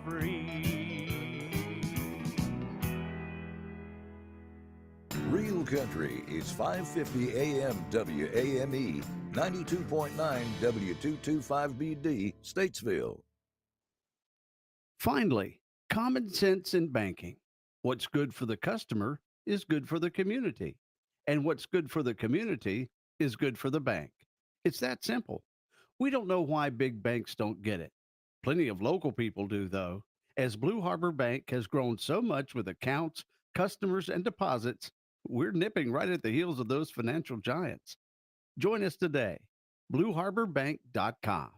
free. Real Country is 550 AM WAME, 92.9 W225BD, Statesville. Finally, common sense in banking. What's good for the customer is good for the community. And what's good for the community is good for the bank. It's that simple. We don't know why big banks don't get it. Plenty of local people do, though, as Blue Harbor Bank has grown so much with accounts, customers, and deposits. We're nipping right at the heels of those financial giants. Join us today, blueharborbank.com.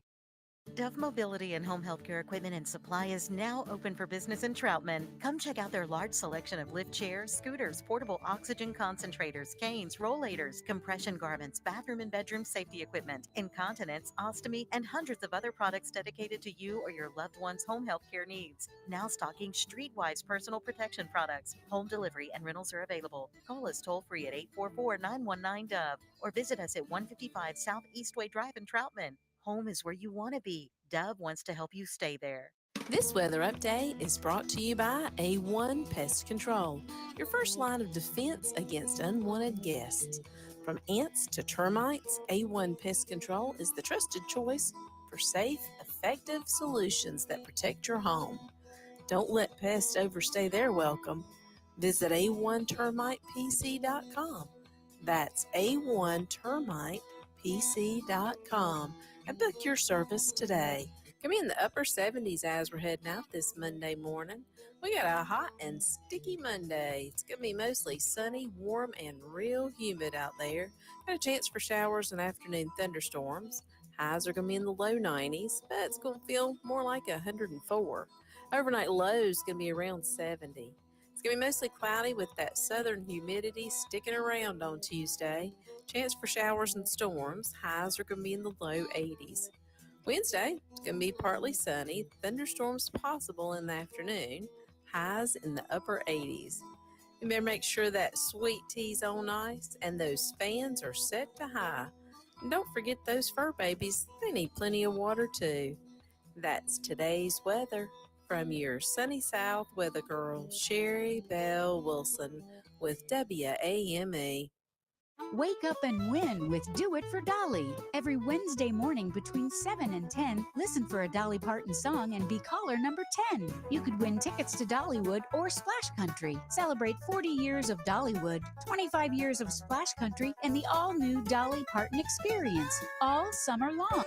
Dove Mobility and Home Healthcare Equipment and Supply is now open for business in Troutman. Come check out their large selection of lift chairs, scooters, portable oxygen concentrators, canes, rollators, compression garments, bathroom and bedroom safety equipment, incontinence, ostomy, and hundreds of other products dedicated to you or your loved one's home healthcare needs. Now stocking Streetwise personal protection products. Home delivery and rentals are available. Call us toll free at 844-919-DOVE or visit us at 155 South Eastway Drive in Troutman. Home is where you want to be. Dove wants to help you stay there. This weather update is brought to you by A1 Pest Control, your first line of defense against unwanted guests. From ants to termites, A1 Pest Control is the trusted choice for safe, effective solutions that protect your home. Don't let pests overstay their welcome. Visit a1termitepc.com. That's a1termitepc.com and book your service today. Gonna be in the upper 70s as we're heading out this Monday morning. We got a hot and sticky Monday. It's gonna be mostly sunny, warm, and real humid out there. Got a chance for showers and afternoon thunderstorms. Highs are gonna be in the low 90s, but it's gonna feel more like 104. Overnight lows gonna be around 70. It's going to be mostly cloudy with that southern humidity sticking around on Tuesday. Chance for showers and storms. Highs are going to be in the low 80s. Wednesday, it's going to be partly sunny. Thunderstorms possible in the afternoon. Highs in the upper 80s. You better make sure that sweet tea's on ice and those fans are set to high. And don't forget those fur babies. They need plenty of water too. That's today's weather. From your sunny South weather girl, Sherry Bell Wilson with WAME. Wake up and win with Do It for Dolly. Every Wednesday morning between 7 and 10, listen for a Dolly Parton song and be caller number 10. You could win tickets to Dollywood or Splash Country. Celebrate 40 years of Dollywood, 25 years of Splash Country, and the all-new Dolly Parton experience all summer long.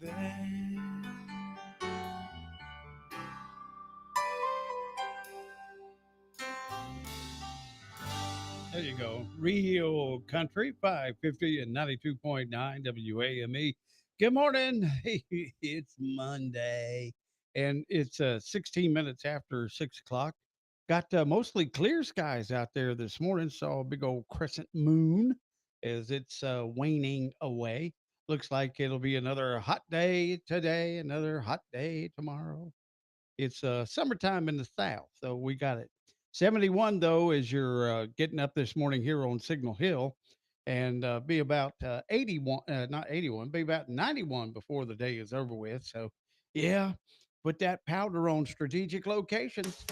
There you go. Real Country 550 and 92.9 WAME. Good morning. It's Monday and it's 16 minutes after 6 o'clock. Got mostly clear skies out there this morning. Saw a big old crescent moon as it's waning away. Looks like it'll be another hot day today, another hot day tomorrow. It's summertime in the South, so we got it. 71 though, as you're getting up this morning here on Signal Hill, and be about 81, not 81, be about 91 before the day is over with. So, yeah, put that powder on strategic locations.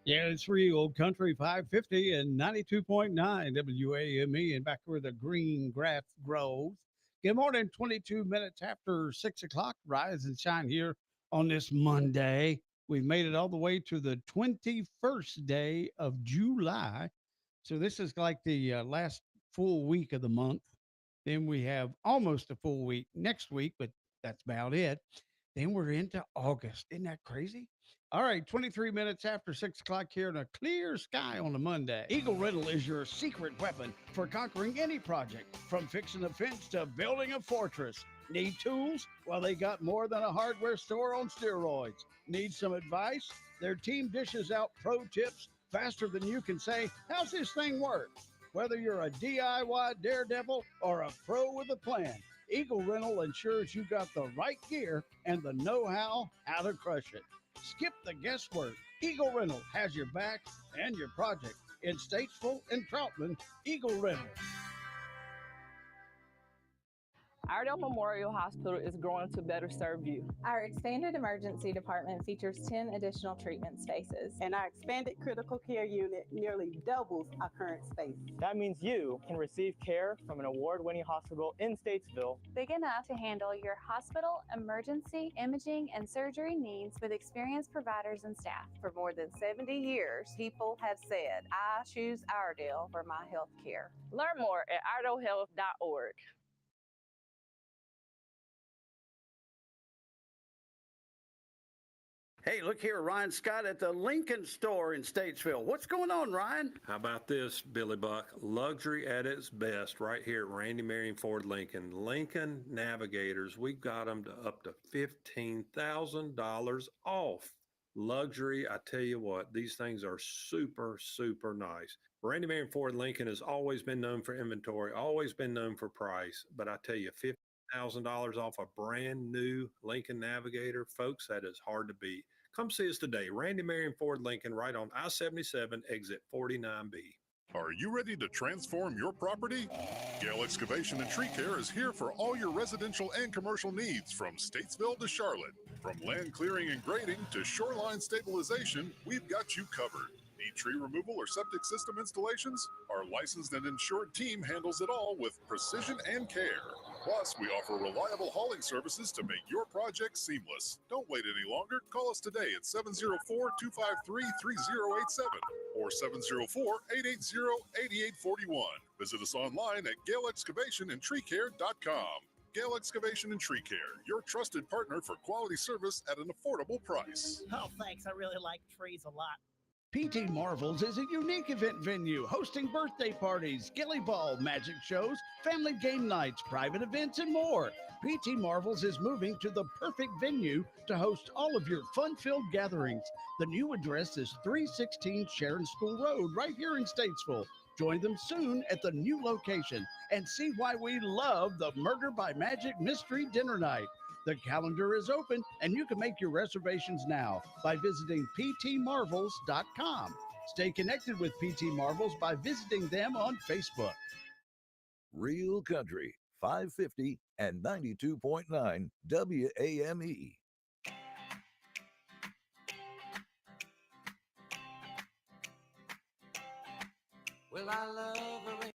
Yeah, it's real country 550 and 92.9 WAME and back where the green grass grows. Good morning, 22 minutes after 6 o'clock. Rise and shine here on this Monday. We've made it all the way to the 21st day of July. So this is like the last full week of the month. Then we have almost a full week next week, but that's about it. Then we're into August. Isn't that crazy? All right, 23 minutes after 6 o'clock here in a clear sky on a Monday. Eagle Rental is your secret weapon for conquering any project, from fixing a fence to building a fortress. Need tools? Well, they got more than a hardware store on steroids. Need some advice? Their team dishes out pro tips faster than you can say, how's this thing work? Whether you're a DIY daredevil or a pro with a plan, Eagle Rental ensures you got the right gear and the know-how to crush it. Skip the guesswork. Eagle Rental has your back and your project. In Statesville and Troutman, Eagle Rental. Iredell Memorial Hospital is growing to better serve you. Our expanded emergency department features 10 additional treatment spaces. And our expanded critical care unit nearly doubles our current space. That means you can receive care from an award-winning hospital in Statesville. Big enough to handle your hospital, emergency, imaging, and surgery needs with experienced providers and staff. For more than 70 years, people have said, I choose Iredell for my health care. Learn more at iredellhealth.org. Hey, look here, Ryan Scott at the Lincoln store in Statesville. What's going on, Ryan? How about this, Billy Buck? Luxury at its best right here at Randy Marion Ford Lincoln. Lincoln Navigators, we've got them to up to $15,000 off. Luxury, I tell you what, these things are super, super nice. Randy Marion Ford Lincoln has always been known for inventory, always been known for price, but I tell you, $15,000 off a brand new Lincoln Navigator, folks, that is hard to beat. Come see us today, Randy Marion Ford Lincoln, right on I-77, exit 49B. Are you ready to transform your property? Gale Excavation and Tree Care is here for all your residential and commercial needs from Statesville to Charlotte. From land clearing and grading to shoreline stabilization, we've got you covered. Need tree removal or septic system installations? Our licensed and insured team handles it all with precision and care. Plus, we offer reliable hauling services to make your project seamless. Don't wait any longer. Call us today at 704-253-3087 or 704-880-8841. Visit us online at galeexcavationandtreecare.com. Gale Excavation and Tree Care, your trusted partner for quality service at an affordable price. Oh, thanks. I really like trees a lot. PT Marvels is a unique event venue hosting birthday parties, ghillie ball, magic shows, family game nights, private events, and more. PT Marvels is moving to the perfect venue to host all of your fun-filled gatherings. The new address is 316 Sharon School Road, right here in Statesville. Join them soon at the new location and see why we love the Murder by Magic Mystery Dinner Night. The calendar is open, and you can make your reservations now by visiting ptmarvels.com. Stay connected with PT Marvels by visiting them on Facebook. Real Country 550 and 92.9 WAME. Well, I love a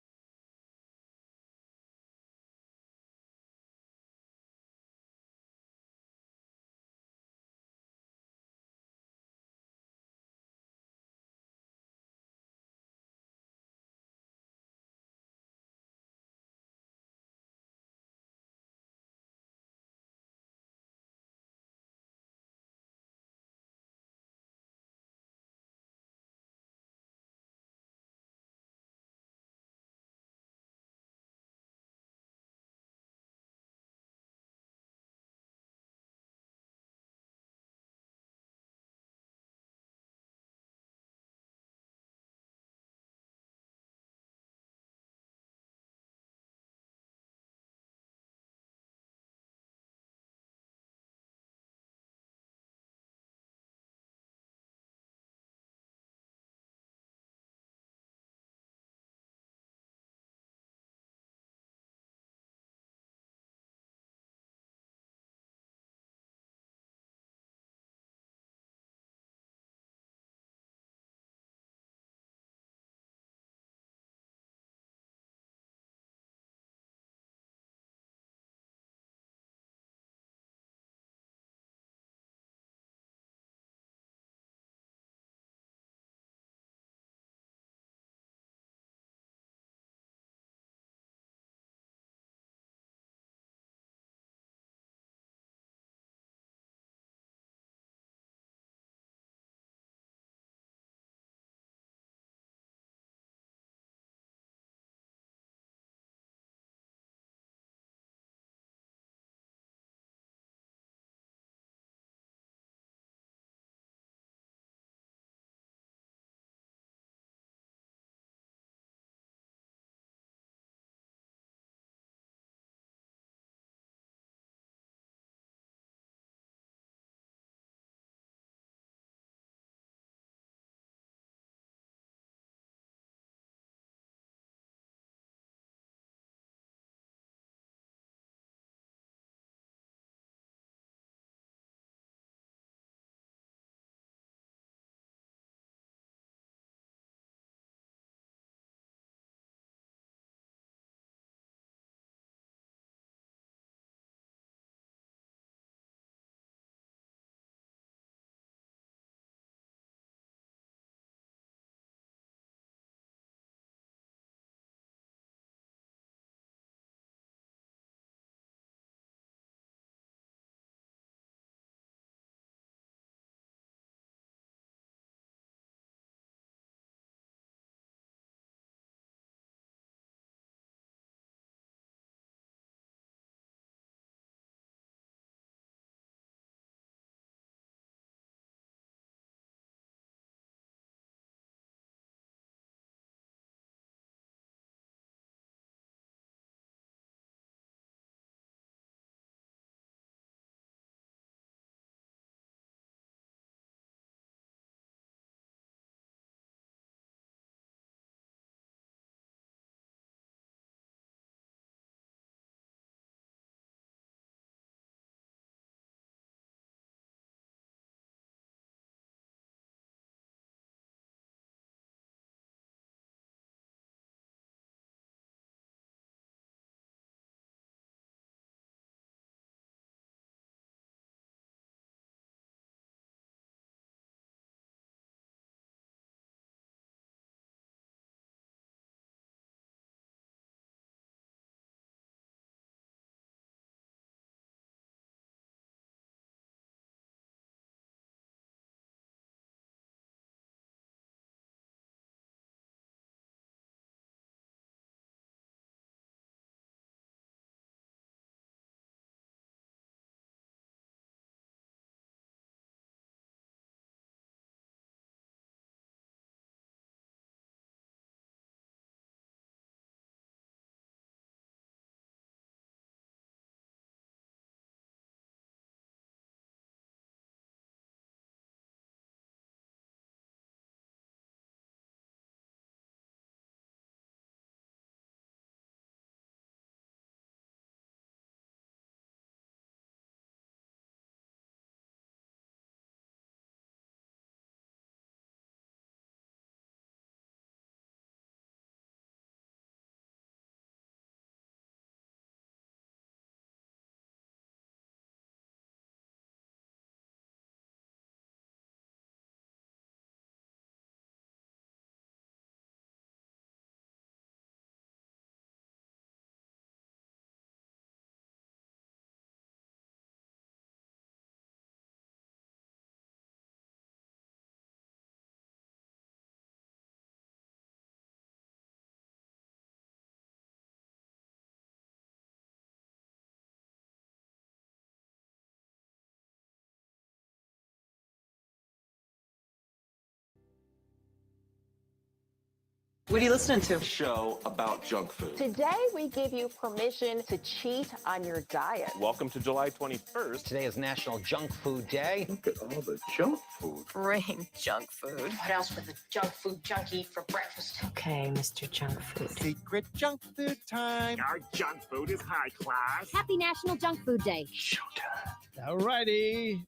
What are you listening to? Show about junk food. Today, we give you permission to cheat on your diet. Welcome to July 21st. Today is National Junk Food Day. Look at all the junk food. Bring junk food. What else would the junk food junkie eat for breakfast? Okay, Mr. Junk Food. Secret junk food time. Our junk food is high class. Happy National Junk Food Day. Showtime. All righty.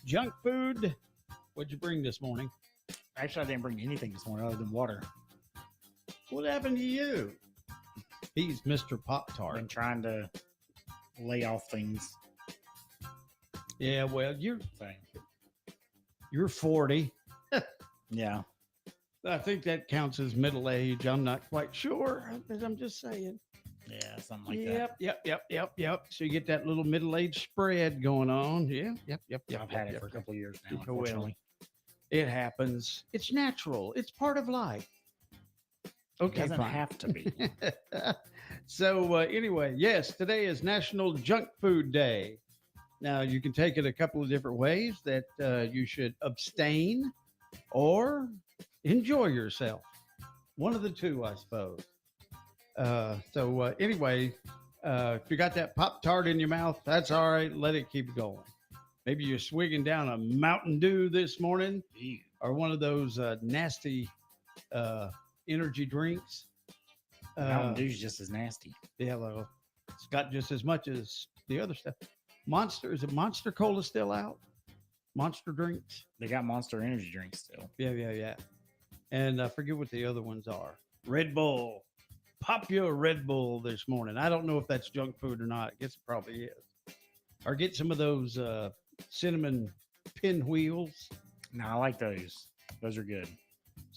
Junk food. What'd you bring this morning? Actually, I didn't bring anything this morning other than water. What happened to you? He's Mr. Pop-Tart. Been trying to lay off things. Yeah, well, you're 40. Yeah. I think that counts as middle age. I'm not quite sure, but I'm just saying. Yeah, something like that. Yep. So you get that little middle-age spread going on. Yeah, yep. I've had it for a couple of years now, Well, unfortunately. it happens. It's natural. It's part of life. Okay, It doesn't fine. have to be. So anyway, yes, today is National Junk Food Day. Now, you can take it a couple of different ways that you should abstain or enjoy yourself. One of the two, I suppose. Anyway, if you got that Pop-Tart in your mouth, that's all right. Let it keep going. Maybe you're swigging down a Mountain Dew this morning or one of those nasty energy drinks. Mountain Dew's just as nasty. Yeah, well, it's got just as much as the other stuff. Monster, is it Monster Cola still out? Monster drinks? They got Monster energy drinks still. Yeah. And I forget what the other ones are. Red Bull. Pop you a Red Bull this morning. I don't know if that's junk food or not. I guess it probably is. Or get some of those cinnamon pinwheels. No, I like those. Those are good.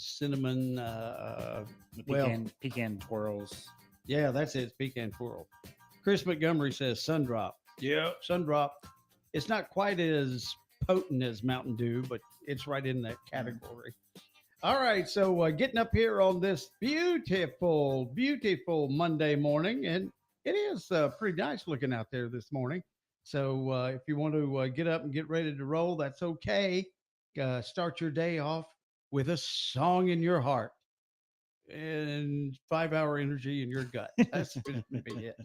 Cinnamon, The pecan twirls. Yeah, that's it. It's pecan twirl. Chris Montgomery says Sundrop. Yeah, Sundrop. It's not quite as potent as Mountain Dew, but it's right in that category. All right, so getting up here on this beautiful, beautiful Monday morning, and it is pretty nice looking out there this morning. So if you want to get up and get ready to roll, that's okay. Start your day off with a song in your heart and 5-hour energy in your gut. That's going to be it.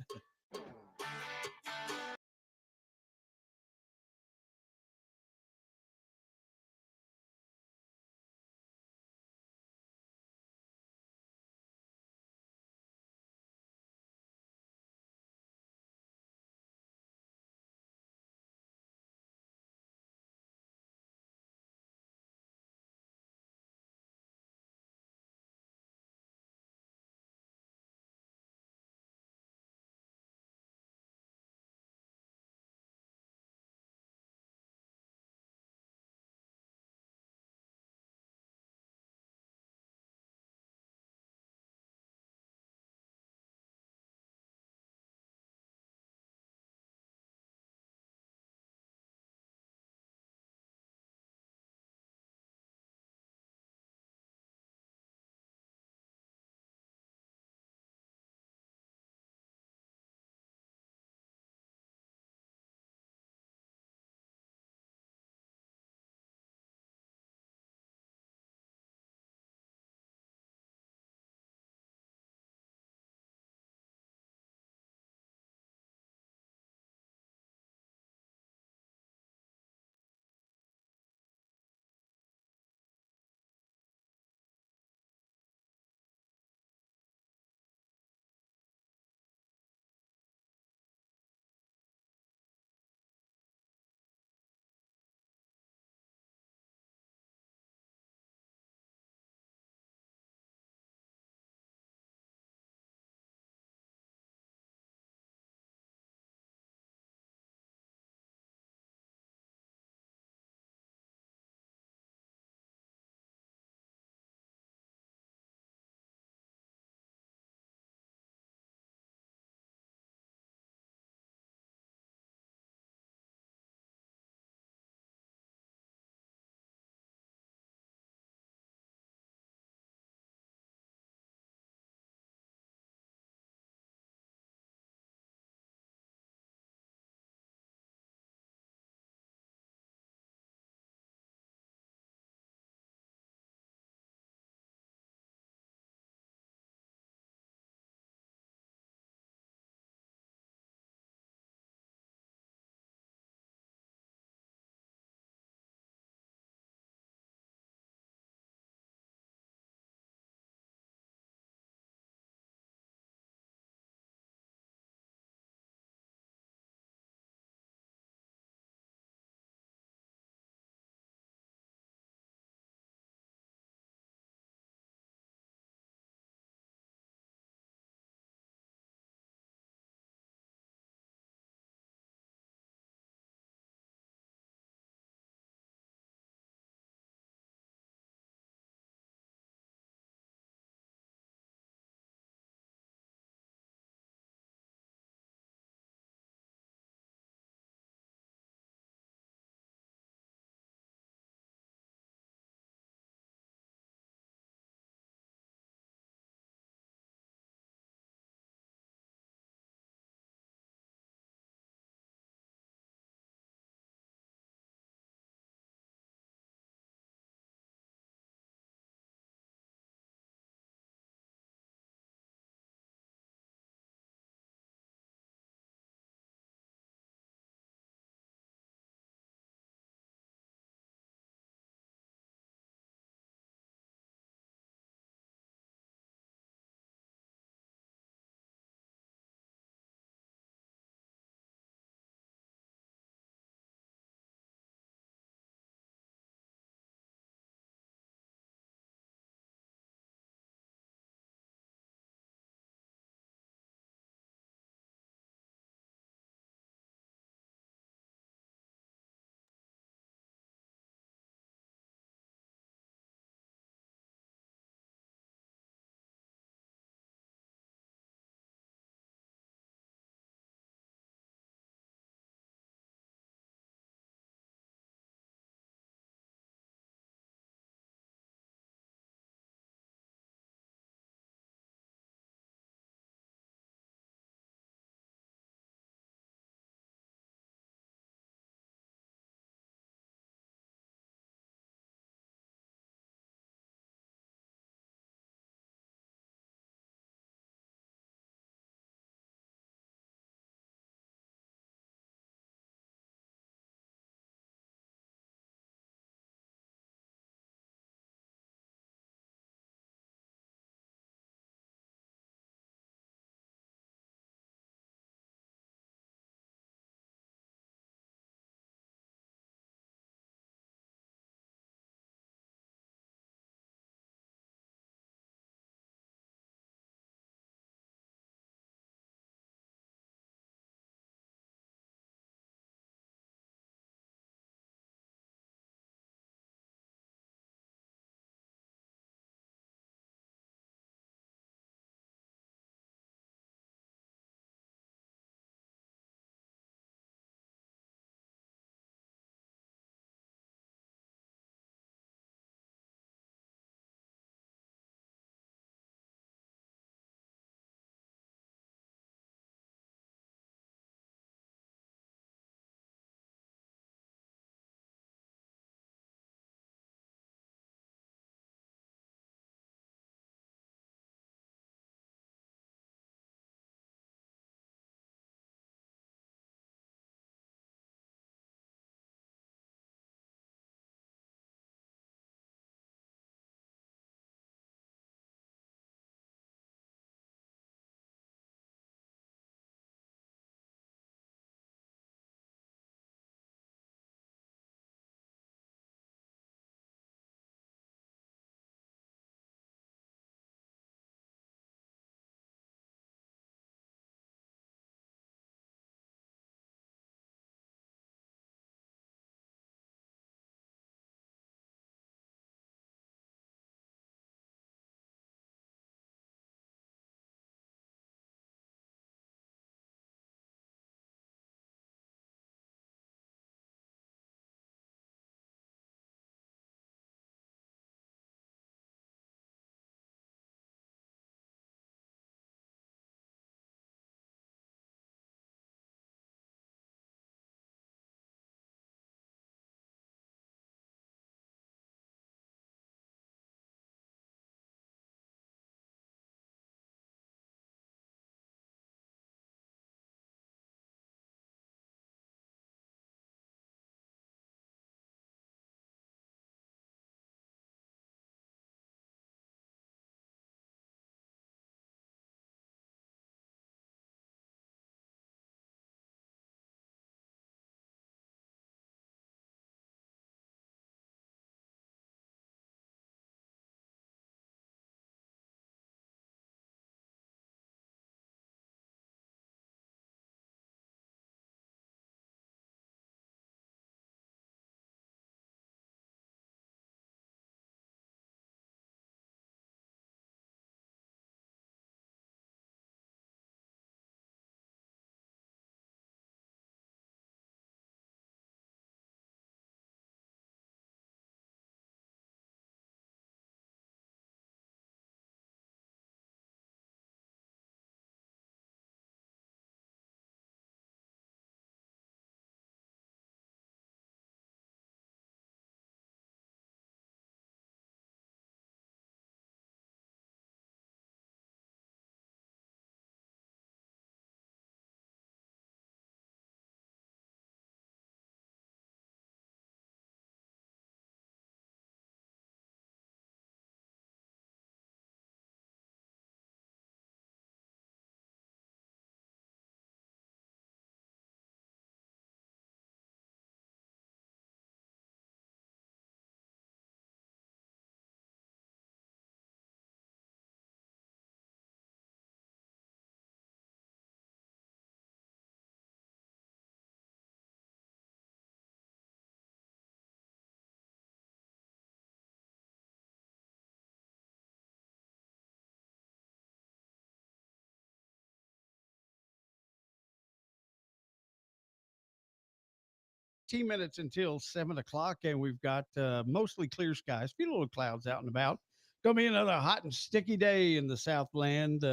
15 minutes until 7 o'clock, and we've got mostly clear skies, a few little clouds out and about. Going to be another hot and sticky day in the Southland.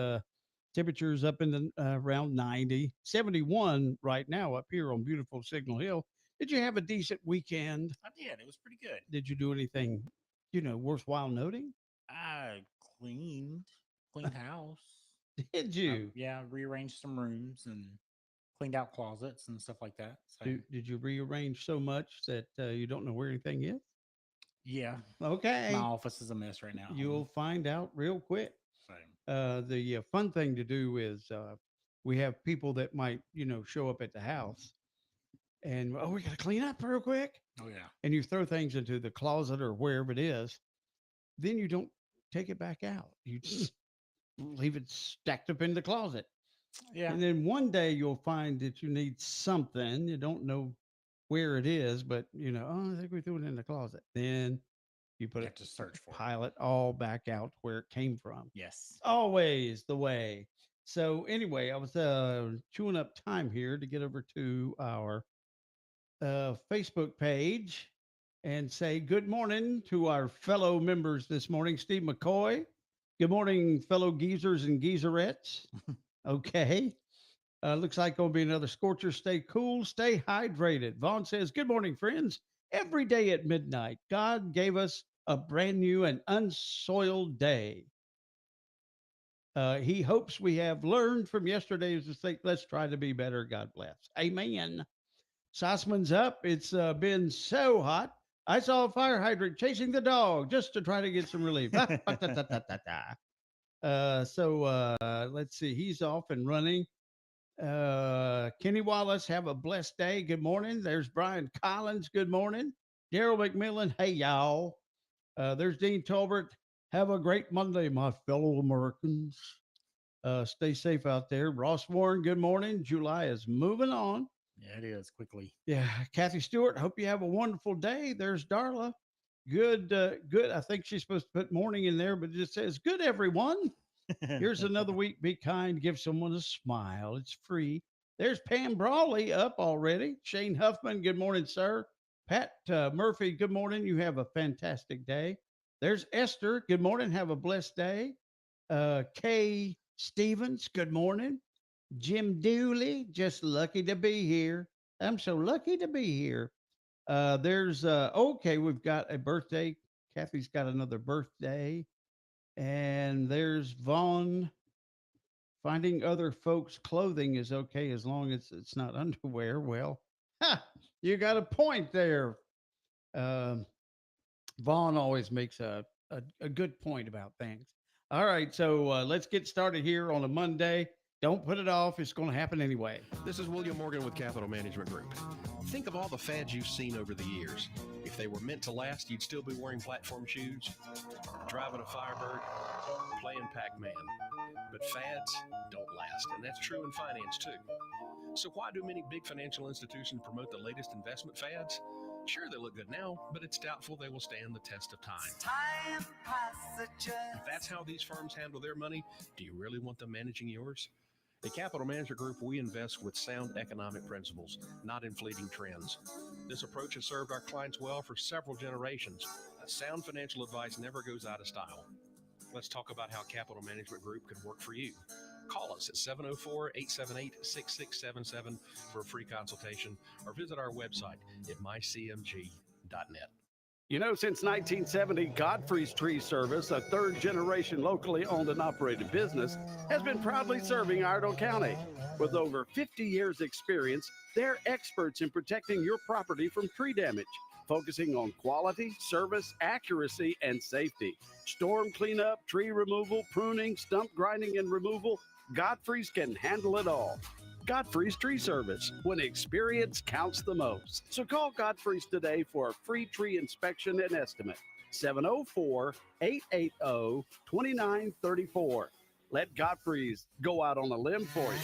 Temperatures up in the around 90, 71 right now up here on beautiful Signal Hill. Did you have a decent weekend? I did. It was pretty good. Did you do anything, worthwhile noting? I cleaned house. Did you? Yeah, rearranged some rooms and cleaned out closets and stuff like that. So Did you rearrange so much that you don't know where anything is? yeah, Okay. my office is a mess right now. You'll find out real quick. So, The fun thing to do is we have people that might, show up at the house and, we got to clean up real quick. oh yeah, And you throw things into the closet or wherever it is. Then you don't take it back out. You just leave it stacked up in the closet. yeah. And then one day you'll find that you need something. You don't know where it is, but I think we threw it in the closet. Then you put You it, have to search for it. pile it all back out where it came from. Yes. Always the way. So anyway, I was chewing up time here to get over to our Facebook page and say good morning to our fellow members this morning. Steve McCoy. Good morning, fellow geezers and geezerettes. Okay. Looks like going to be another scorcher. Stay cool, stay hydrated. Vaughn says, good morning, friends. Every day at midnight, God gave us a brand new and unsoiled day. He hopes we have learned from yesterday's mistake. Let's try to be better. God bless. Amen. Sussman's up. It's been so hot. I saw a fire hydrant chasing the dog just to try to get some relief. So let's see. He's off and running. Kenny Wallace, have a blessed day. Good morning. There's Brian Collins. Good morning. Daryl McMillan. Hey, y'all. There's Dean Tolbert. Have a great Monday, my fellow Americans. Stay safe out there. Ross Warren. Good morning. July is moving on. Yeah, it is quickly. Yeah. Kathy Stewart. Hope you have a wonderful day. There's Darla. Good. Good. I think she's supposed to put morning in there, but it just says good, everyone. Here's another week. Be kind. Give someone a smile. It's free. There's Pam Brawley up already. Shane Huffman. Good morning, sir. Pat Murphy. Good morning. You have a fantastic day. There's Esther. Good morning. Have a blessed day. Kay Stevens. Good morning. Jim Dooley. Just lucky to be here. I'm so lucky to be here. There's okay. We've got a birthday. Kathy's got another birthday. And there's Vaughn. Finding other folks' clothing is okay as long as it's not underwear. Well, you got a point there. Vaughn always makes a good point about things. All right, so let's get started here on a Monday. Don't put it off. It's going to happen anyway. This is William Morgan with Capital Management Group. Think of all the fads you've seen over the years. If they were meant to last, you'd still be wearing platform shoes, driving a Firebird, playing Pac-Man. But fads don't last, and that's true in finance too. So why do many big financial institutions promote the latest investment fads? Sure, they look good now, but it's doubtful they will stand the test of time. If that's how these firms handle their money, do you really want them managing yours? At Capital Management Group, we invest with sound economic principles, not in fleeting trends. This approach has served our clients well for several generations. Sound financial advice never goes out of style. Let's talk about how Capital Management Group can work for you. Call us at 704-878-6677 for a free consultation or visit our website at mycmg.net. Since 1970, Godfrey's Tree Service, a third-generation locally owned and operated business, has been proudly serving Iredell County. With over 50 years' experience, they're experts in protecting your property from tree damage, focusing on quality, service, accuracy, and safety. Storm cleanup, tree removal, pruning, stump grinding, and removal, Godfrey's can handle it all. Godfrey's Tree Service, when experience counts the most. So call Godfrey's today for a free tree inspection and estimate. 704-880-2934. Let Godfrey's go out on a limb for you.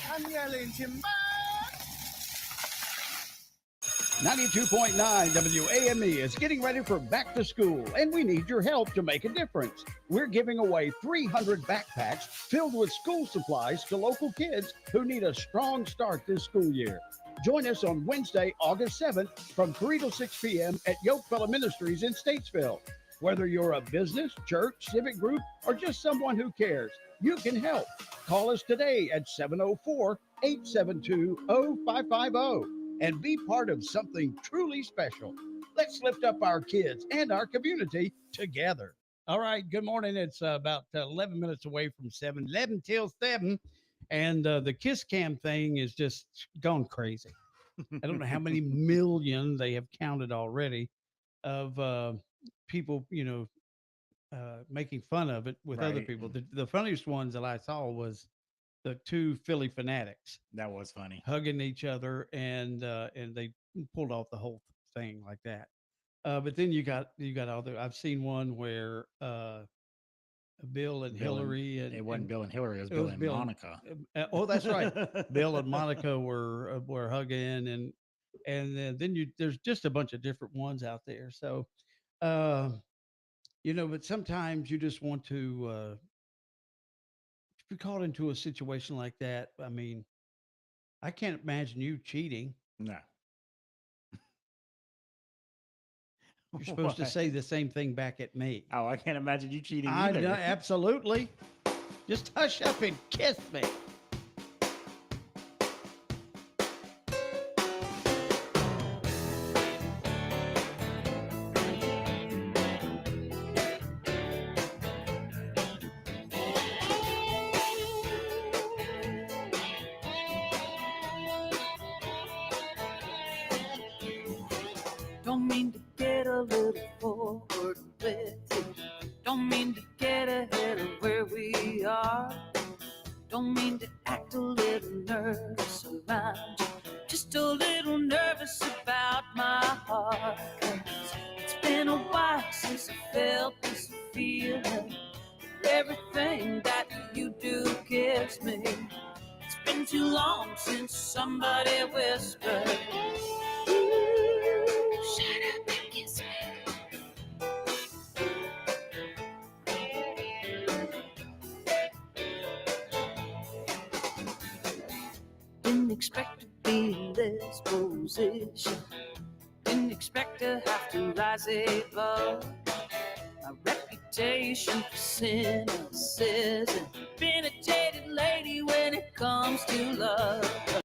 92.9 WAME is getting ready for back to school, and we need your help to make a difference. We're giving away 300 backpacks filled with school supplies to local kids who need a strong start this school year. Join us on Wednesday, August 7th from 3 to 6 p.m. at Yokefellow Ministries in Statesville. Whether you're a business, church, civic group, or just someone who cares, you can help. Call us today at 704-872-0550 and be part of something truly special. Let's lift up our kids and our community together. All right, good morning. It's about 11 minutes away from 7, 11 till 7. And the Kiss Cam thing is just gone crazy. I don't know how many million they have counted already of people, making fun of it with other Right. people. The funniest ones that I saw was the two Philly fanatics That was funny. hugging each other, and they pulled off the whole thing like that. But then you got all the. I've seen one where Bill and Bill and- Hillary and it wasn't Bill and Hillary, it was it Bill was and Bill Monica. oh, that's right. Bill and Monica were hugging, and then there's just a bunch of different ones out there. So, uh, but sometimes you just want to if you're caught into a situation like that. I mean, I can't imagine you cheating. No. You're supposed to What? say the same thing back at me. Oh, I can't imagine you cheating I either. know, absolutely. Just hush up and kiss me. Don't mean to get a little forward with you. Don't mean to get ahead of where we are. Don't mean to act a little nervous around you. Just a little nervous about my heart. 'Cause it's been a while since I felt this feeling. Everything that you do gives me. It's been too long since somebody whispered. Ooh, shut up and kiss me. Didn't expect to be in this position. Didn't expect to have to rise above my reputation for cynicism. Been a jaded lady when it comes to love.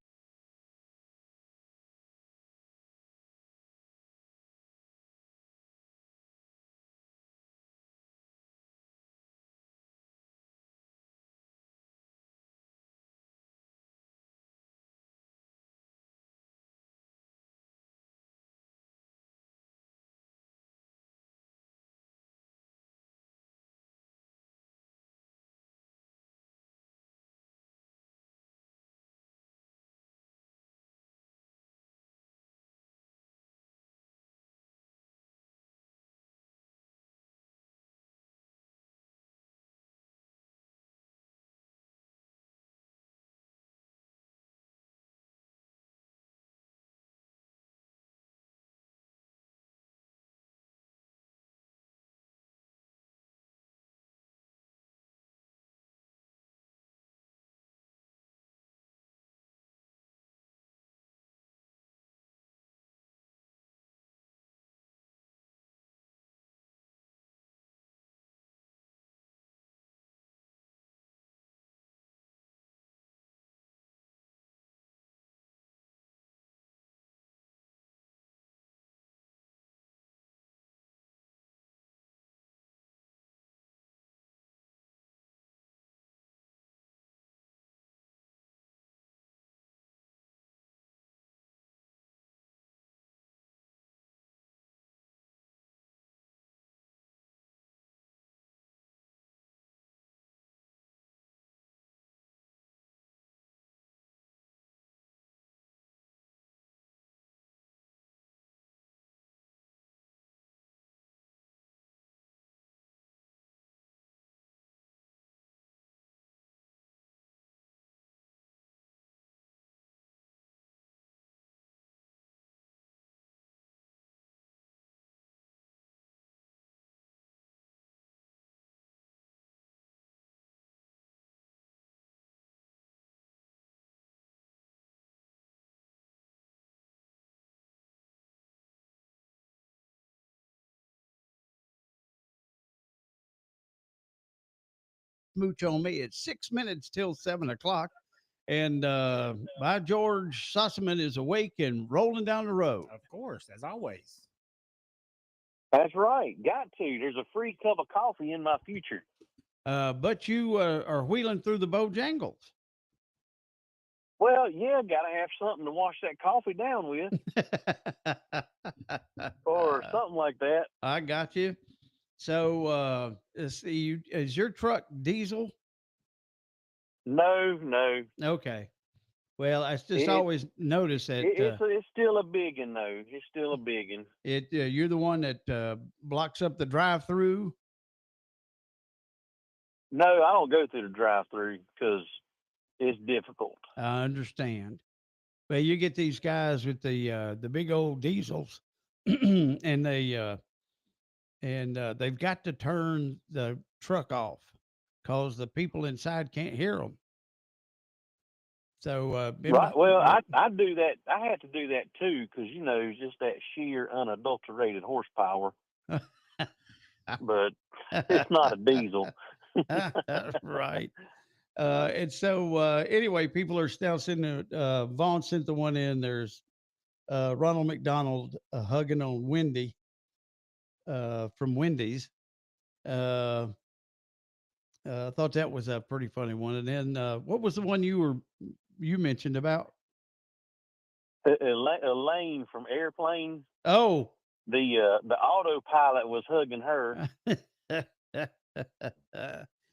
smooch on me. It's 6 minutes till 7 o'clock. And by George, Sossaman is awake and rolling down the road. Of course, as always. That's right. Got to. There's a free cup of coffee in my future. But you are wheeling through the Bojangles. Well, yeah, got to have something to wash that coffee down with. Or something like that. I got you. So, is your truck diesel? No. Okay. Well, I just always notice that it's still a biggin, though. It's still a biggin. You're the one that blocks up the drive-through. No, I don't go through the drive-through because it's difficult. I understand. Well, you get these guys with the big old diesels, and they've got to turn the truck off because the people inside can't hear them. So, right. Well, I do that. I have to do that too because just that sheer unadulterated horsepower. But it's not a diesel. Right. And so anyway, people are still sending. Vaughn sent the one in. There's Ronald McDonald hugging on Wendy from Wendy's. I thought that was a pretty funny one. And then what was the one you mentioned about? Elaine from Airplane. Oh, the autopilot was hugging her.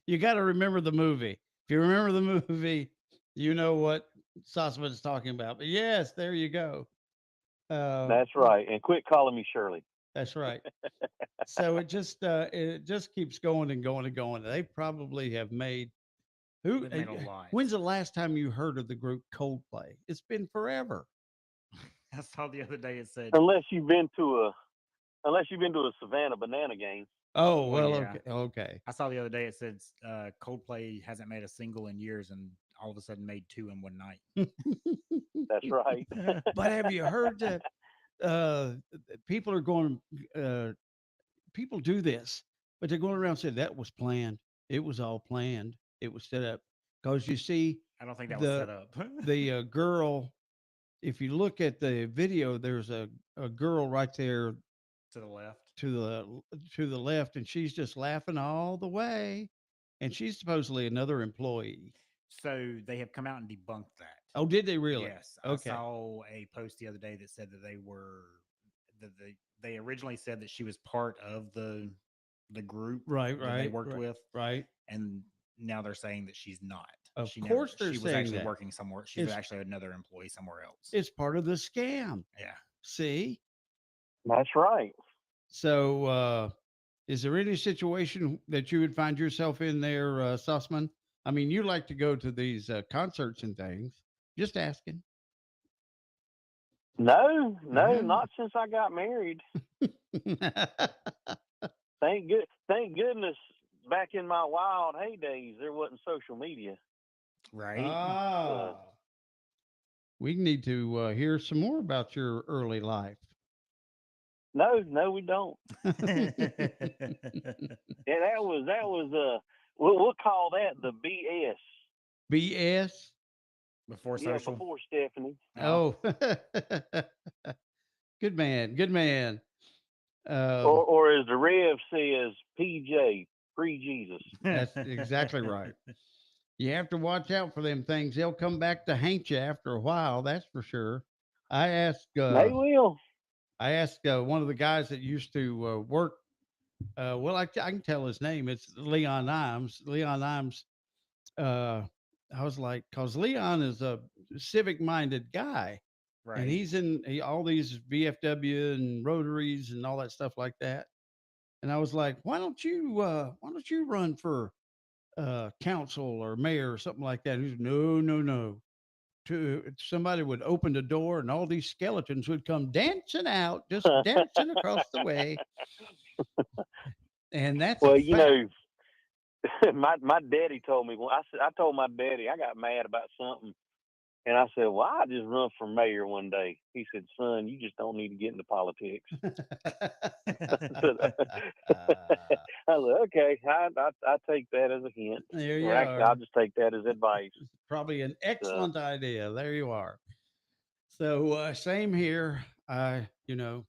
You got to remember the movie. If you remember the movie, you know what Sossaman's talking about. But yes, there you go. That's right. And quit calling me Shirley. That's right. So it just keeps going and going and going. They probably have made when's the last time you heard of the group Coldplay? It's been forever. I saw the other day it said unless you've been to a Savannah Banana game. Oh, well, yeah. Okay. I saw the other day it said Coldplay hasn't made a single in years and all of a sudden made two in one night. That's right. But have you heard that people are going people do this, but they're going around saying that was planned. It was all planned. It was set up. Because you see, I don't think that was set up. The girl, if you look at the video, there's a girl right there to the left. To the left, and she's just laughing all the way. And she's supposedly another employee. So they have come out and debunked that. Oh, did they really? Yes. Okay. I saw a post the other day that said that they originally said that she was part of the group right they worked with. Right. And now they're saying that she's not. Of course they're she was saying actually that. working somewhere. She's actually another employee somewhere else. It's part of the scam. Yeah. See? That's right. So, is there any situation that you would find yourself in there, Sussman? I mean, you like to go to these concerts and things. Just asking. No, not since I got married. Thank goodness back in my wild heydays, there wasn't social media. Right. We need to hear some more about your early life. No, we don't. Yeah, that was we'll call that the BS. BS? Before social? Before Stephanie. Oh. Good man. Or as the Rev says, PJ, pre-Jesus. That's exactly right. You have to watch out for them things. They'll come back to haunt you after a while, that's for sure. I asked they will. I asked one of the guys that used to work. I can tell his name. It's Leon Imes. Leon Imes. I was like, because Leon is a civic-minded guy, right? And he's in all these VFW and Rotaries and all that stuff like that. And I was like, why don't you run for council or mayor or something like that? He's no. Somebody would open the door and all these skeletons would come dancing out, just dancing across the way. And that's well, my daddy told me. Well, I told my daddy I got mad about something, and I said, "Well, I just run for mayor one day." He said, "Son, you just don't need to get into politics." Okay, I take that as a hint. There you Or actually, are. I'll just take that as advice. Probably an So, excellent idea. There you are. So same here. You know,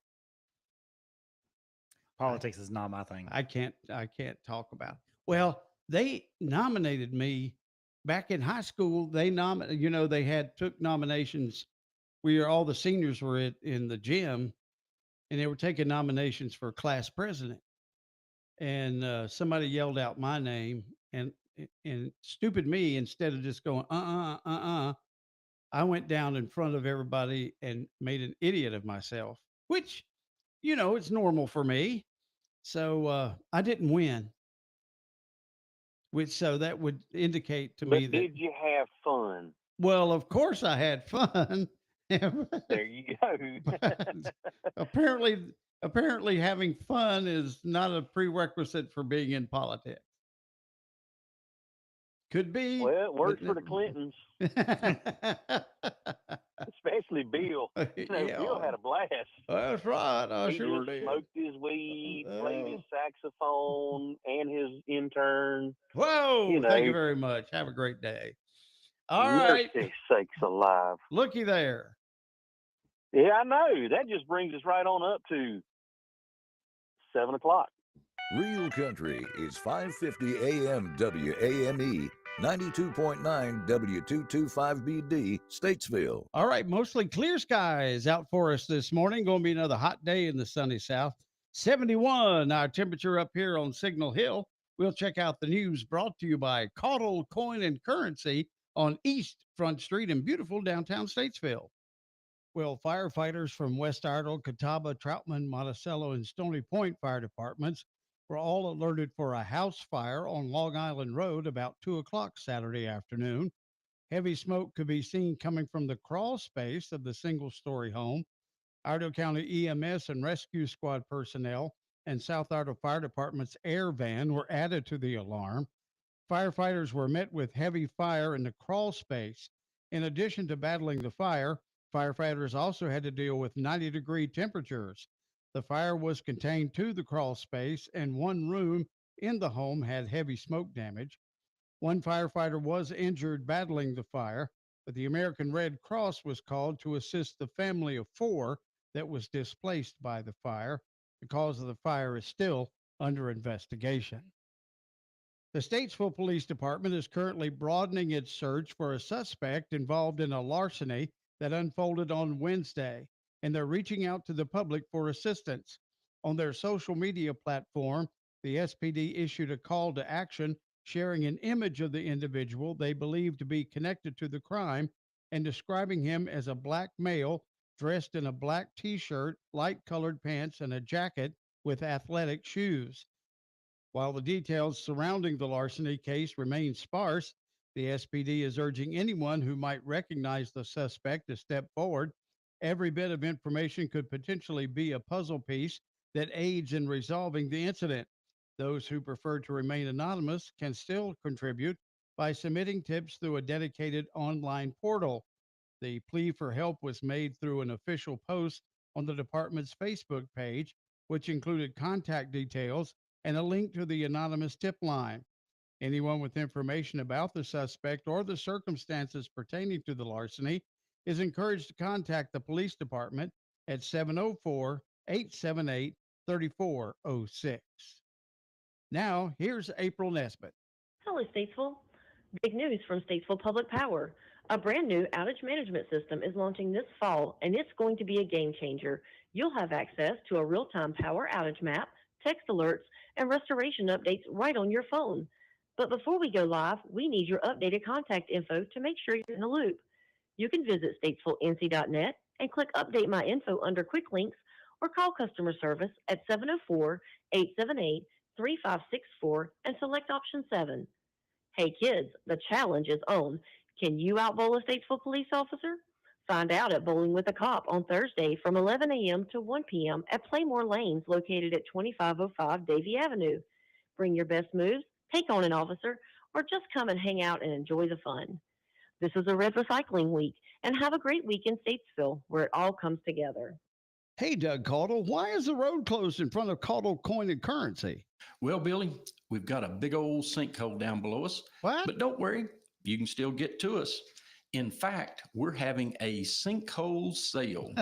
Politics is not my thing. I can't talk about. Well, they nominated me back in high school. They had took nominations. All the seniors were in the gym, and they were taking nominations for class president. And somebody yelled out my name, and stupid me, instead of just going I went down in front of everybody and made an idiot of myself, which it's normal for me. So I didn't win, which so that would indicate to me but that, did you have fun? well, of course I had fun. There you go. But apparently apparently having fun is not a prerequisite for being in politics. Could be. Well, it works for but- the Clintons, especially Bill. Bill yeah, had a blast. that's right. I He sure just did. smoked his weed, played his saxophone, and his intern. Whoa! Thank you very much. Have a great day. All right, mercy sakes alive. looky there. Yeah, I know. That just brings us right on up to 7 o'clock. Real Country is 550 AM WAME, 92.9 W225BD, Statesville. All right, mostly clear skies out for us this morning. Going to be another hot day in the sunny south. 71, our temperature up here on Signal Hill. We'll check out the news brought to you by Caudle Coin and Currency on East Front Street in beautiful downtown Statesville. Well, firefighters from West Ardle, Catawba, Troutman, Monticello, and Stony Point fire departments were all alerted for a house fire on Long Island Road about 2 o'clock Saturday afternoon. Heavy smoke could be seen coming from the crawl space of the single-story home. Ardell County EMS and Rescue Squad personnel and South Ardell Fire Department's air van were added to the alarm. Firefighters were met with heavy fire in the crawl space. In addition to battling the fire, firefighters also had to deal with 90-degree temperatures. The fire was contained to the crawl space, and one room in the home had heavy smoke damage. One firefighter was injured battling the fire, but the American Red Cross was called to assist the family of 4 that was displaced by the fire. The cause of the fire is still under investigation. The Statesville Police Department is currently broadening its search for a suspect involved in a larceny that unfolded on Wednesday, and they're reaching out to the public for assistance. On their social media platform, the SPD issued a call to action sharing an image of the individual they believe to be connected to the crime and describing him as a black male dressed in a black t-shirt, light colored pants, and a jacket with athletic shoes. While the details surrounding the larceny case remain sparse, the SPD is urging anyone who might recognize the suspect to step forward. Every bit of information could potentially be a puzzle piece that aids in resolving the incident. Those who prefer to remain anonymous can still contribute by submitting tips through a dedicated online portal. The plea for help was made through an official post on the department's Facebook page, which included contact details and a link to the anonymous tip line. Anyone with information about the suspect or the circumstances pertaining to the larceny is encouraged to contact the police department at 704 878 3406. Now, here's April Nesbitt. Hello, Statesville. Big news from Statesville Public Power. A brand new outage management system is launching this fall, and it's going to be a game changer. You'll have access to a real-time power outage map, text alerts, and restoration updates right on your phone. But before we go live, we need your updated contact info to make sure you're in the loop. You can visit statesvillenc.net and click Update My Info under Quick Links, or call customer service at 704-878-3564 and select option 7. Hey kids, the challenge is on. Can you outbowl a Statesville police officer? Find out at Bowling with a Cop on Thursday from 11 a.m. to 1 p.m. at Playmore Lanes located at 2505 Davie Avenue. Bring your best moves, take on an officer, or just come and hang out and enjoy the fun. This is a Red Recycling Week, and have a great week in Statesville where it all comes together. Hey, Doug Caudle, why is the road closed in front of Caudle Coin and Currency? Well, Billy, we've got a big old sinkhole down below us. What? But don't worry, you can still get to us. In fact, we're having a sinkhole sale.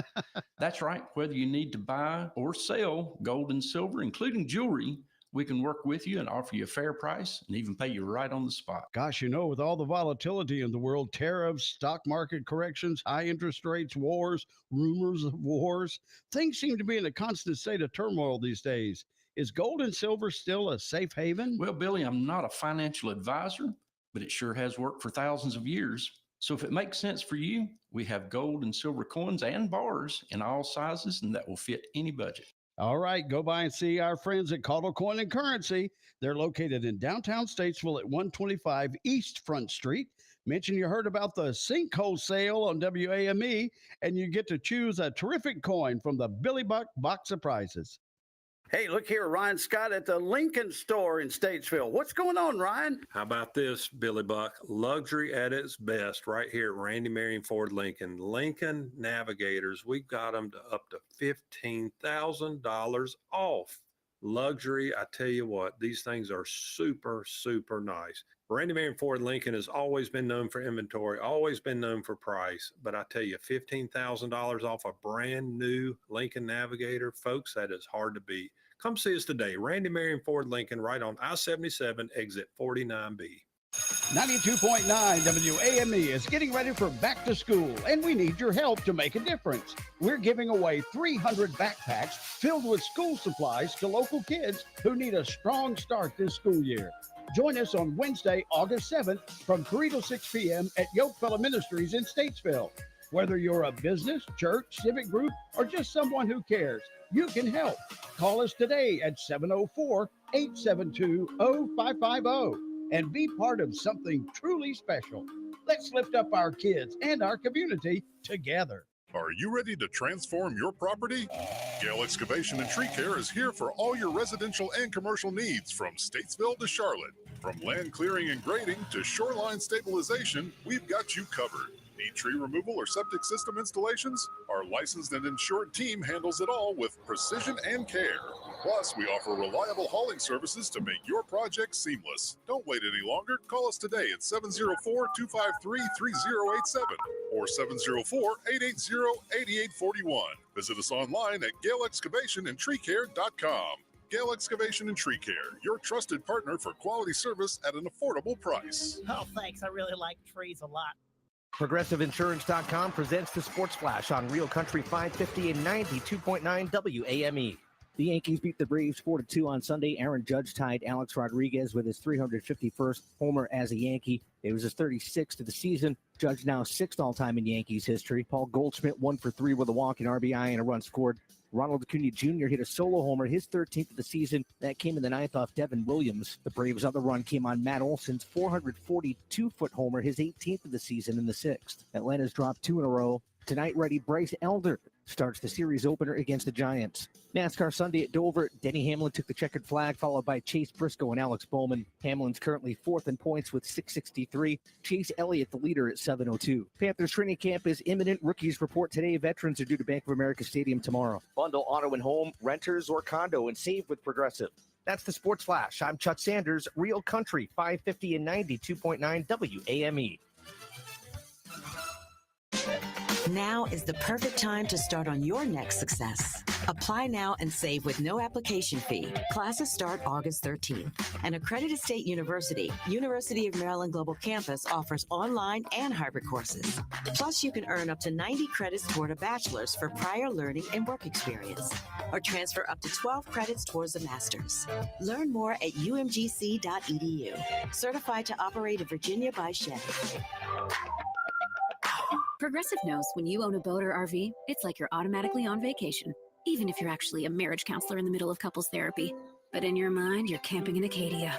That's right. Whether you need to buy or sell gold and silver, including jewelry, we can work with you and offer you a fair price and even pay you right on the spot. Gosh, with all the volatility in the world, tariffs, stock market corrections, high interest rates, wars, rumors of wars, things seem to be in a constant state of turmoil these days. Is gold and silver still a safe haven? Well, Billy, I'm not a financial advisor, but it sure has worked for thousands of years. So if it makes sense for you, we have gold and silver coins and bars in all sizes, and that will fit any budget. All right, go by and see our friends at Caudle Coin and Currency. They're located in downtown Statesville at 125 East Front Street. Mention you heard about the sinkhole sale on WAME, and you get to choose a terrific coin from the Billy Buck box of prizes. Hey, look here, Ryan Scott at the Lincoln store in Statesville. What's going on, Ryan? How about this, Billy Buck? Luxury at its best right here at Randy Marion Ford Lincoln. Lincoln Navigators, we've got them to up to $15,000 off. Luxury, I tell you what, these things are super, super nice. Randy Marion Ford Lincoln has always been known for inventory, always been known for price. But I tell you, $15,000 off a brand new Lincoln Navigator, folks, that is hard to beat. Come see us today. Randy Marion Ford Lincoln, right on I-77, exit 49B. 92.9 WAME is getting ready for back to school, and we need your help to make a difference. We're giving away 300 backpacks filled with school supplies to local kids who need a strong start this school year. Join us on Wednesday, August 7th from 3 to 6 p.m. at Yokefellow Ministries in Statesville. Whether you're a business, church, civic group, or just someone who cares, you can help. Call us today at 704-872-0550 and be part of something truly special. Let's lift up our kids and our community together. Are you ready to transform your property? Gale Excavation and Tree Care is here for all your residential and commercial needs from Statesville to Charlotte. From land clearing and grading to shoreline stabilization, we've got you covered. Need tree removal or septic system installations? Our licensed and insured team handles it all with precision and care. Plus, we offer reliable hauling services to make your project seamless. Don't wait any longer. Call us today at 704-253-3087 or 704-880-8841. Visit us online at GaleExcavationandTreeCare.com. Gale Excavation and Tree Care, your trusted partner for quality service at an affordable price. Oh, thanks. I really like trees a lot. ProgressiveInsurance.com presents the Sports Flash on Real Country 550 and 92.9 WAME. The Yankees beat the Braves 4-2 on Sunday. Aaron Judge tied Alex Rodriguez with his 351st homer as a Yankee. It was his 36th of the season. Judge now 6th all-time in Yankees history. Paul Goldschmidt 1 for 3 with a walk, an RBI, and a run scored. Ronald Acuna Jr. hit a solo homer, his 13th of the season. That came in the 9th off Devin Williams. The Braves' other run came on Matt Olson's 442-foot homer, his 18th of the season in the 6th. Atlanta's dropped 2 in a row. Tonight ready Bryce Elder starts the series opener against the Giants. NASCAR Sunday at Dover, Denny Hamlin took the checkered flag, followed by Chase Briscoe and Alex Bowman. Hamlin's currently 4th in points with 663. Chase Elliott, the leader, at 702. Panthers training camp is imminent. Rookies report today. Veterans are due to Bank of America Stadium tomorrow. Bundle auto and home, renters or condo, and save with Progressive. That's the Sports Flash. I'm Chuck Sanders, Real Country, 550 and 92.9 WAME. Now is the perfect time to start on your next success. Apply now and save with no application fee. Classes start August 13th. An accredited state university, University of Maryland Global Campus, offers online and hybrid courses. Plus, you can earn up to 90 credits toward a bachelor's for prior learning and work experience, or transfer up to 12 credits towards a master's. Learn more at umgc.edu. Certified to operate in Virginia by Chevy. Progressive knows when you own a boat or RV, it's like you're automatically on vacation, even if you're actually a marriage counselor in the middle of couples therapy. But in your mind, you're camping in Acadia,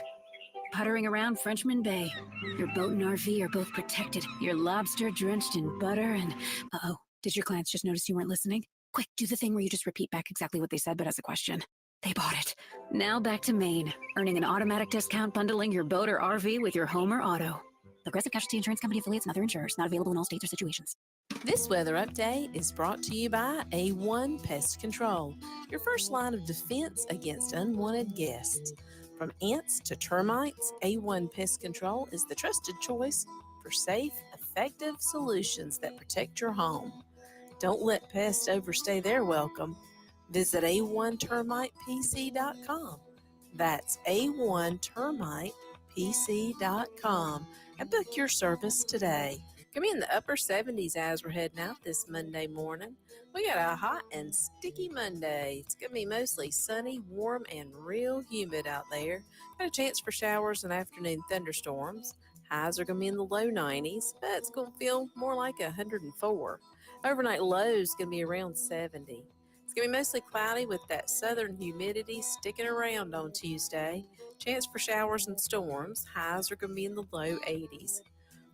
puttering around Frenchman Bay. Your boat and RV are both protected. Your lobster drenched in butter and... Uh-oh, did your clients just notice you weren't listening? Quick, do the thing where you just repeat back exactly what they said, but as a question. They bought it. Now back to Maine, earning an automatic discount bundling your boat or RV with your home or auto. Progressive Casualty Insurance Company affiliates and other insurers. Not available in all states or situations. This weather update is brought to you by A1 Pest Control, your first line of defense against unwanted guests. From ants to termites, A1 Pest Control is the trusted choice for safe, effective solutions that protect your home. Don't let pests overstay their welcome. Visit a1termitepc.com. That's a1termitepc.com and book your service today. Gonna be in the upper 70s as we're heading out this Monday morning. We got a hot and sticky Monday. It's gonna be mostly sunny, warm, and real humid out there. Got a chance for showers and afternoon thunderstorms. Highs are gonna be in the low 90s, but it's gonna feel more like 104. Overnight lows gonna be around 70. It's going to be mostly cloudy with that southern humidity sticking around on Tuesday. Chance for showers and storms. Highs are going to be in the low 80s.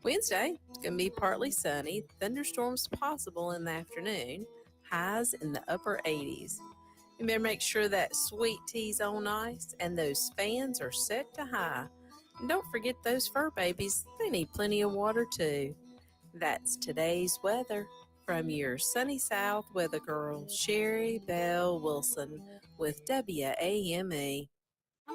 Wednesday, it's going to be partly sunny. Thunderstorms possible in the afternoon. Highs in the upper 80s. You better make sure that sweet tea's on ice and those fans are set to high. And don't forget those fur babies. They need plenty of water too. That's today's weather. From your sunny south weather girl, Sherry Bell Wilson with WAME.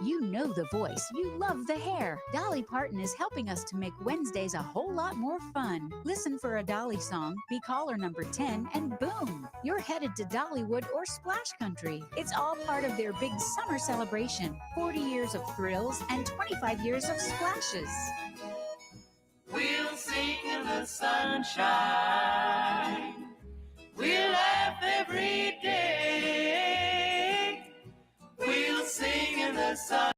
You know the voice. You love the hair. Dolly Parton is helping us to make Wednesdays a whole lot more fun. Listen for a Dolly song, be caller number 10, and boom, you're headed to Dollywood or Splash Country. It's all part of their big summer celebration. 40 years of thrills and 25 years of splashes. We'll sing in the sunshine. We'll laugh every day. We'll sing in the sun.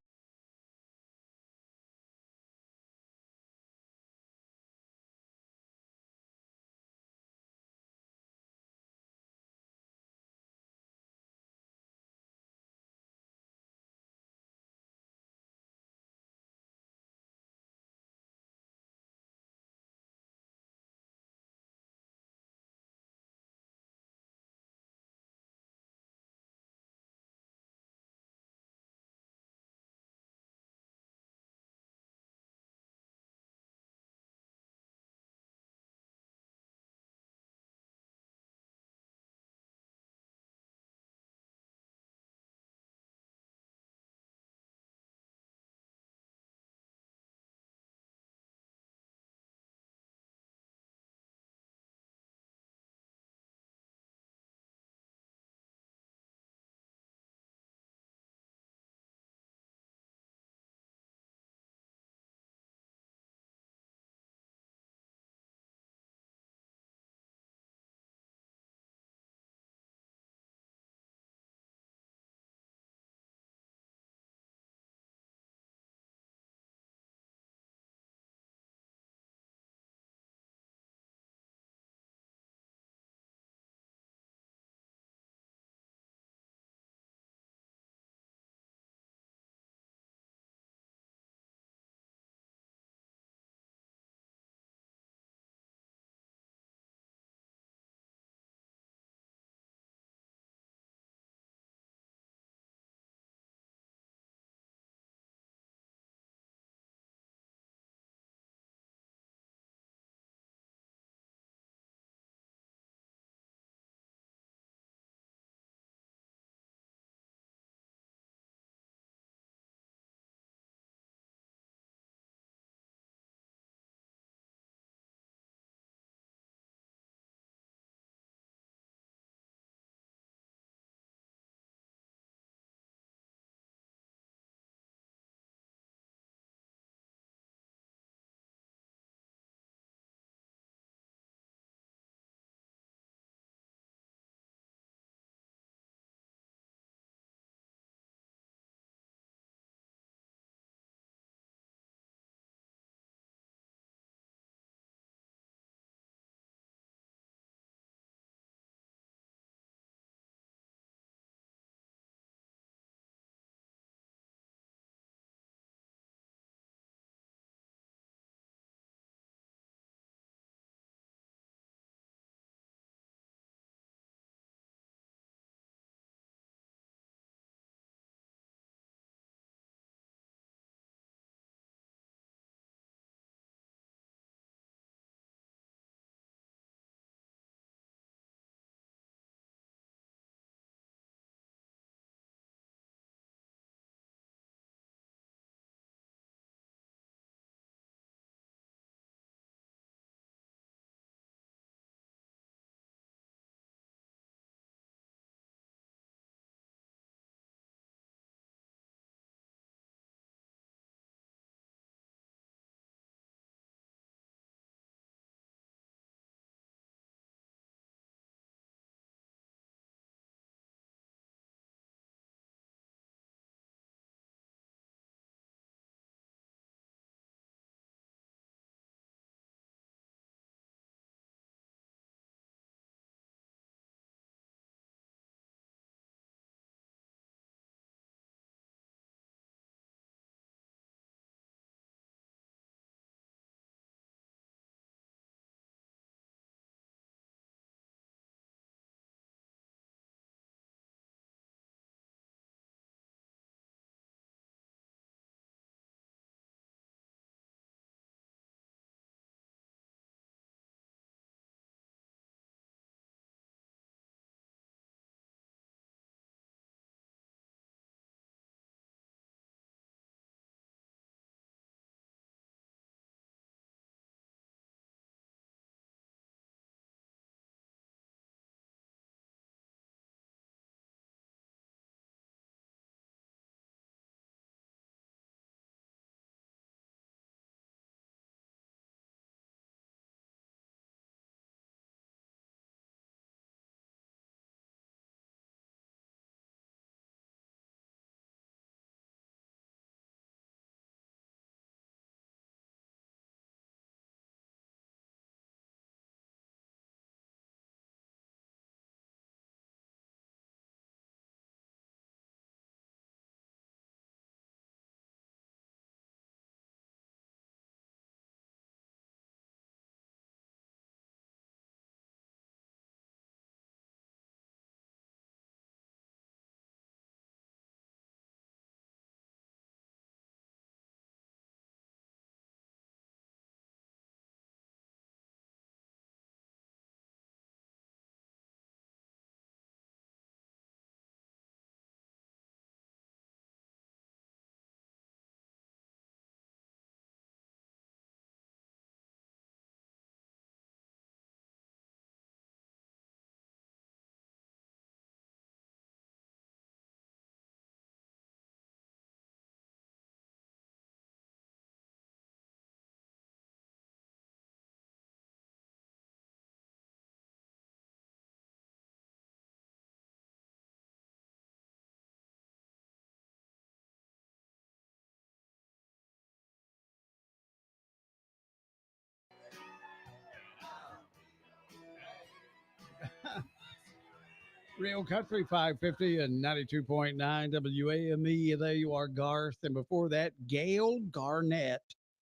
Real Country 550 and 92.9 WAME. There you are, Garth. And before that, Gail Garnett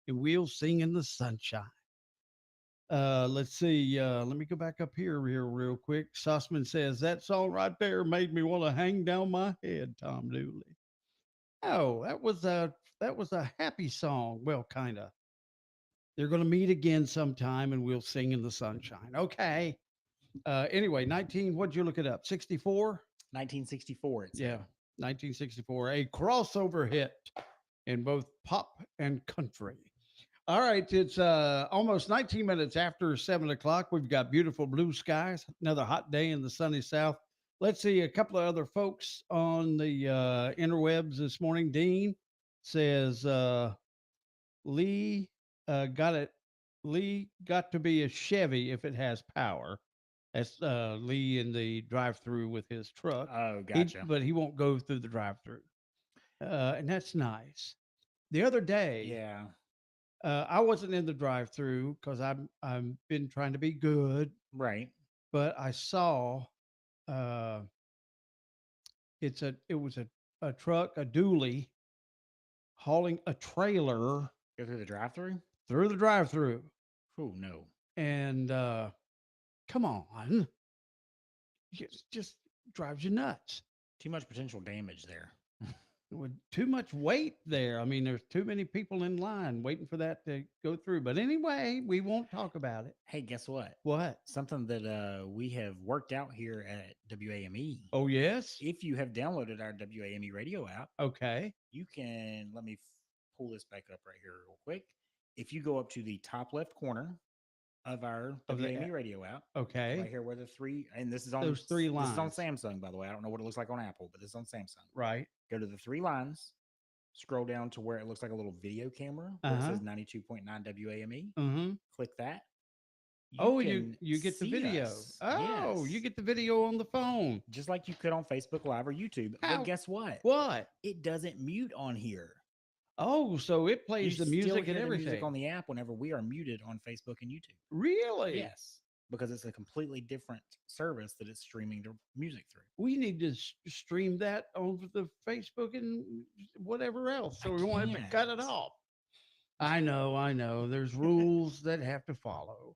and We'll Sing in the Sunshine. Let's see. Let me go back up here real quick. Sussman says that song right there made me want to hang down my head, Tom Dooley. Oh, that was a happy song. Well, kind of. They're going to meet again sometime and we'll sing in the sunshine. Okay. Anyway, what'd you look it up? 64? 1964. Yeah, 1964. A crossover hit in both pop and country. All right, it's almost 19 minutes after 7 o'clock. We've got beautiful blue skies, another hot day in the sunny south. Let's see a couple of other folks on the interwebs this morning. Dean says Lee got it. Lee got to be a Chevy if it has power. That's Lee in the drive-through with his truck. Oh, gotcha. But he won't go through the drive-through, and that's nice. The other day, Yeah. I wasn't in the drive-through because I'm been trying to be good, Right. but I saw uh, it was a truck, a dually, hauling a trailer Go through the drive-through. through the drive-through, Oh no. and come on, it just drives you nuts. Too much potential damage there. With too much weight there. I mean, there's too many people in line waiting for that to go through. But anyway, we won't talk about it. Hey, guess what? What? Something that we have worked out here at WAME. Oh, yes? If you have downloaded our WAME radio app, Okay. you can, let me pull this back up right here real quick. If you go up to the top left corner of our Of the WAME app. radio app, Okay. right here where the three, and this is on Those three This is on lines. Samsung, by the way. I don't know what it looks like on Apple, but this is on Samsung. Right. Go to the three lines, scroll down to where it looks like a little video camera where it says 92.9 WAME. Mm-hmm. Click that. You get the see video. us. Oh, Yes. you get the video on the phone. Just like you could on Facebook Live or YouTube. How- But guess what? What? It doesn't mute on here. Oh, so it You plays the still music hear and the everything. music on the app whenever we are muted on Facebook and YouTube. Really? Yes, because it's a completely different service that it's streaming the music through. We need to stream that over the Facebook and whatever else, so we won't have to cut it can't. off. I know. There's rules that have to follow.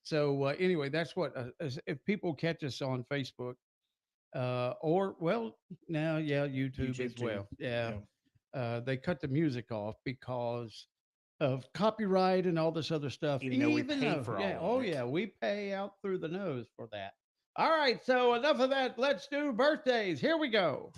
So anyway, that's what if people catch us on Facebook, or well, now YouTube as YouTube too. well. Yeah, Yeah. they cut the music off because of copyright and all this other stuff. Even though we pay for all of oh it. yeah, we pay out through the nose for that. All right, so enough of that. Let's do birthdays. Here we go.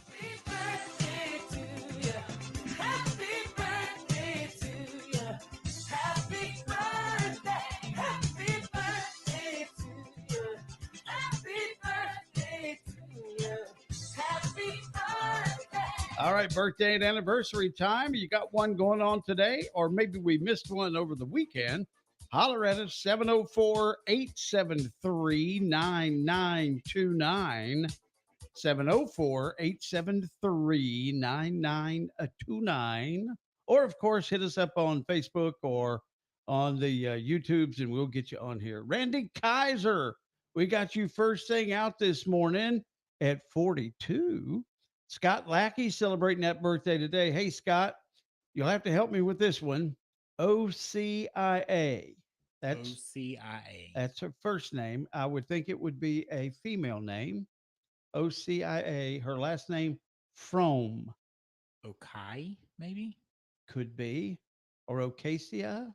All right, birthday and anniversary time. You got one going on today, or maybe we missed one over the weekend. Holler at us, 704-873-9929. 704-873-9929. Or, of course, hit us up on Facebook or on the YouTubes, and we'll get you on here. Randy Kaiser, we got you first thing out this morning at 42. Scott Lackey celebrating that birthday today. Hey, Scott, you'll have to help me with this one. OCIA. That's OCIA. That's her first name. I would think it would be a female name. OCIA. Her last name, Frome. Okai, maybe? Could be. Or Ocasia.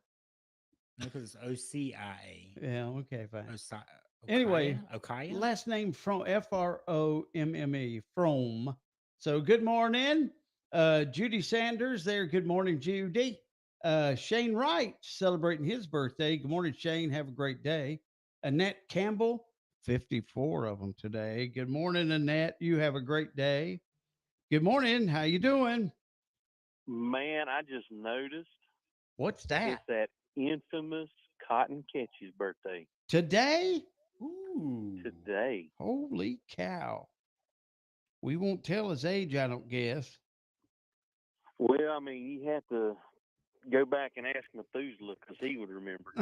No, because it's OCIA. Yeah, okay, fine. Okaya? Anyway, Okaya? last name from Fromme. Frome. So good morning. Judy Sanders there. Good morning, Judy. Shane Wright celebrating his birthday. Good morning, Shane. Have a great day. Annette Campbell, 54 of them today. Good morning, Annette. You have a great day. Good morning. How you doing? Man, I just noticed What's that? it's that infamous Cotton Catchy's birthday Today? Ooh. today. Holy cow. We won't tell his age, I don't guess. Well, I mean, you have to go back and ask Methuselah because he would remember.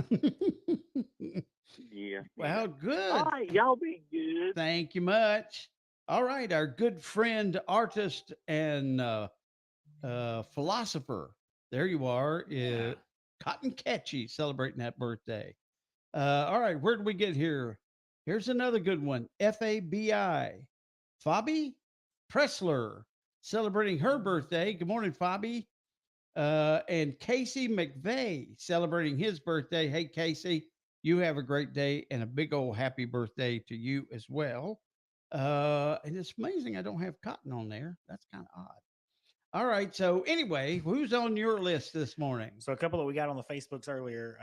Yeah. Well, good. All right, y'all be good. Thank you much. All right, our good friend, artist, and philosopher. There you are, Cotton Catchy celebrating that birthday. All right, where did we get here? Here's another good one. FABI. Fabi Pressler celebrating her birthday. Good morning, Fabi. And Casey McVeigh celebrating his birthday. Hey, Casey, you have a great day and a big old happy birthday to you as well. And it's amazing I don't have Cotton on there. That's kind of odd. All right. So anyway, who's on your list this morning? So a couple that we got on the Facebooks earlier,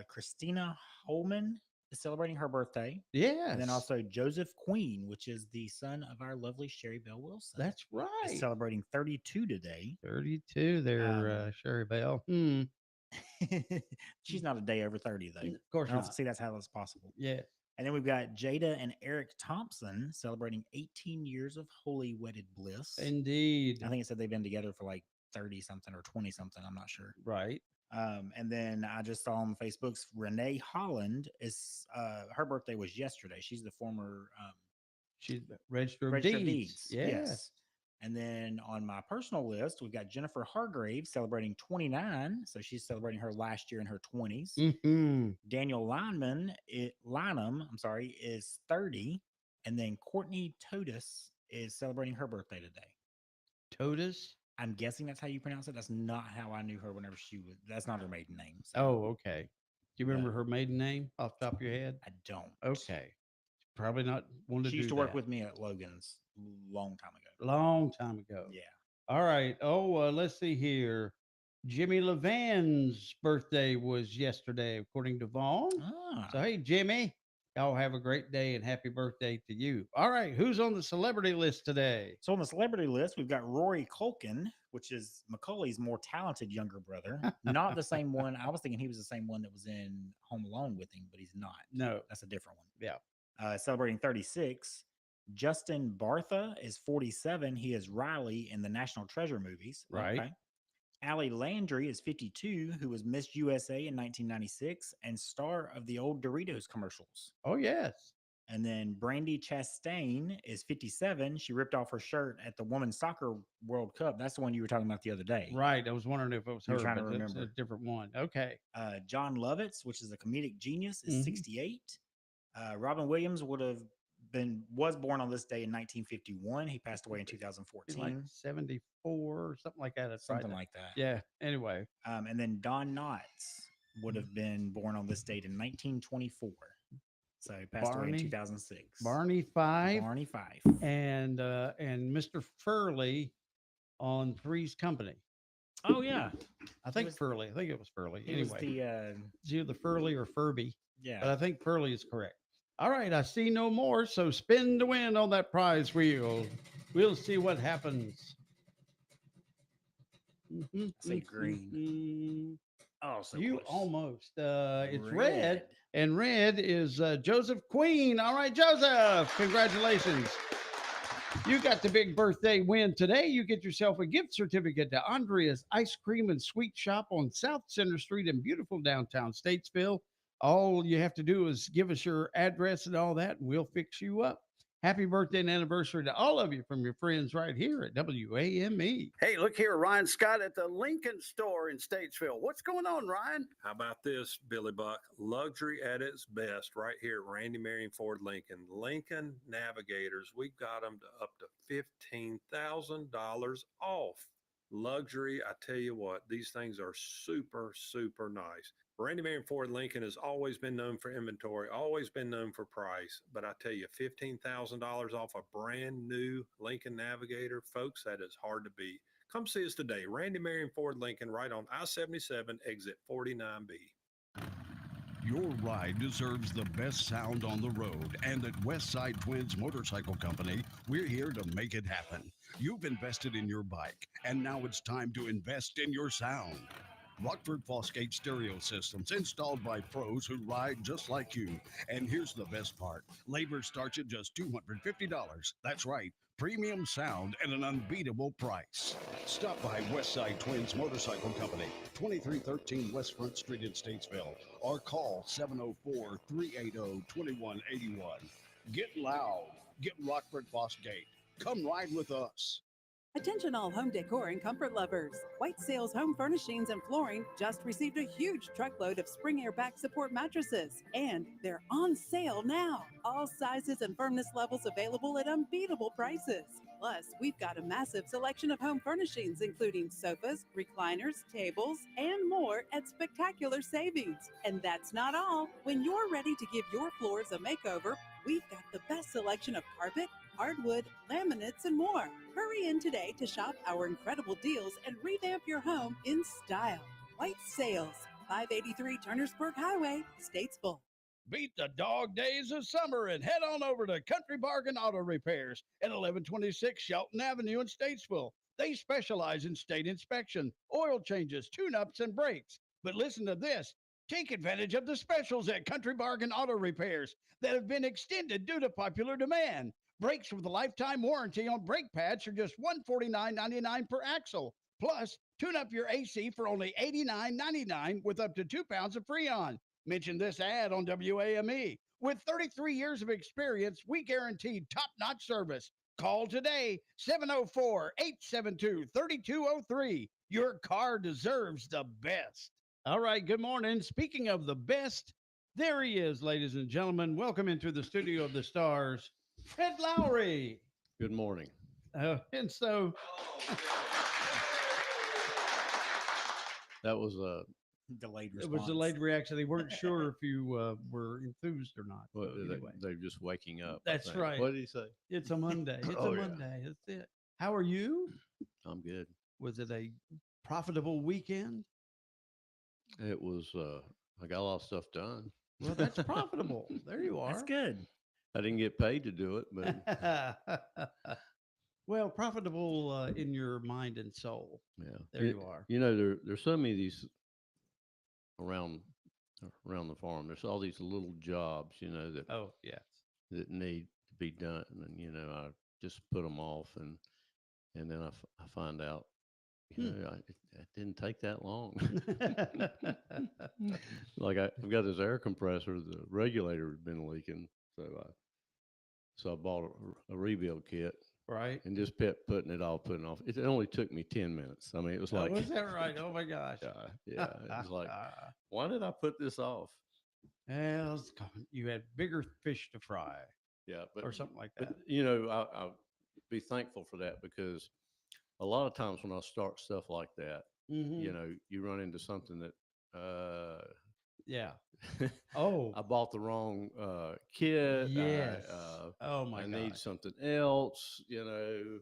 Christina Holman is celebrating her birthday. Yes. And then also Joseph Queen, which is the son of our lovely Sherry Bell Wilson. That's right. Is celebrating 32 today. 32 there, Sherry Bell. She's not a day over 30, though. Of course I don't not. see that's how that's possible. Yeah. And then we've got Jada and Eric Thompson celebrating 18 years of holy wedded bliss. Indeed. I think it said they've been together for like 30 something or 20 something. I'm not sure. Right. And then I just saw on Facebook's Renee Holland is her birthday was yesterday. She's the former she's registered of deeds. Yes. And then on my personal list, we've got Jennifer Hargrave celebrating 29. So she's celebrating her last year in her 20s. Mm-hmm. Daniel Lynham, is 30. And then Courtney Totus is celebrating her birthday today. Totus? I'm guessing that's how you pronounce it. That's not how I knew her whenever that's not her maiden name. So. Oh, okay. Do you remember her maiden name off the top of your head? I don't. Okay. Probably not one to She do used to work that. with me at Logan's long time ago. Long time ago. Yeah. All right. Oh, let's see here. Jimmy Levan's birthday was yesterday, according to Vaughn. So, hey, Jimmy, y'all have a great day and happy birthday to you. All right. Who's on the celebrity list today? So on the celebrity list, we've got Rory Culkin, which is Macaulay's more talented younger brother. Not the same one. I was thinking he was the same one that was in Home Alone with him, but he's not. No. That's a different one. Yeah. Celebrating 36. Justin Bartha is 47. He is Riley in the National Treasure movies. Right. Okay. Allie Landry is 52, who was Miss USA in 1996 and star of the old Doritos commercials. Oh, yes. And then Brandy Chastain is 57. She ripped off her shirt at the Women's Soccer World Cup. That's the one you were talking about the other day. Right. I was wondering if it was her. You're trying to but it's remember. a different one. Okay. John Lovitz, which is a comedic genius, is 68. Robin Williams was born on this day in 1951. He passed away in 2014. Like 74 or something like that. Something like that. Yeah. Anyway. And then Don Knotts would have been born on this date in 1924. So he passed away in 2006. Barney Fife. Barney Fife. And Mr. Furley on Three's Company. Oh, yeah. I think Furley. I think it was Furley. He Anyway. was the it's either Furley or Furby. Yeah. But I think Furley is correct. All right. I see no more. So spin to win on that prize wheel. We'll see what happens. Say green. Oh, so you close. Almost. It's red. And red is Joseph Queen. All right, Joseph. Congratulations. You got the big birthday win today. You get yourself a gift certificate to Andrea's Ice Cream and Sweet Shop on South Center Street in beautiful downtown Statesville. All you have to do is give us your address and all that, and we'll fix you up. Happy birthday and anniversary to all of you from your friends right here at WAME. Hey, look here, Ryan Scott at the Lincoln store in Statesville. What's going on, Ryan? How about this, Billy Buck? Luxury at its best right here at Randy Marion Ford Lincoln. Lincoln Navigators, we've got them to up to $15,000 off. Luxury, I tell you what, these things are super, super nice. Randy Marion Ford Lincoln has always been known for inventory, always been known for price. But I tell you, $15,000 off a brand new Lincoln Navigator, folks, that is hard to beat. Come see us today. Randy Marion Ford Lincoln, right on I-77, exit 49B. Your ride deserves the best sound on the road, and at Westside Twins Motorcycle Company, we're here to make it happen. You've invested in your bike, and now it's time to invest in your sound. Rockford Fosgate stereo systems installed by pros who ride just like you. And here's the best part. Labor starts at just $250. That's right. Premium sound at an unbeatable price. Stop by Westside Twins Motorcycle Company, 2313 West Front Street in Statesville, or call 704-380-2181. Get loud. Get Rockford Fosgate. Come ride with us. Attention all home decor and comfort lovers. White Sales Home Furnishings and Flooring just received a huge truckload of Spring Air back support mattresses, and they're on sale now. All sizes and firmness levels available at unbeatable prices. Plus, we've got a massive selection of home furnishings, including sofas, recliners, tables, and more at spectacular savings. And that's not all. When you're ready to give your floors a makeover, we've got the best selection of carpet, hardwood, laminates, and more. Hurry in today to shop our incredible deals and revamp your home in style. White Sales, 583 Turnersburg Highway, Statesville. Beat the dog days of summer and head on over to Country Bargain Auto Repairs at 1126 Shelton Avenue in Statesville. They specialize in state inspection, oil changes, tune-ups, and brakes. But listen to this. Take advantage of the specials at Country Bargain Auto Repairs that have been extended due to popular demand. Brakes with a lifetime warranty on brake pads are just $149.99 per axle. Plus, tune up your AC for only $89.99 with up to 2 pounds of Freon. Mention this ad on WAME. With 33 years of experience, we guarantee top-notch service. Call today, 704-872-3203. Your car deserves the best. All right, good morning. Speaking of the best, there he is, ladies and gentlemen. Welcome into the studio of the stars, Fred Lowry. Good morning. And so that was a delayed it response. was a delayed reaction. They weren't sure if you were enthused or not. well, So anyway, they're just waking up. I that's think. right. What did he say? It's a Monday. It's Oh, a yeah. Monday. That's it. How are you? I'm good. Was it a profitable weekend? It was. I got a lot of stuff done. Well, that's profitable. There you are. That's good. I didn't get paid to do it, but Well, profitable in your mind and soul. yeah, There you are. You know, there's so many of these around the farm. There's all these little jobs, you know, that Oh, yes. that need to be done, and you know, I just put them off, and then I find out, you know, it didn't take that long. Like I've got this air compressor, the regulator had been leaking, so I bought a rebuild kit, Right. and just putting it off. It only took me 10 minutes. I mean, it was like, Was that right? Oh my gosh. yeah, it was like, why did I put this off? Well, you had bigger fish to fry. Yeah, or something like that. But, you know, I'll be thankful for that, because a lot of times when I start stuff like that, Mhm. you know, you run into something that, Yeah. Oh. I bought the wrong kit. Yes. Oh my I God. need something else, you know.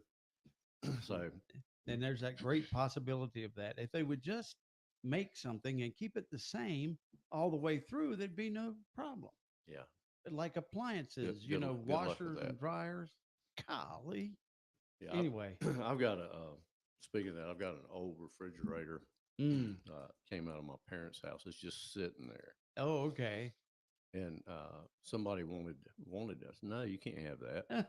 So, And there's that great possibility of that. If they would just make something and keep it the same all the way through, there'd be no problem. yeah. Like appliances, Good luck with washers that. and dryers. Golly. Yeah. Anyway. I've got speaking of that, I've got an old refrigerator. Came out of my parents' house. It's just sitting there. Oh, okay. And somebody wanted us. No, you can't have that.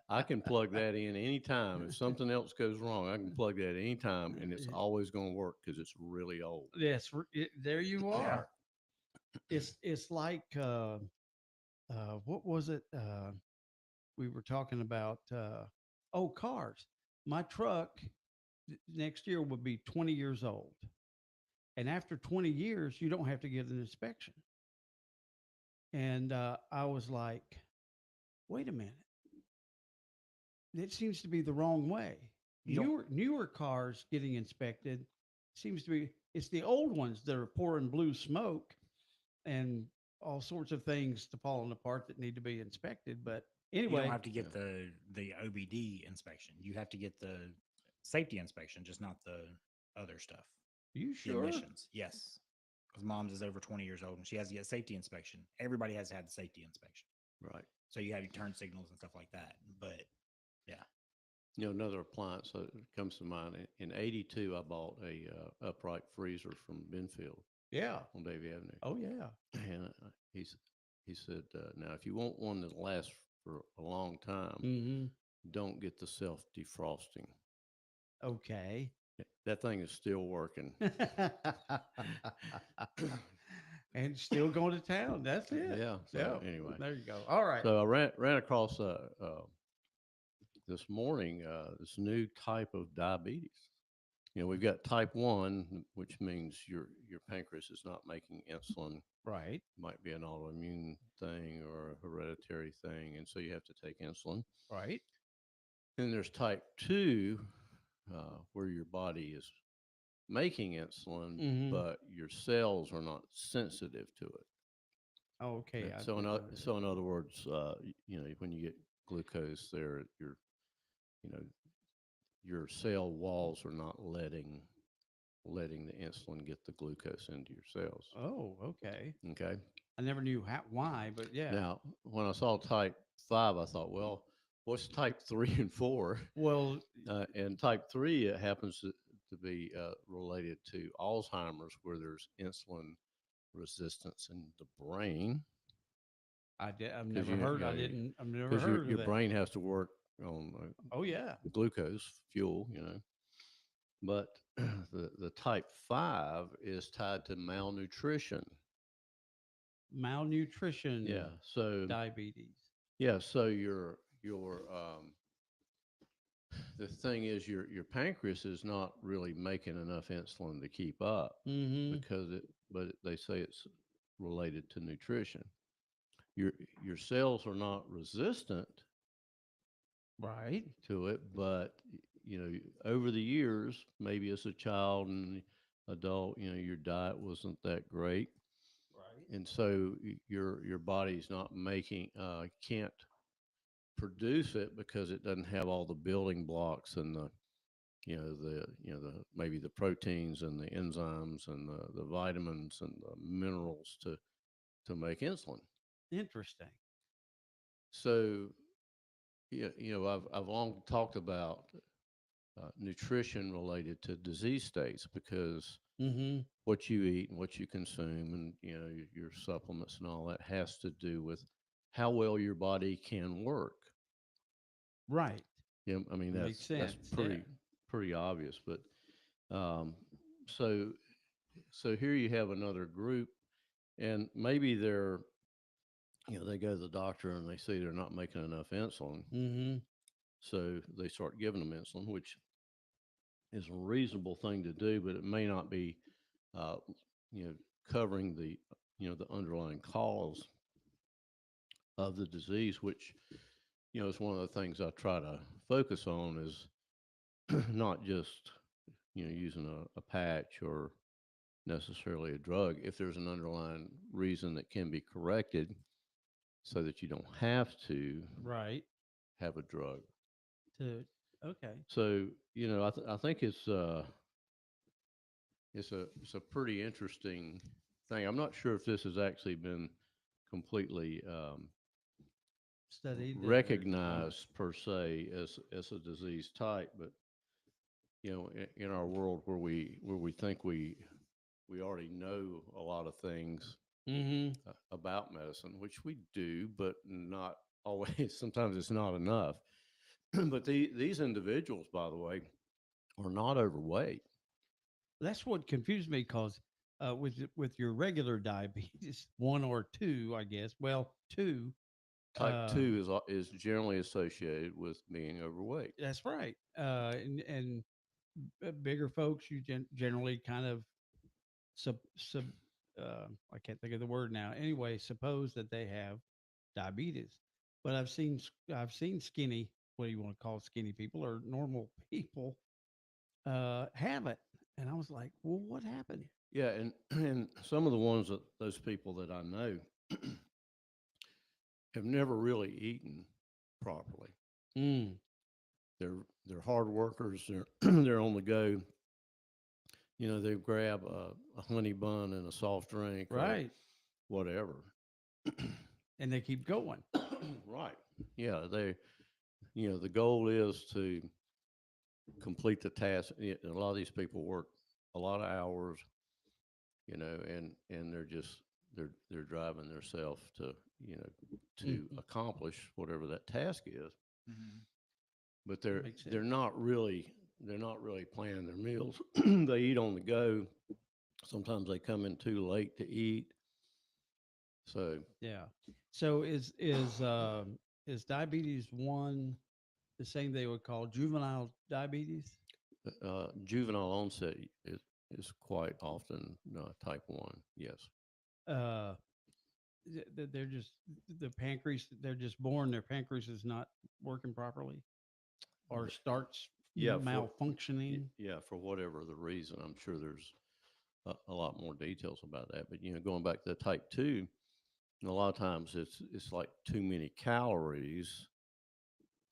I can plug that in anytime. If something else goes wrong, I can plug that anytime, and it's always going to work because it's really old. Yes, there you are. It's like what was it? We were talking about cars. My truck next year will be 20 years old, and after 20 years, you don't have to get an inspection. And I was like, wait a minute, it seems to be the wrong way. Newer cars getting inspected seems to be, it's the old ones that are pouring blue smoke and all sorts of things to falling apart that need to be inspected. But anyway, you don't have to get the OBD inspection. You have to get the safety inspection, just not the other stuff. You The sure? emissions. Yes. Because mom's is over 20 years old and she has to get safety inspection. Everybody has to have the safety inspection. Right. So you have your turn signals and stuff like that. But yeah. You know, another appliance that comes to mind. In '82, I bought a upright freezer from Benfield. Yeah. On Davie Avenue. Oh yeah. And he said, now if you want one that lasts for a long time, Mm-hmm. don't get the self defrosting. Okay. That thing is still working. and still going to town. That's it. Yeah. So anyway, there you go. All right. so I ran across this morning this new type of diabetes. We've got type 1, which means your pancreas is not making insulin. Right. Might be an autoimmune thing or a hereditary thing, and so you have to take insulin. Right. And there's type 2, where your body is making insulin, but your cells are not sensitive to it. Oh, okay. So in other words, when you get glucose there, your cell walls are not letting the insulin get the glucose into your cells. Oh, okay. Okay. I never knew why, but yeah. Now, when I saw type 5, I thought, well, what's type 3 and 4? Well, and type 3, it happens to be related to Alzheimer's, where there's insulin resistance in the brain. I've never heard. I've never Because heard your of brain has to work on glucose fuel, But the type 5 is tied to malnutrition. Malnutrition. Yeah. So diabetes. Yeah. So your the thing is your pancreas is not really making enough insulin to keep up but they say it's related to nutrition. Your cells are not resistant right to it, but over the years, maybe as a child and adult, your diet wasn't that great, right? And so your body's not making can't produce it because it doesn't have all the building blocks and the maybe the proteins and the enzymes and the vitamins and the minerals to make insulin. Interesting. So I've long talked about nutrition related to disease states because what you eat and what you consume and your supplements and all that has to do with how well your body can work. Right. Yeah, I mean that's pretty obvious. But so here you have another group, and maybe they're they go to the doctor and they see they're not making enough insulin. So they start giving them insulin, which is a reasonable thing to do, but it may not be, covering the underlying cause of the disease, which, is one of the things I try to focus on is not just, using a patch or necessarily a drug. If there's an underlying reason that can be corrected so that you don't have to have a drug. Okay. So, I think it's a pretty interesting thing. I'm not sure if this has actually been completely studied, recognized per se as a disease type, but in our world where we think we already know a lot of things about medicine, which we do, but not always. Sometimes it's not enough. But these individuals, by the way, are not overweight. That's what confused me because with your regular diabetes, 1 or 2, I guess. Well, 2. Type 2 is generally associated with being overweight. That's right. And bigger folks, you generally kind of I can't think of the word now. Anyway, suppose that they have diabetes. But I've seen skinny, what do you want to call skinny people or normal people have it. And I was like, well, what happened? Yeah, and some of the ones those people that I know have never really eaten properly. They're hard workers. They're on the go. They grab a honey bun and a soft drink, right? Whatever, and they keep going. Right. Yeah. The goal is to complete the task. A lot of these people work a lot of hours, and they're driving themselves to accomplish whatever that task is. But they're not really planning their meals. They eat on the go. Sometimes they come in too late to eat. So Yeah. So is diabetes one the same they would call juvenile diabetes? juvenile onset is quite often type 1. Yes. Uh, they're just the pancreas. They're just born. Their pancreas is not working properly, or starts Yeah. malfunctioning. Yeah. For whatever the reason, I'm sure there's a lot more details about that. But going back to the type 2, a lot of times it's like too many calories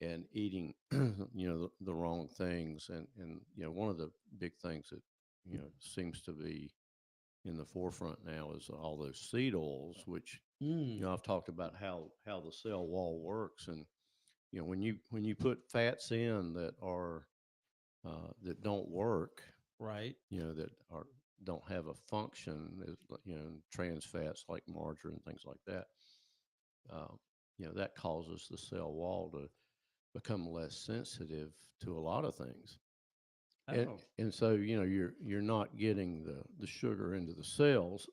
and eating the wrong things, and one of the big things that seems to be in the forefront now is all those seed oils, which I've talked about how the cell wall works. And when you put fats in that are that don't work, right, that are don't have a function, trans fats like margarine, things like that, that causes the cell wall to become less sensitive to a lot of things. And, Oh. and so you're not getting the sugar into the cells.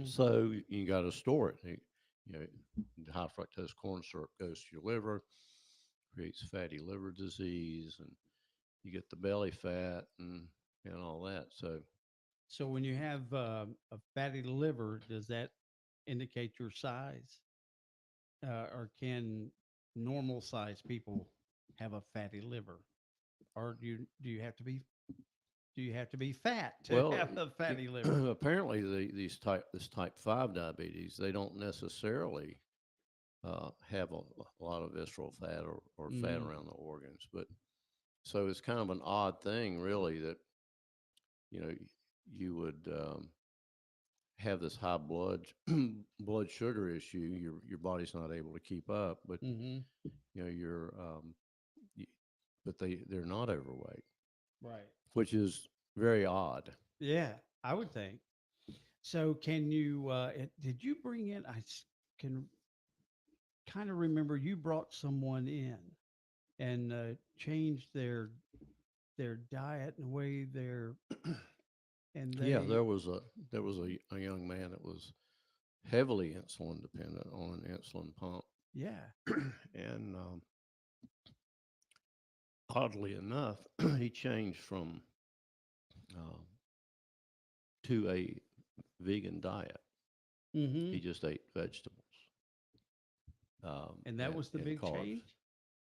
So you got to store it. The high fructose corn syrup goes to your liver, creates fatty liver disease, and you get the belly fat and all that. So when you have a fatty liver, does that indicate your size, or can normal size people have a fatty liver, or do you have to be fat to have a fatty liver? Apparently this type 5 diabetes, they don't necessarily have a lot of visceral fat or fat around the organs, but so it's kind of an odd thing, really, that you would have this high blood sugar issue. Your body's not able to keep up, but you're but they're not overweight, Right. which is very odd. Yeah, I would think. So can you? Did you bring in? Can kind of remember you brought someone in and changed their diet and the way they're and Yeah, they there was a young man that was heavily insulin dependent on an insulin pump. Yeah. And oddly enough, he changed from to a vegan diet. He just ate vegetables. And that was the big carbs. change?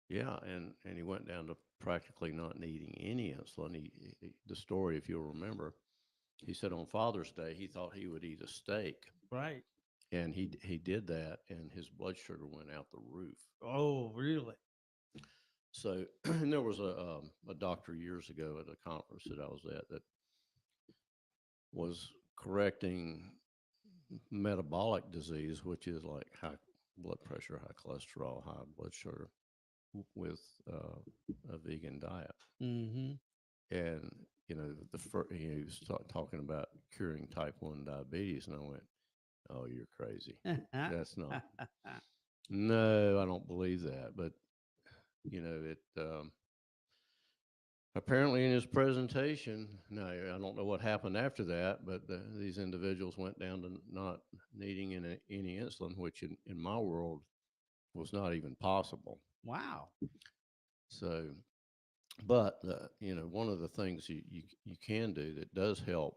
Yeah, and he went down to practically not needing any insulin. The story, if you'll remember, he said on Father's Day he thought he would eat a steak. Right. And he did that, and his blood sugar went out the roof. Oh, really? So and there was a doctor years ago at a conference that I was at that was correcting metabolic disease, which is like high blood pressure, high cholesterol, high blood sugar, with a vegan diet. Mm-hmm. And he was talking about curing type 1 diabetes, and I went, "Oh, you're crazy. That's not." No, I don't believe that. But it apparently in his presentation, now I don't know what happened after that, but these individuals went down to not needing any insulin, which in my world was not even possible. Wow. So, but one of the things you can do that does help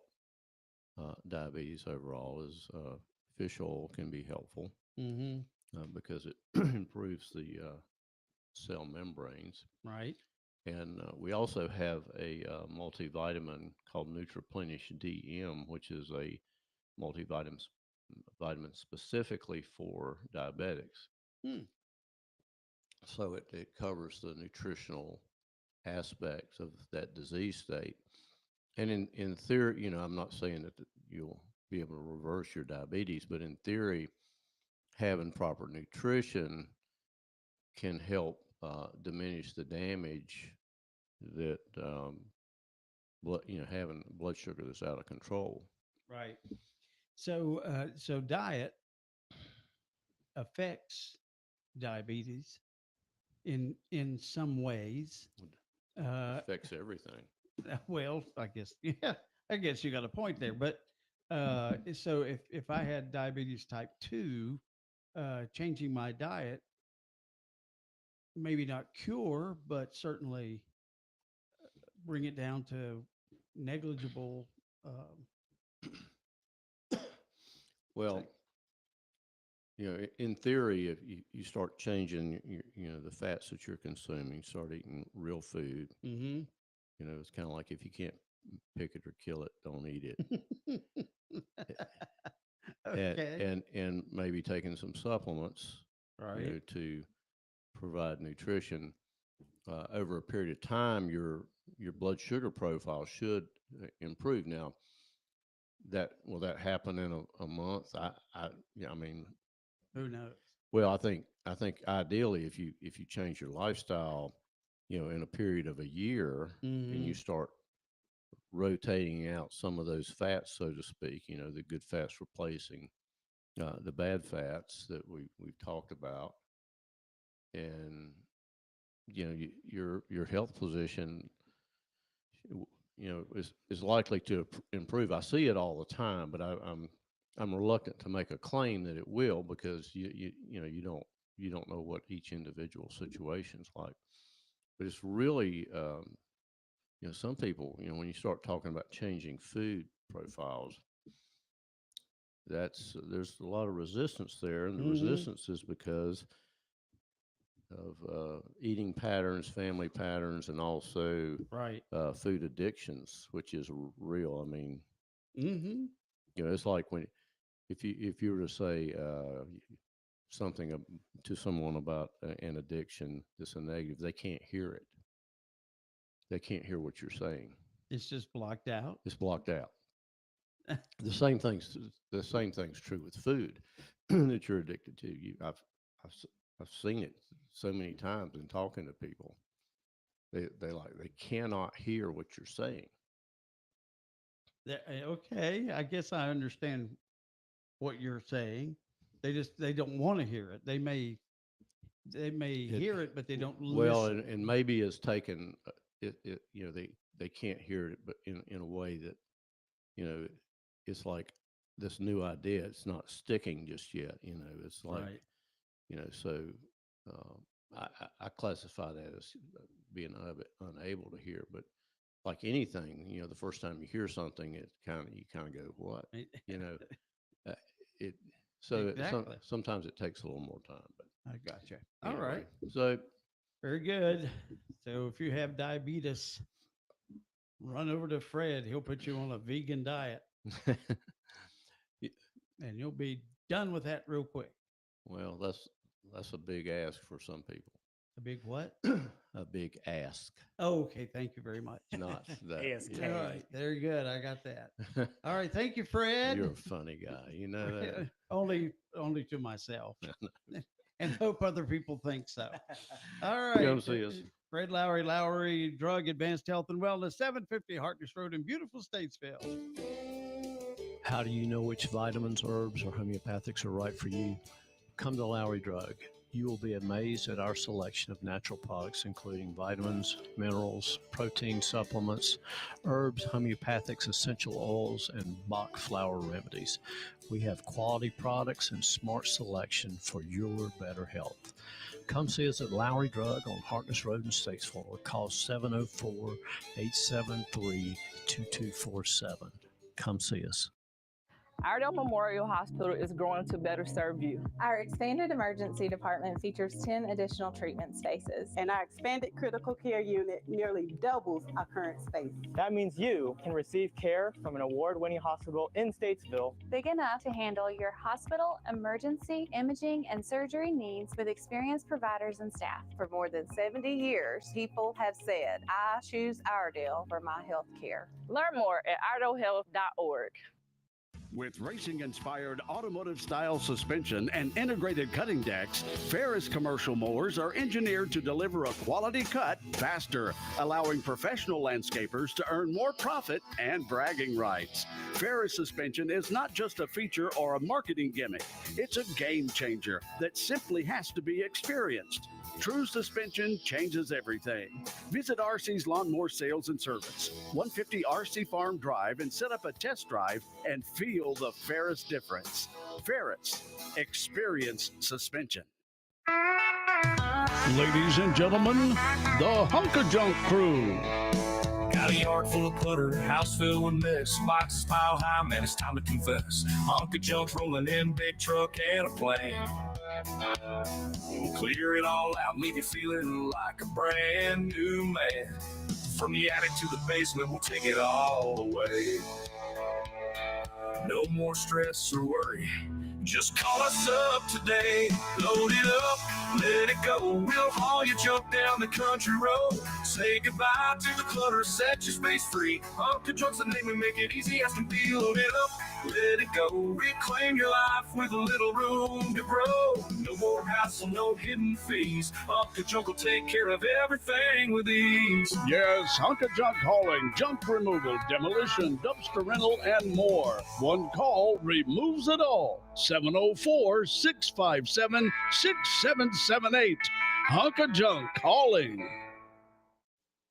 diabetes overall is fish oil can be helpful because it improves the cell membranes. Right. And we also have a multivitamin called Nutriplenish DM, which is a multivitamin specifically for diabetics. So it covers the nutritional aspects of that disease state. And in theory, I'm not saying that you'll be able to reverse your diabetes, but in theory, having proper nutrition can help diminish the damage that having blood sugar that's out of control. Right. So so diet affects diabetes in some ways. Affects everything. Well, I guess yeah, I guess you got a point there, but So if I had diabetes type 2, changing my diet, maybe not cure, but certainly bring it down to negligible. Well, in theory, if you start changing, the fats that you're consuming, start eating real food. Mm-hmm. It's kind of like if you can't pick it or kill it, don't eat it. Okay. And maybe taking some supplements, Right. to provide nutrition. Over a period of time, your blood sugar profile should improve. Now, will that happen in a month? I mean, Who knows? well, I think ideally, if you change your lifestyle, in a period of a year, and you Mhm. start rotating out some of those fats, so to speak, the good fats replacing the bad fats that we've talked about, and your health position, is likely to improve. I see it all the time, but I'm reluctant to make a claim that it will, because you don't know what each individual situation's like. But it's really some people, when you start talking about changing food profiles, there's a lot of resistance there, and the resistance is because of eating patterns, family patterns, and also Right. food addictions, which is real. I mean, Mm-hmm. it's like if you were to say something to someone about an addiction that's a negative, they can't hear it. They can't hear what you're saying. It's just blocked out. It's blocked out. The same thing's true with food that you're addicted to. I've seen it so many times in talking to people. They cannot hear what you're saying. Okay, I guess I understand what you're saying. They don't want to hear it. They may hear it, but they don't Well, listen. and maybe it's taken they can't hear it, but in a way that it's like this new idea. It's not sticking just yet. It's like Right. So I classify that as being unable to hear. But like anything, the first time you hear something, you kind of go, what? It so Exactly. sometimes it takes a little more time. But I gotcha. All anyway, right. so Very good. So if you have diabetes, run over to Fred. He'll put you on a vegan diet, and you'll be done with that real quick. well, that's a big ask for some people. A big what? A big ask. Oh, okay. Thank you very much. Not that. ASK. All right. Very good. I got that. All right. Thank you, Fred. You're a funny guy. You know that. only to myself, and hope other people think so. All right. Come see us. Fred Lowry Drug Advanced Health and Wellness, 750 Harkness Road in beautiful Statesville. How do you know which vitamins, herbs, or homeopathics are right for you? Come to Lowry Drug. You will be amazed at our selection of natural products, including vitamins, minerals, protein supplements, herbs, homeopathics, essential oils, and Bach flower remedies. We have quality products and smart selection for your better health. Come see us at Lowry Drug on Harkness Road in Statesville, or call 704-873-2247. Come see us. Iredell Memorial Hospital is growing to better serve you. Our expanded emergency department features 10 additional treatment spaces. And our expanded critical care unit nearly doubles our current space. That means you can receive care from an award-winning hospital in Statesville. Big enough to handle your hospital, emergency, imaging, and surgery needs with experienced providers and staff. For more than 70 years, people have said, I choose Iredell for my health care. Learn more at iredellhealth.org. With racing-inspired automotive-style suspension and integrated cutting decks, Ferris commercial mowers are engineered to deliver a quality cut faster, allowing professional landscapers to earn more profit and bragging rights. Ferris suspension is not just a feature or a marketing gimmick. It's a game changer that simply has to be experienced. True suspension changes everything. Visit RC's Lawnmower Sales and Service, 150 RC Farm Drive, and set up a test drive and feel the Ferris difference. Ferris, experience suspension. Ladies and gentlemen, the Hunka Junk Crew. Got a yard full of clutter, house filled with mess, boxes pile high, man, it's time to confess. Hunk of junk's rolling in, big truck and a plane. We'll clear it all out, leave you feeling like a brand new man. From the attic to the basement, we'll take it all away. No more stress or worry. Just call us up today, load it up, let it go. We'll haul your junk down the country road. Say goodbye to the clutter, set your space free. Hunk of Junk's the name and make it easy as can be. Load it up, let it go. Reclaim your life with a little room to grow. No more hassle, no hidden fees. Hunk of Junk will take care of everything with ease. Yes, Hunka Junk hauling, junk removal, demolition, dumpster rental, and more. One call removes it all. 704-657-6778. Hunka Junk hauling.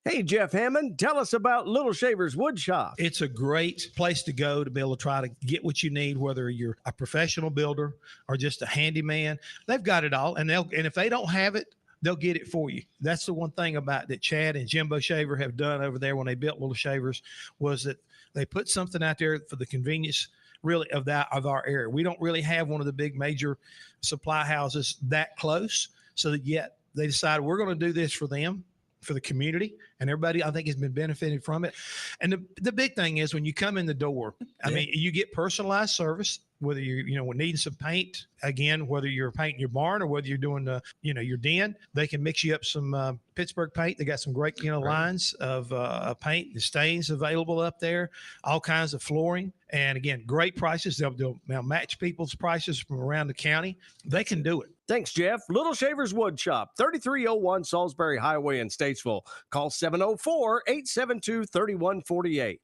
Hey, Jeff Hammond, tell us about Little Shavers Wood Shop. It's a great place to go to be able to try to get what you need, whether you're a professional builder or just a handyman. They've got it all, and if they don't have it, they'll get it for you. That's the one thing about that Chad and Jimbo Shaver have done over there when they built Little Shavers, was that they put something out there for the convenience really of our area. We don't really have one of the big major supply houses that close, so that yet they decided we're going to do this for them, for the community, and everybody I think has been benefiting from it. And the big thing is when you come in the door, I mean, you get personalized service, whether you're, needing some paint, again, whether you're painting your barn or whether you're doing your den, they can mix you up some Pittsburgh paint. They got some great, lines of paint, the stains available up there, all kinds of flooring. And again, great prices. They'll match people's prices from around the county. They can do it. Thanks, Jeff. Little Shavers Wood Shop, 3301 Salisbury Highway in Statesville. Call 704-872-3148.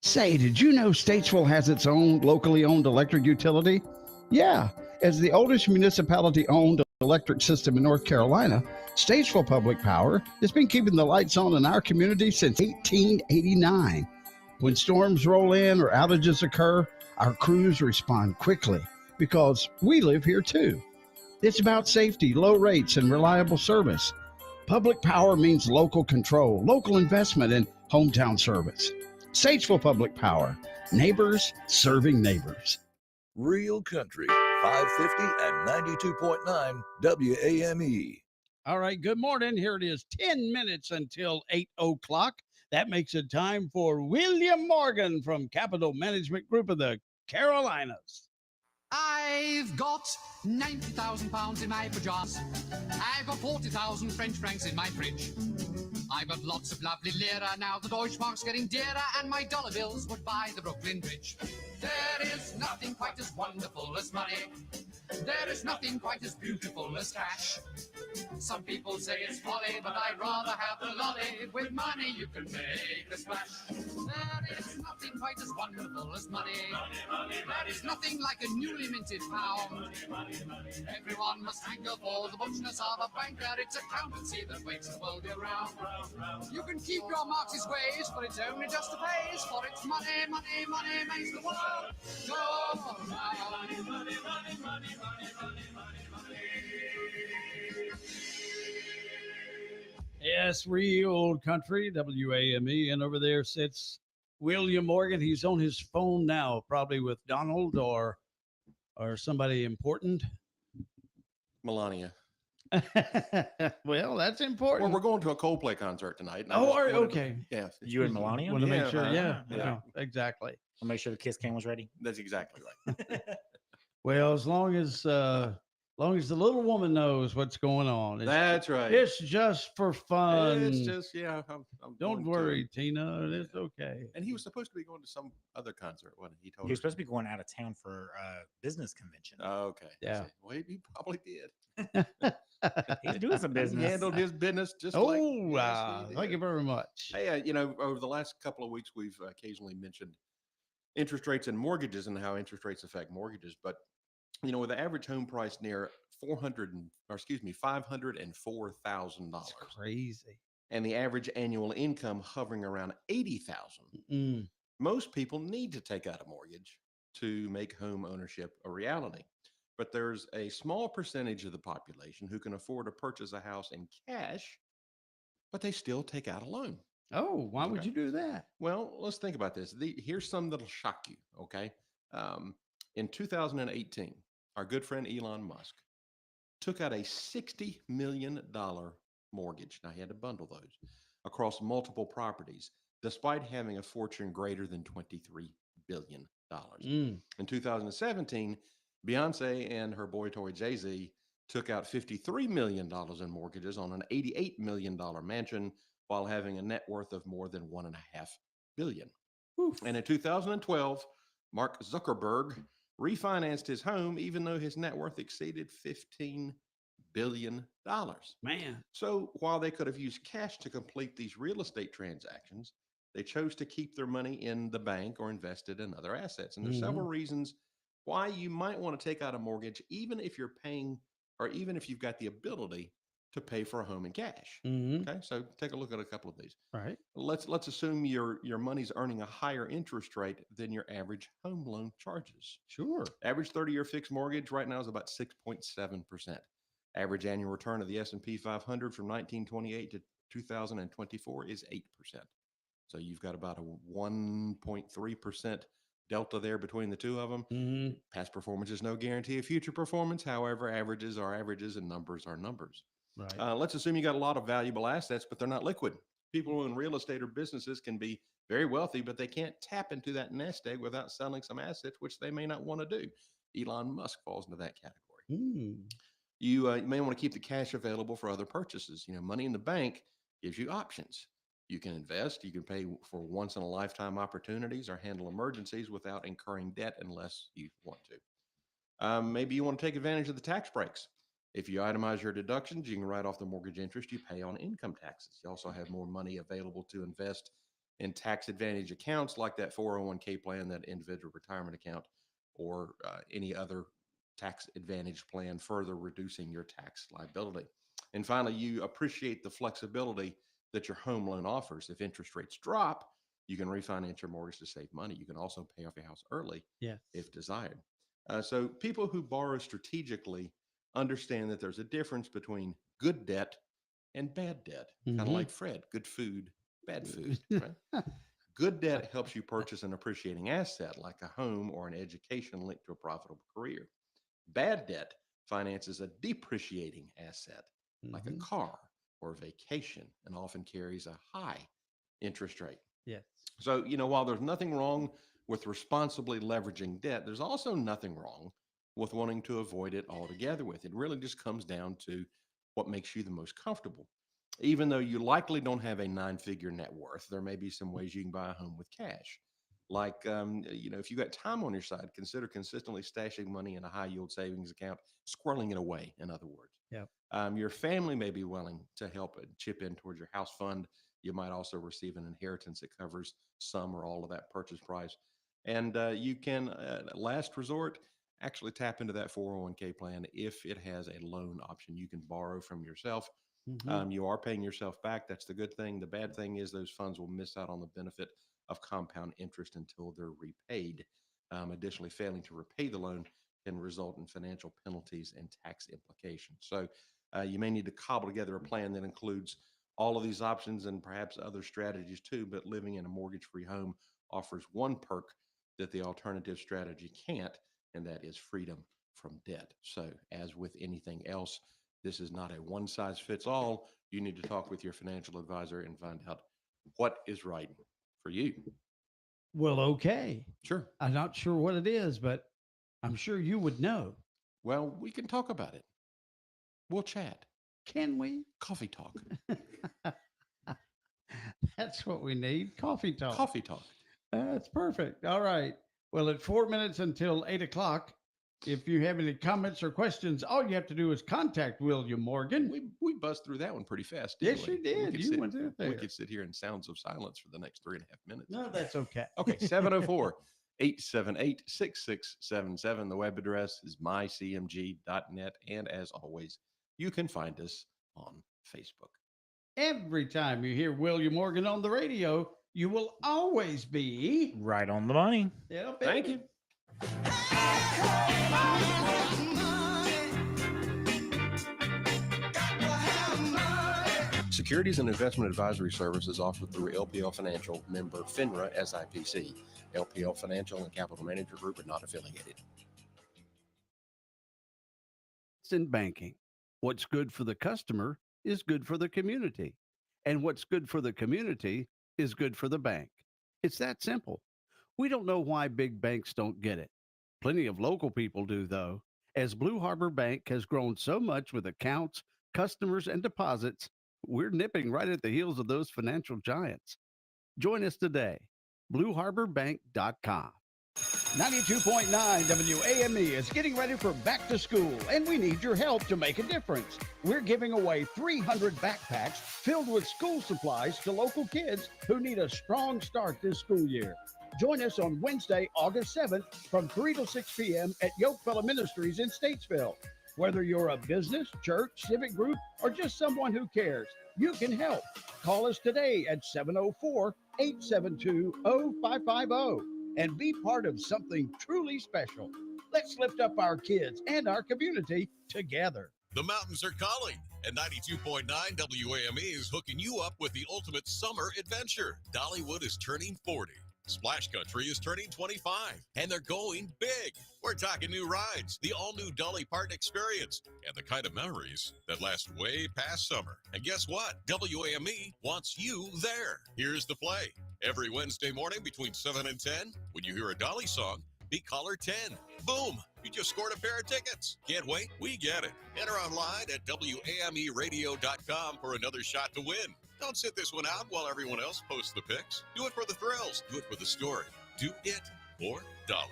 Say, did you know Statesville has its own locally owned electric utility? Yeah, as the oldest municipality-owned electric system in North Carolina, Statesville Public Power has been keeping the lights on in our community since 1889. When storms roll in or outages occur, our crews respond quickly because we live here too. It's about safety, low rates, and reliable service. Public power means local control, local investment, and hometown service. Statesville Public Power, neighbors serving neighbors. Real Country, 550 and 92.9 WAME. All right, good morning. Here it is, 10 minutes until 8 o'clock. That makes it time for William Morgan from Capital Management Group of the Carolinas. I've got 90,000 pounds in my pajamas. I've got 40,000 French francs in my fridge. I've got lots of lovely lira now. The Deutschmark's getting dearer, and my dollar bills would buy the Brooklyn Bridge. There is nothing quite as wonderful as money. There is nothing quite as beautiful as cash. Some people say it's folly, but I'd rather have the lolly. With money you can make a splash. There is nothing quite as wonderful as money. There is nothing like a newly minted pound. Everyone must hanker for the butchness of a banker. It's accountancy that makes the world go round. You can keep your Marxist ways, but it's only just a phase. For it's money, money, money makes the world go round. Money, money, money, money, money, money, money. Yes, real country, WAME. And over there sits William Morgan. He's on his phone now, probably with Donald or somebody important. Melania. Well, that's important. Well, we're going to a Coldplay concert tonight. Okay. Yeah. You and Melania? Want to make sure. Yeah, exactly. I'll make sure the kiss cam was ready. That's exactly right. Well, as long as the little woman knows what's going on. That's right. It's just for fun. It's just, Don't worry, Tina. It's okay. And he was supposed to be going to some other concert, wasn't he? He was supposed to be going out of town for a business convention. Oh, okay. Yeah. Well, he probably did. He's doing some business. He handled his business just thank you very much. Hey, over the last couple of weeks, we've occasionally mentioned interest rates and mortgages and how interest rates affect mortgages. But, with the average home price near $504,000. That's crazy. And the average annual income hovering around $80,000. Most people need to take out a mortgage to make home ownership a reality. But there's a small percentage of the population who can afford to purchase a house in cash, but they still take out a loan. Oh, why would you do that? Well, let's think about this. Here's some that'll shock you, okay? In 2018, our good friend Elon Musk took out a $60 million mortgage. Now, he had to bundle those across multiple properties, despite having a fortune greater than $23 billion. In 2017, Beyonce and her boy toy Jay-Z took out $53 million in mortgages on an $88 million mansion while having a net worth of more than $1.5 billion. And in 2012, Mark Zuckerberg refinanced his home even though his net worth exceeded $15 billion. Man. So while they could have used cash to complete these real estate transactions, they chose to keep their money in the bank or invested in other assets. And there's several reasons why you might want to take out a mortgage, even if you're paying, or even if you've got the ability to pay for a home in cash. Okay, so take a look at a couple of these. Right. Let's assume your money's earning a higher interest rate than your average home loan charges. Sure. Average 30-year fixed mortgage right now is about 6.7%. Average annual return of the S&P 500 from 1928 to 2024 is 8%. So you've got about a 1.3% delta there between the two of them. Past performance is no guarantee of future performance. However, averages are averages and numbers are numbers. Right. Let's assume you got a lot of valuable assets, but they're not liquid. People who in real estate or businesses can be very wealthy, but they can't tap into that nest egg without selling some assets, which they may not want to do. Elon Musk falls into that category. You may want to keep the cash available for other purchases. Money in the bank gives you options. You can invest, you can pay for once in a lifetime opportunities or handle emergencies without incurring debt unless you want to. Maybe you want to take advantage of the tax breaks. If you itemize your deductions, you can write off the mortgage interest you pay on income taxes. You also have more money available to invest in tax advantage accounts like that 401k plan, that individual retirement account, or any other tax advantage plan, further reducing your tax liability. And finally, you appreciate the flexibility that your home loan offers. If interest rates drop, you can refinance your mortgage to save money. You can also pay off your house early if desired. So people who borrow strategically understand that there's a difference between good debt and bad debt. Kind of like Fred, good food, bad food. Right? Good debt helps you purchase an appreciating asset like a home or an education linked to a profitable career. Bad debt finances a depreciating asset like a car or vacation, and often carries a high interest rate. Yes. So, while there's nothing wrong with responsibly leveraging debt, there's also nothing wrong with wanting to avoid it altogether with. It really just comes down to what makes you the most comfortable. Even though you likely don't have a 9-figure net worth, there may be some ways you can buy a home with cash. Like, if you got time on your side, consider consistently stashing money in a high yield savings account, squirreling it away, in other words. Yep. Your family may be willing to help chip in towards your house fund. You might also receive an inheritance that covers some or all of that purchase price. And you can, last resort, actually tap into that 401k plan if it has a loan option. You can borrow from yourself. You are paying yourself back. That's the good thing. The bad thing is those funds will miss out on the benefit of compound interest until they're repaid. Additionally, failing to repay the loan can result in financial penalties and tax implications. So you may need to cobble together a plan that includes all of these options and perhaps other strategies too, but living in a mortgage-free home offers one perk that the alternative strategy can't, and that is freedom from debt. So as with anything else, this is not a one-size-fits-all. You need to talk with your financial advisor and find out what is right for you. Well, okay. Sure. I'm not sure what it is, but I'm sure you would know. Well, we can talk about it. We'll chat. Can we? Coffee talk. That's what we need. Coffee talk. Coffee talk. That's perfect. All right. Well, at 4 minutes until 8 o'clock, if you have any comments or questions, all you have to do is contact William Morgan. We buzzed through that one pretty fast. Yes, you did. You went through there. We could sit here in sounds of silence for the next 3.5 minutes. No, that's okay. Okay, 7:04. 878-6677. The web address is mycmg.net. And as always, you can find us on Facebook. Every time you hear William Morgan on the radio, you will always be right on the money. Yeah, Thank you. Securities and investment advisory services offered through LPL Financial, member FINRA SIPC. LPL Financial and Capital Management Group are not affiliated. It's in banking. What's good for the customer is good for the community. And what's good for the community is good for the bank. It's that simple. We don't know why big banks don't get it. Plenty of local people do, though. As Blue Harbor Bank has grown so much with accounts, customers, and deposits, we're nipping right at the heels of those financial giants. Join us today, blueharborbank.com. 92.9 WAME is getting ready for back to school, and we need your help to make a difference. We're giving away 300 backpacks filled with school supplies to local kids who need a strong start this school year. Join us on Wednesday, August 7th from 3 to 6 p.m. at Yokefellow Ministries in Statesville. Whether you're a business, church, civic group, or just someone who cares, you can help. Call us today at 704-872-0550 and be part of something truly special. Let's lift up our kids and our community together. The mountains are calling, and 92.9 WAME is hooking you up with the ultimate summer adventure. Dollywood is turning 40. Splash Country is turning 25, and they're going big. We're talking new rides, the all-new Dolly Parton experience, and the kind of memories that last way past summer. And guess what? WAME wants you there. Here's the play. Every Wednesday morning between 7 and 10, when you hear a Dolly song, be caller 10. Boom! You just scored a pair of tickets. Can't wait? We get it. Enter online at WAMEradio.com for another shot to win. Don't sit this one out while everyone else posts the pics. Do it for the thrills. Do it for the story. Do it for Dolly.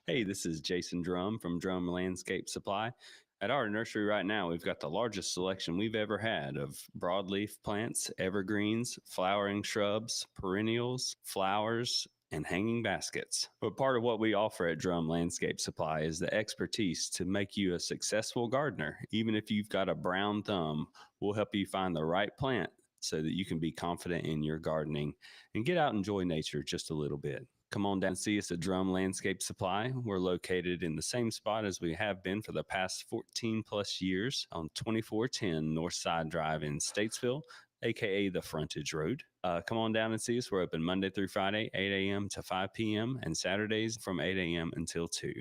Hey, this is Jason Drum from Drum Landscape Supply. At our nursery right now, we've got the largest selection we've ever had of broadleaf plants, evergreens, flowering shrubs, perennials, flowers, and hanging baskets. But part of what we offer at Drum Landscape Supply is the expertise to make you a successful gardener. Even if you've got a brown thumb, we'll help you find the right plant so that you can be confident in your gardening and get out and enjoy nature just a little bit. Come on down and see us at Drum Landscape Supply. We're located in the same spot as we have been for the past 14 plus years on 2410 Northside Drive in Statesville, aka the Frontage Road. Come on down and see us. We're open Monday through Friday, 8 a.m. to 5 p.m. and Saturdays from 8 a.m. until 2.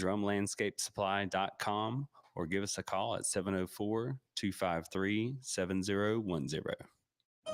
DrumLandscapeSupply.com or give us a call at 704-253-7010.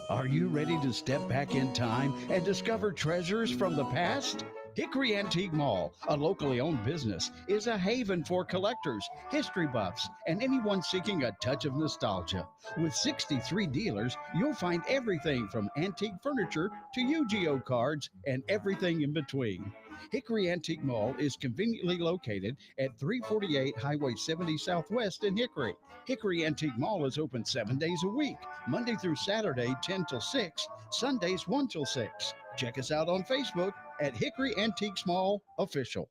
Are you ready to step back in time and discover treasures from the past? Hickory Antique Mall, a locally owned business, is a haven for collectors, history buffs, and anyone seeking a touch of nostalgia. With 63 dealers, you'll find everything from antique furniture to Yu-Gi-Oh cards and everything in between. Hickory Antique Mall is conveniently located at 348 Highway 70 Southwest in Hickory. Hickory Antique Mall is open 7 days a week, Monday through Saturday, 10 till 6, Sundays, 1 till 6. Check us out on Facebook at Hickory Antiques Mall Official.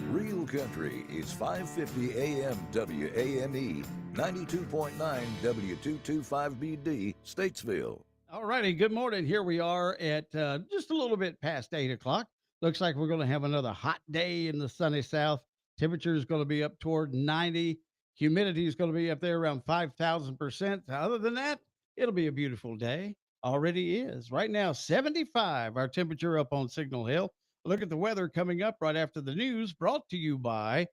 Real Country is 550 AM WAME, 92.9 W225BD, Statesville. All righty, good morning. Here we are at just a little bit past 8 o'clock. Looks like we're going to have another hot day in the sunny south. Temperature is going to be up toward 90. Humidity is going to be up there around 5,000%. Other than that, it'll be a beautiful day. Already is. Right now, 75, our temperature up on Signal Hill. Look at the weather coming up right after the news, brought to you by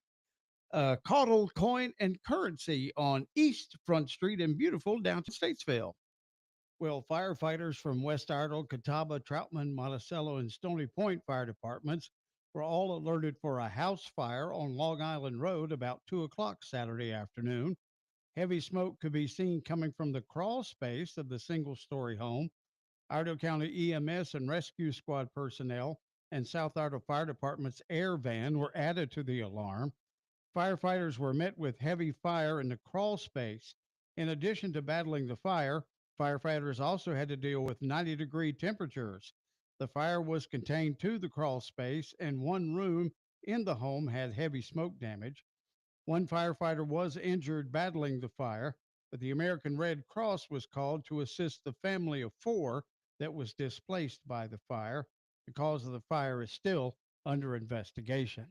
Caudle Coin and Currency on East Front Street in beautiful downtown Statesville. Well, firefighters from West Ardle, Catawba, Troutman, Monticello, and Stony Point fire departments were all alerted for a house fire on Long Island Road about 2 o'clock Saturday afternoon. Heavy smoke could be seen coming from the crawl space of the single-story home. Ardle County EMS and Rescue Squad personnel and South Ardle Fire Department's air van were added to the alarm. Firefighters were met with heavy fire in the crawl space In addition to battling the fire, firefighters also had to deal with 90-degree temperatures. The fire was contained to the crawl space, and one room in the home had heavy smoke damage. One firefighter was injured battling the fire, but the American Red Cross was called to assist the family of 4 that was displaced by the fire. The cause of the fire is still under investigation.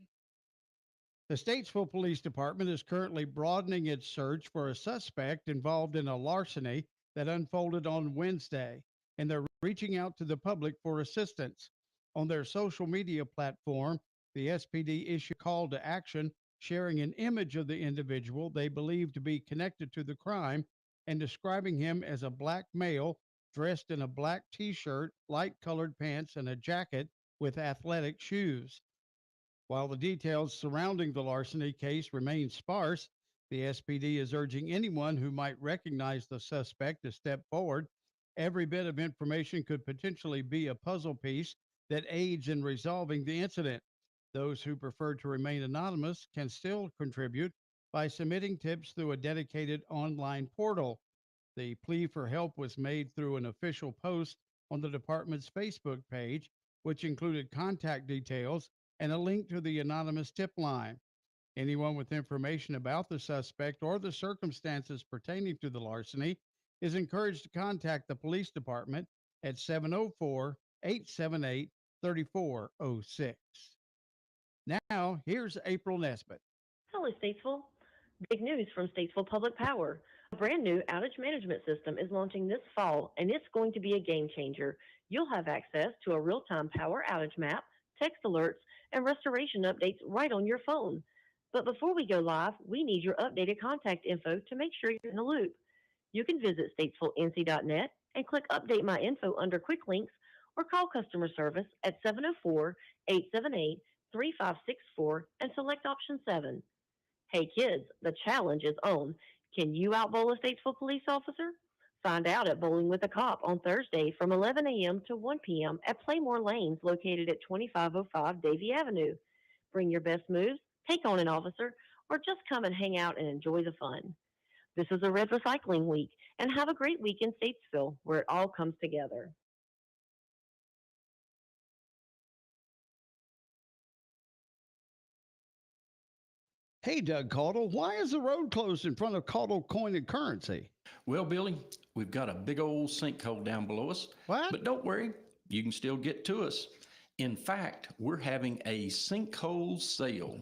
The Statesville Police Department is currently broadening its search for a suspect involved in a larceny that unfolded on Wednesday, and they're reaching out to the public for assistance. On their social media platform, the SPD issued a call to action, sharing an image of the individual they believe to be connected to the crime and describing him as a black male dressed in a black t-shirt, light-colored pants, and a jacket with athletic shoes. While the details surrounding the larceny case remain sparse, the SPD is urging anyone who might recognize the suspect to step forward. Every bit of information could potentially be a puzzle piece that aids in resolving the incident. Those who prefer to remain anonymous can still contribute by submitting tips through a dedicated online portal. The plea for help was made through an official post on the department's Facebook page, which included contact details and a link to the anonymous tip line. Anyone with information about the suspect or the circumstances pertaining to the larceny is encouraged to contact the police department at 704-878-3406. Now, here's April Nesbitt. Hello, Statesville. Big news from Statesville Public Power. A brand new outage management system is launching this fall, and it's going to be a game changer. You'll have access to a real-time power outage map, text alerts, and restoration updates right on your phone. But before we go live, we need your updated contact info to make sure you're in the loop. You can visit statesvillenc.net and click Update My Info under Quick Links, or call customer service at 704-878-3564 and select option 7. Hey kids, the challenge is on. Can you outbowl a Statesville police officer? Find out at Bowling with a Cop on Thursday from 11 a.m. to 1 p.m. at Playmore Lanes located at 2505 Davie Avenue. Bring your best moves, take on an officer, or just come and hang out and enjoy the fun. This is a Red Recycling Week, and have a great week in Statesville where it all comes together. Hey, Doug Caudle, why is the road closed in front of Caudle Coin and Currency? Well, Billy, we've got a big old sinkhole down below us. What? But don't worry, you can still get to us. In fact, we're having a sinkhole sale.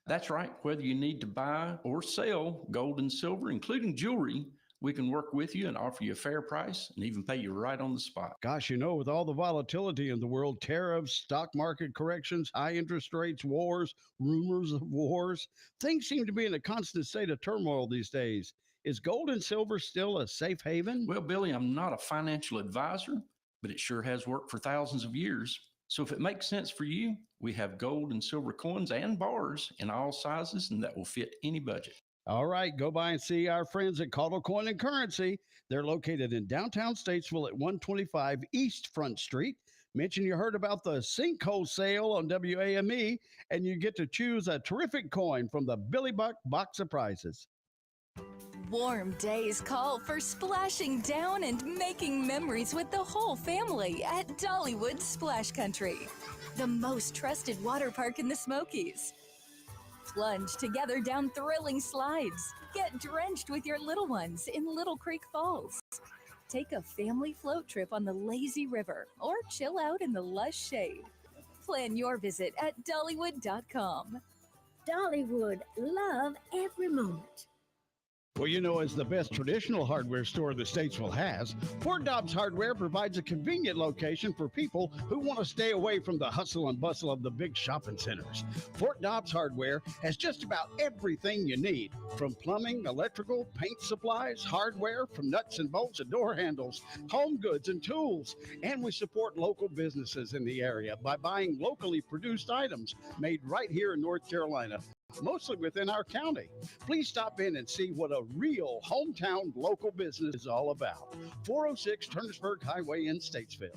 That's right. Whether you need to buy or sell gold and silver, including jewelry, we can work with you and offer you a fair price and even pay you right on the spot. Gosh, with all the volatility in the world, tariffs, stock market corrections, high interest rates, wars, rumors of wars, things seem to be in a constant state of turmoil these days. Is gold and silver still a safe haven? Well, Billy, I'm not a financial advisor, but it sure has worked for thousands of years. So if it makes sense for you, we have gold and silver coins and bars in all sizes, and that will fit any budget. All right, go by and see our friends at Caudle Coin and Currency. They're located in downtown Statesville at 125 East Front Street. Mention you heard about the sinkhole sale on WAME, and you get to choose a terrific coin from the Billy Buck box of prizes. Warm days call for splashing down and making memories with the whole family at Dollywood Splash Country, the most trusted water park in the Smokies. Plunge together down thrilling slides. Get drenched with your little ones in Little Creek Falls. Take a family float trip on the lazy river or chill out in the lush shade. Plan your visit at Dollywood.com. Dollywood, love every moment. Well, as the best traditional hardware store the Statesville has, Fort Dobbs Hardware provides a convenient location for people who want to stay away from the hustle and bustle of the big shopping centers. Fort Dobbs Hardware has just about everything you need, from plumbing, electrical, paint supplies, hardware, from nuts and bolts and door handles, home goods and tools. And we support local businesses in the area by buying locally produced items made right here in North Carolina, mostly within our county. Please stop in and see what a real hometown local business is all about. 406 Turnersburg Highway in Statesville.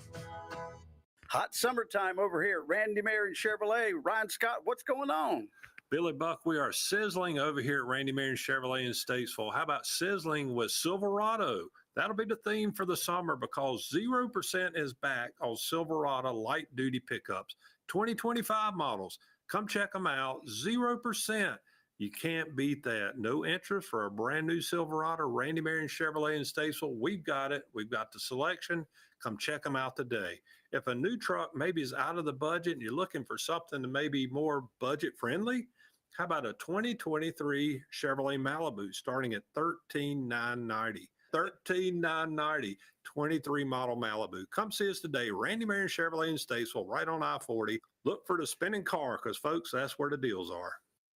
Hot summertime over here at Randy Marion Chevrolet. Ryan Scott, what's going on? Billy Buck, we are sizzling over here at Randy Marion Chevrolet in Statesville. How about sizzling with Silverado? That'll be the theme for the summer because 0% is back on Silverado light duty pickups, 2025 models. Come check them out. 0%. You can't beat that. No interest for a brand new Silverado. Randy Marion Chevrolet in Statesville. We've got it. We've got the selection. Come check them out today. If a new truck maybe is out of the budget and you're looking for something to maybe more budget friendly, how about a 2023 Chevrolet Malibu starting at $13,990? $13,990, 23 model Malibu. Come see us today. Randy Marion Chevrolet in Statesville, right on I-40. Look for the spinning car because, folks, that's where the deals are.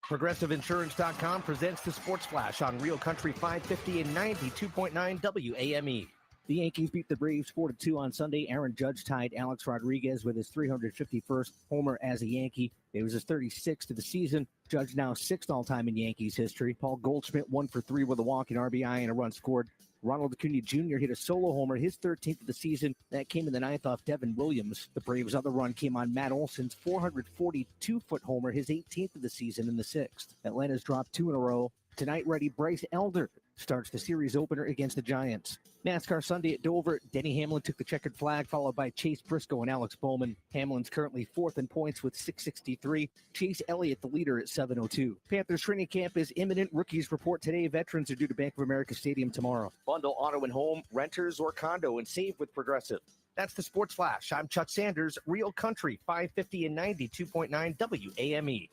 ProgressiveInsurance.com presents the Sports Flash on Real Country 550 and 92.9 WAME. The Yankees beat the Braves 4-2 on Sunday. Aaron Judge tied Alex Rodriguez with his 351st homer as a Yankee. It was his 36th of the season. Judge now 6th all-time in Yankees history. Paul Goldschmidt 1 for 3 with a walk, an RBI, and a run scored. Ronald Acuna Jr. hit a solo homer, his 13th of the season. That came in the 9th off Devin Williams. The Braves' other run came on Matt Olson's 442-foot homer, his 18th of the season in the 6th. Atlanta's dropped 2 in a row. Tonight, ready Bryce Elder starts the series opener against the Giants. NASCAR Sunday at Dover, Denny Hamlin took the checkered flag, followed by Chase Briscoe and Alex Bowman. Hamlin's currently 4th in points with 663. Chase Elliott, the leader, at 702. Panthers training camp is imminent. Rookies report today. Veterans are due to Bank of America Stadium tomorrow. Bundle auto and home, renters or condo, and save with Progressive. That's the Sports Flash. I'm Chuck Sanders, Real Country, 550 and 92.9 WAME.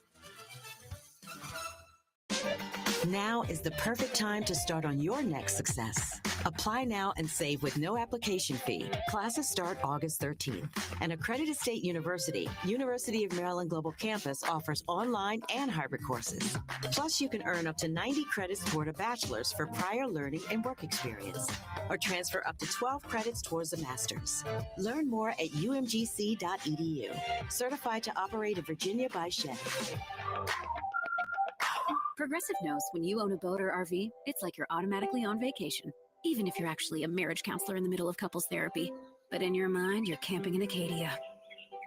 Now is the perfect time to start on your next success. Apply now and save with no application fee. Classes start August 13th. An accredited state university, University of Maryland Global Campus, offers online and hybrid courses. Plus, you can earn up to 90 credits toward a bachelor's for prior learning and work experience, or transfer up to 12 credits towards a master's. Learn more at umgc.edu. Certified to operate in Virginia by Chevy. Progressive knows when you own a boat or RV, it's like you're automatically on vacation, even if you're actually a marriage counselor in the middle of couples therapy. But in your mind, you're camping in Acadia,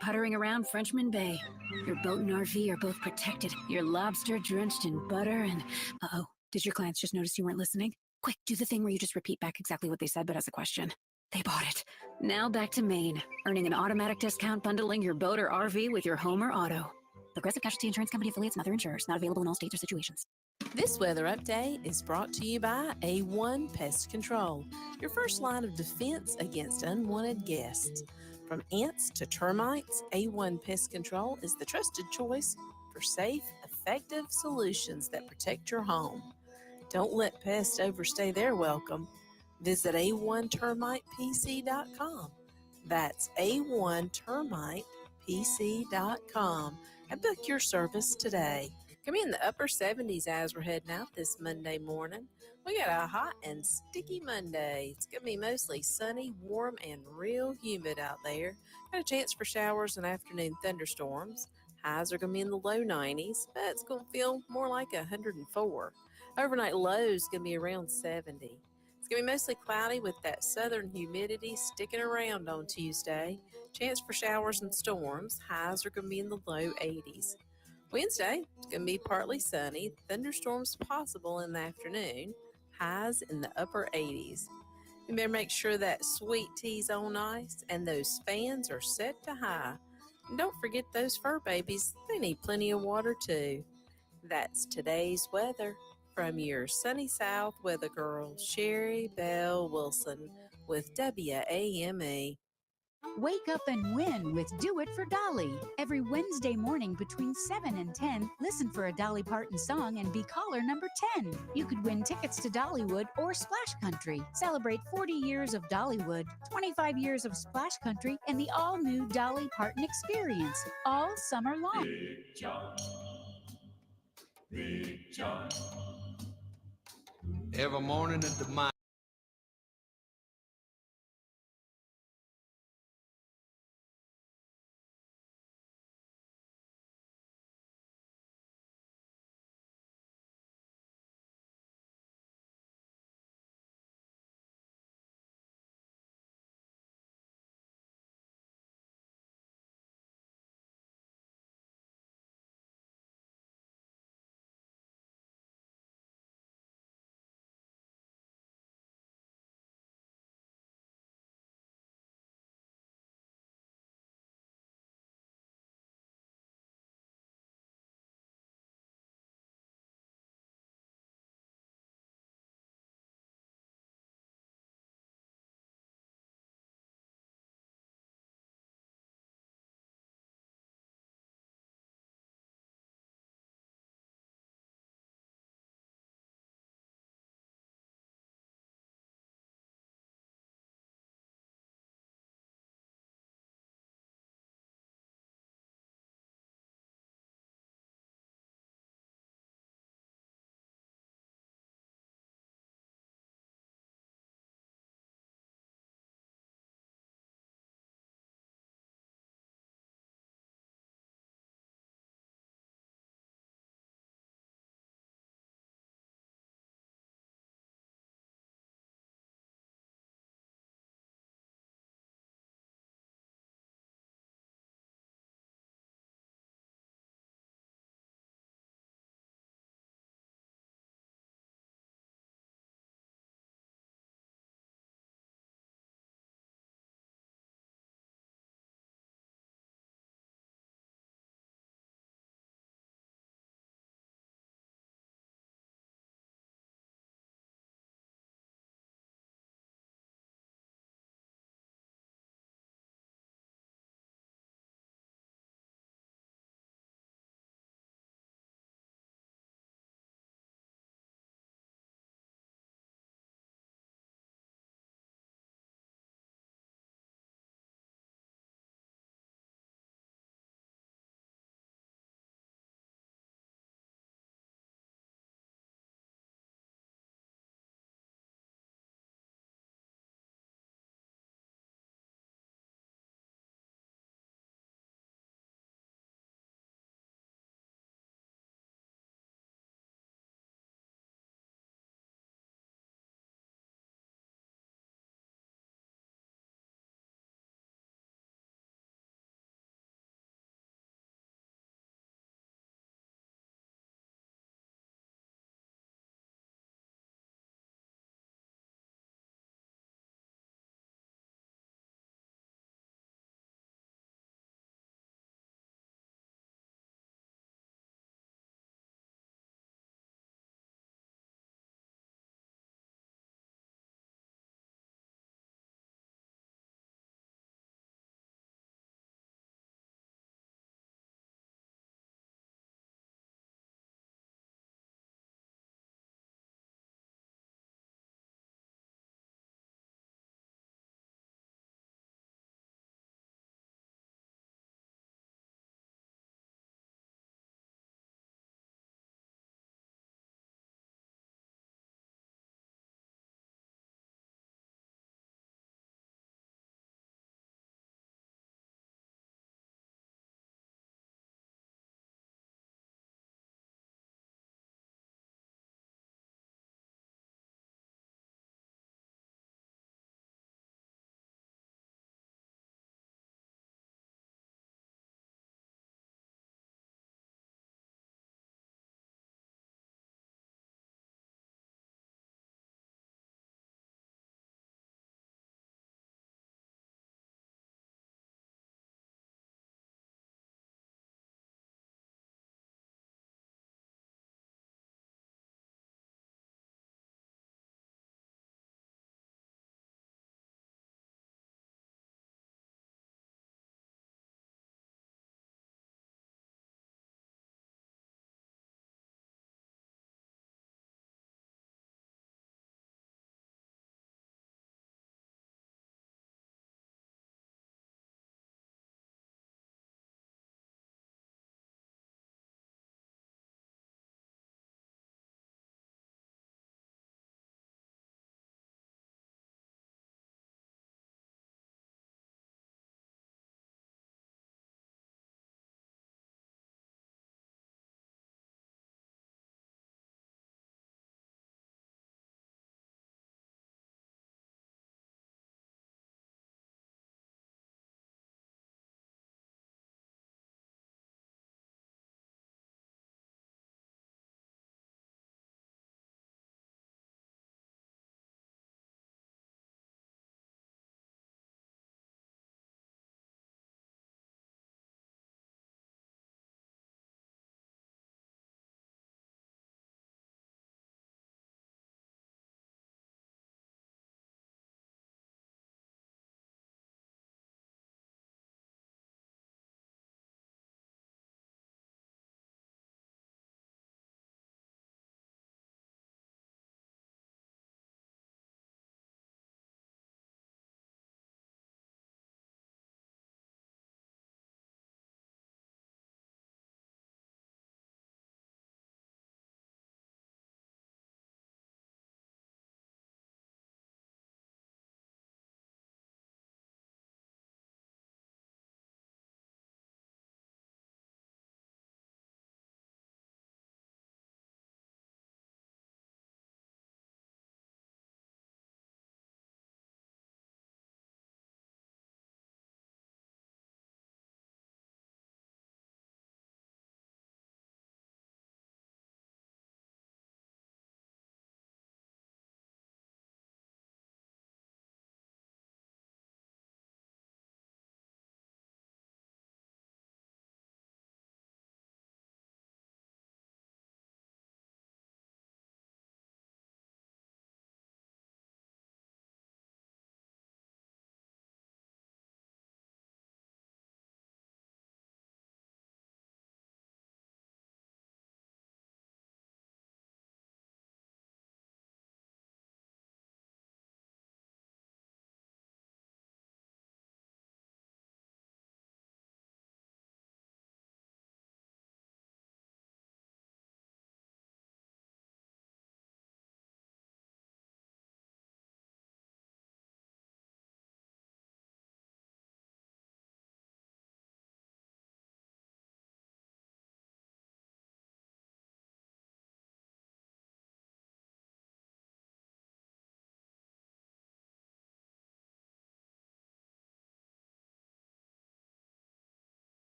puttering around Frenchman Bay. Your boat and RV are both protected. You're lobster drenched in butter and... Uh-oh, did your clients just notice you weren't listening? Quick, do the thing where you just repeat back exactly what they said, but as a question. They bought it. Now back to Maine, earning an automatic discount bundling your boat or RV with your home or auto. Progressive Casualty Insurance Company affiliates and other insurers. Not available in all states or situations. This weather update is brought to you by A1 Pest Control, your first line of defense against unwanted guests. From ants to termites, A1 Pest Control is the trusted choice for safe, effective solutions that protect your home. Don't let pests overstay their welcome. Visit a1termitepc.com. That's a1termitepc.com. and book your service today. Gonna be in the upper 70s as we're heading out this Monday morning. We got a hot and sticky Monday. It's gonna be mostly sunny, warm, and real humid out there. Got a chance for showers and afternoon thunderstorms. Highs are gonna be in the low 90s, but it's gonna feel more like 104. Overnight lows gonna be around 70. It's gonna be mostly cloudy with that southern humidity sticking around on Tuesday. Chance for showers and storms. Highs are going to be in the low 80s. Wednesday, it's going to be partly sunny. Thunderstorms possible in the afternoon. Highs in the upper 80s. You better make sure that sweet tea's on ice and those fans are set to high. And don't forget those fur babies. They need plenty of water too. That's today's weather from your sunny South weather girl, Sherry Bell Wilson with WAME. Wake up and win with Do It for Dolly. Every Wednesday morning between 7 and 10, listen for a Dolly Parton song and be caller number 10. You could win tickets to Dollywood or Splash Country. Celebrate 40 years of Dollywood, 25 years of Splash Country, and the all-new Dolly Parton experience, all summer long. Big John. Big John. Every morning at the mine.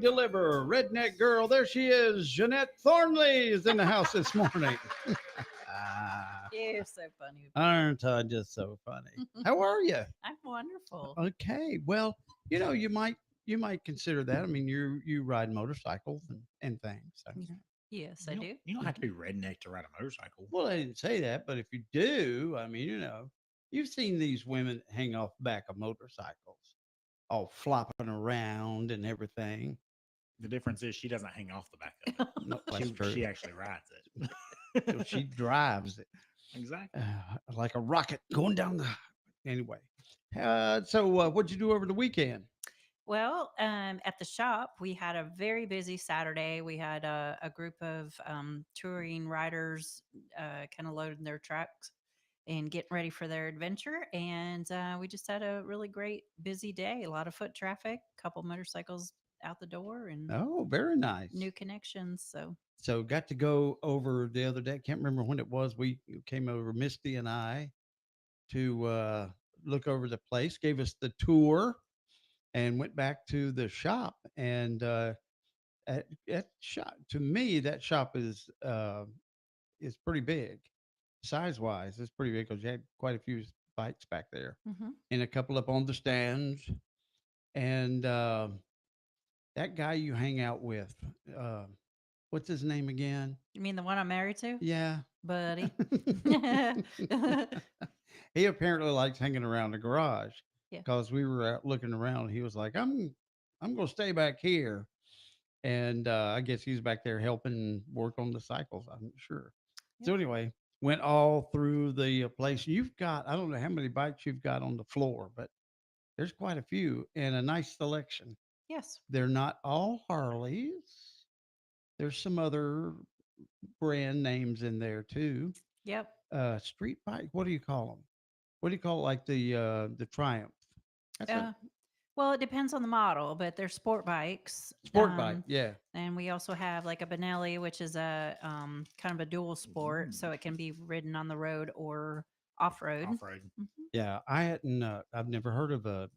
deliver redneck girl. There she is. Janette Thornley is in the house this morning. You're so funny. Aren't I just so funny? How are you? I'm wonderful. Okay. Well, you might consider that. I mean, you ride motorcycles and things. So. Yes, I do. You don't have to be redneck to ride a motorcycle. Well, I didn't say that, but if you do, I mean, you've seen these women hang off the back of motorcycles, all flopping around and everything. The difference is she doesn't hang off the back of it. No, that's true. She actually rides it. So she drives it. Exactly. Like a rocket going down the. Anyway, so what'd you do over the weekend? Well, at the shop, we had a very busy Saturday. We had a group of touring riders kind of loading their trucks and getting ready for their adventure. And we just had a really great, busy day. A lot of foot traffic, a couple motorcycles out the door, and Oh, very nice. new connections. So got to go over the other day. Can't remember when it was. We came over, Misty and I, to look over the place. Gave us the tour, and went back to the shop. And at shop, to me, that shop is pretty big, size wise. It's pretty big because you had quite a few bikes back there, and a couple up on the stands. And that guy you hang out with. What's his name again? You mean the one I'm married to? Yeah. Buddy. He apparently likes hanging around the garage Yeah. because we were out looking around. He was like, I'm going to stay back here. And I guess he's back there helping work on the cycles. I'm not sure. So anyway, went all through the place. You've got, I don't know how many bikes you've got on the floor, but there's quite a few and a nice selection. Yes. They're not all Harleys. There's some other brand names in there too. Yep. Street bike. What do you call them? What do you call it? Like the Triumph? That's a Well, it depends on the model, but they're sport bikes. sport bike. Yeah. And we also have like a Benelli, which is a kind of a dual sport, so it can be ridden on the road or off road. Yeah. I've never heard of a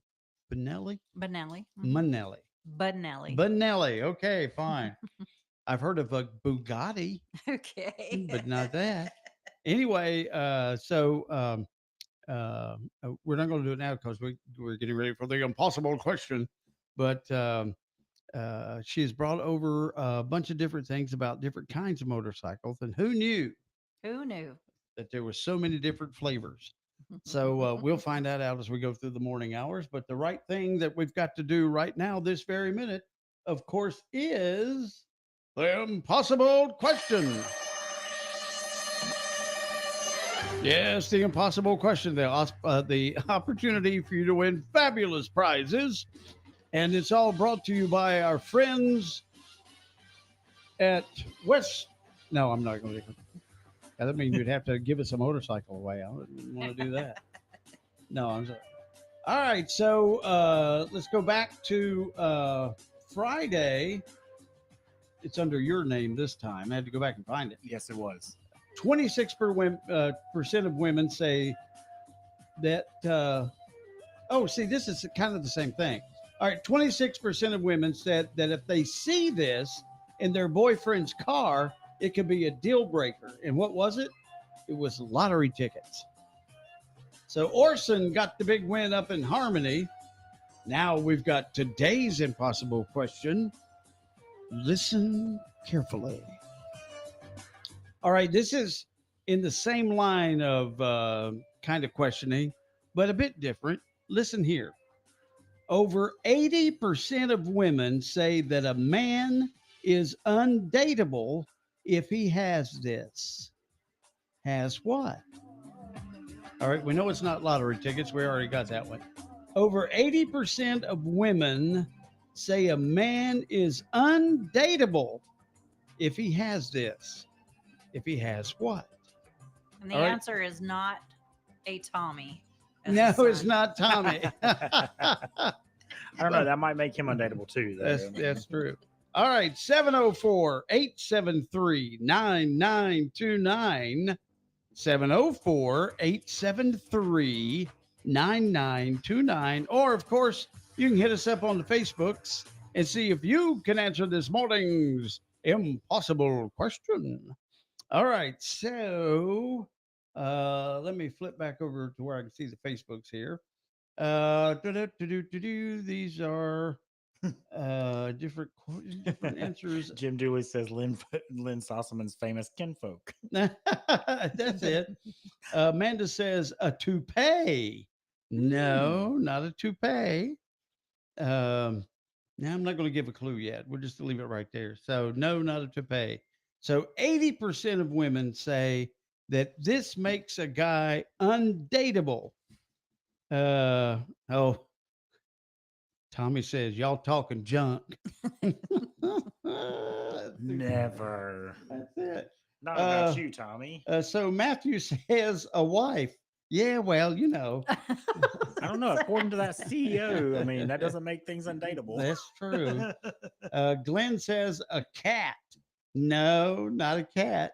Benelli. Benelli. Manelli. Benelli. Benelli. Okay, fine. I've heard of a Bugatti, Okay. but not that. Anyway, so we're not going to do it now because we're getting ready for the impossible question. But she has brought over a bunch of different things about different kinds of motorcycles, and who knew Who knew? that there were so many different flavors? So we'll find that out as we go through the morning hours. But the right thing that we've got to do right now, this very minute, of course, is the impossible question. Yes, the impossible question, the opportunity for you to win fabulous prizes. And it's all brought to you by our friends at West. No, I'm not going to. That means you'd have to give us a motorcycle away. I don't want to do that. No, I'm sorry. All right, so let's go back to Friday. It's under your name this time. I had to go back and find it. Yes, it was. 26% of women say that. See, this is kind of the same thing. All right, 26% of women said that if they see this in their boyfriend's car, it could be a deal breaker. And what was it? It was lottery tickets. So Orson got the big win up in Harmony. Now we've got today's impossible question. Listen carefully. All right, this is in the same line of kind of questioning, but a bit different. Listen here. Over 80% of women say that a man is undateable if he has this. Has what? All right, we know it's not lottery tickets. We already got that one. Over 80% of women say a man is undateable if he has this. If he has what? And the All right. answer is not a Tommy. No, it's not Tommy. I don't know. That might make him undateable too. Though. That's true. All right, 704-873-9929. 704-873-9929. Or, of course, you can hit us up on the Facebooks and see if you can answer this morning's impossible question. All right, so let me flip back over to where I can see the Facebooks here. These are different different answers. Jim Dooley says Lynn Sossaman's famous kinfolk. That's it. Amanda says a toupee. No, not a toupee. Now I'm not going to give a clue yet. We'll just leave it right there. So no, not a toupee. So 80% of women say that this makes a guy undateable. Oh, Tommy says y'all talking junk. Never. That's it. Not about you, Tommy. So Matthew says a wife. Yeah, well, you know. I don't know. According to that CEO, I mean, that doesn't make things undateable. That's true. Glenn says a cat. No, not a cat.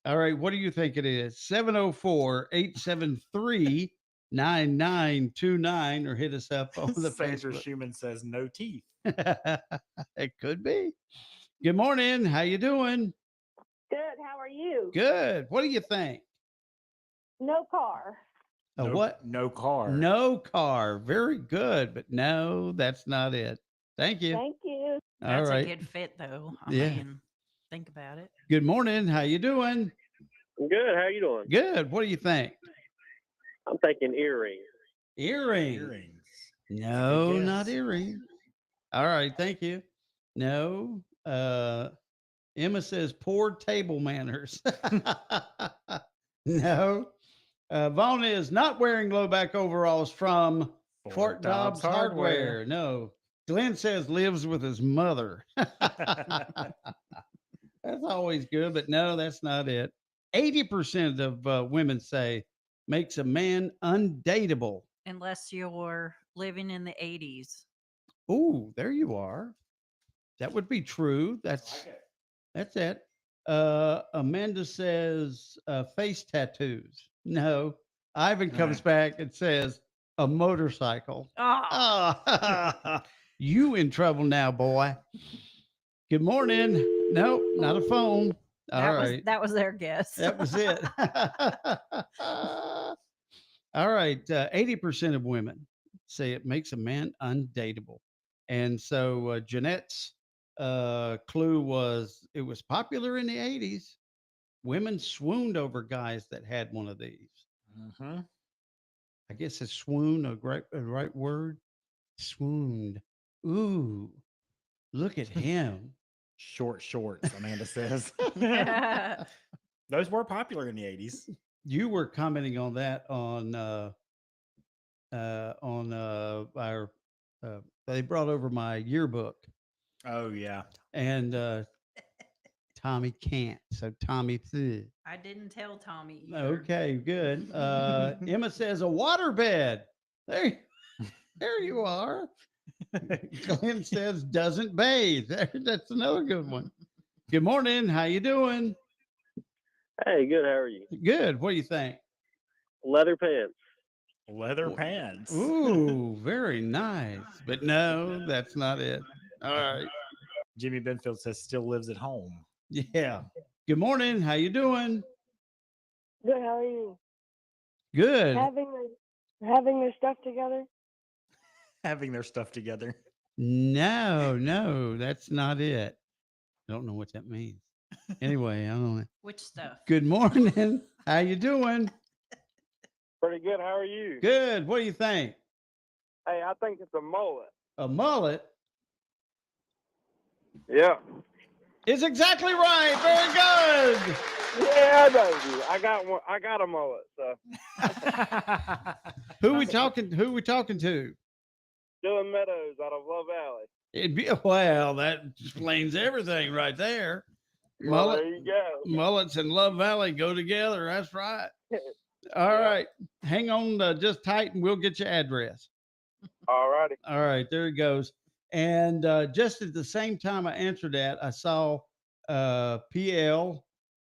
All right, what do you think it is? 704-873-9929 or hit us up on the Sandra Facebook. Schumann says no teeth. It could be. Good morning. How you doing? Good. How are you? Good. What do you think? No car. A what? No car. No car. Very good, but no, that's not it. Thank you. Thank you. All That's right. a good fit, though. I Yeah. mean, think about it. Good morning. How you doing? Good. How you doing? Good. What do you think? I'm thinking earrings. Earrings. No, not earrings. All right. Thank you. No. Emma says poor table manners. No. Vaughn is not wearing low back overalls from Fort Dobbs Hardware. No. Glenn says lives with his mother. That's always good, but no, that's not it. 80% of women say makes a man undateable. Unless you're living in the 80s. Ooh, there you are. That would be true. That's it. Amanda says face tattoos. No. Ivan comes back and says a motorcycle. Oh. You in trouble now, boy. Good morning. Nope, not a phone. All right. That was their guess. That was it. All right. 80% of women say it makes a man undateable. And so Janette's clue was it was popular in the 80s. Women swooned over guys that had one of these. Mm-hmm. I guess it's swoon a right word? Swooned. Ooh, look at him. Short shorts, Amanda says. Those were popular in the 80s. You were commenting on that on our they brought over my yearbook. Oh yeah. And Tommy can't. So Tommy I didn't tell Tommy either. Okay, good. Emma says a waterbed. There you are. Glenn says doesn't bathe. That's another good one. Good morning. How you doing? Hey, good. How are you? Good. What do you think? Leather pants. Leather pants. Ooh, very nice. But no, that's not it. All right. Jimmy Benfield says still lives at home. Yeah. Good morning. How you doing? Good. How are you? Good. Having their stuff together. Having their stuff together. No, that's not it. Don't know what that means. Anyway, I don't know. Which stuff? Good morning. How you doing? Pretty good. How are you? Good. What do you think? Hey, I think it's a mullet. A mullet? Yeah. It's exactly right. Very good. Yeah, baby. I got one. I got a mullet. So. Who we talking to? Dylan Meadows out of Love Valley. Well, that explains everything right there. Well, there you go. Mullets and Love Valley go together. That's right. All right. Hang on just tight and we'll get your address. All righty. All right. There it goes. And just at the same time I answered that, I saw PL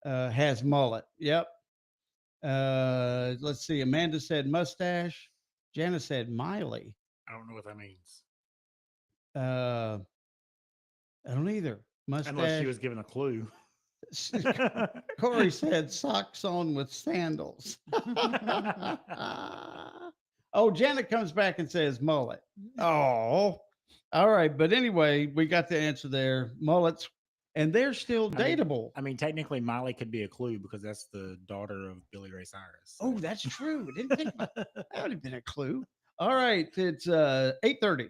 has mullet. Yep. Let's see. Amanda said mustache. Janice said Miley. I don't know what that means. I don't either. Mustache. Unless she was given a clue. Corey said socks on with sandals. Oh, Janet comes back and says mullet. Oh, all right. But anyway, we got the answer there. Mullets, and they're still dateable. I mean, technically, Molly could be a clue because that's the daughter of Billy Ray Cyrus. Oh, that's true. Didn't think about that. That would have been a clue. All right, it's 8:30.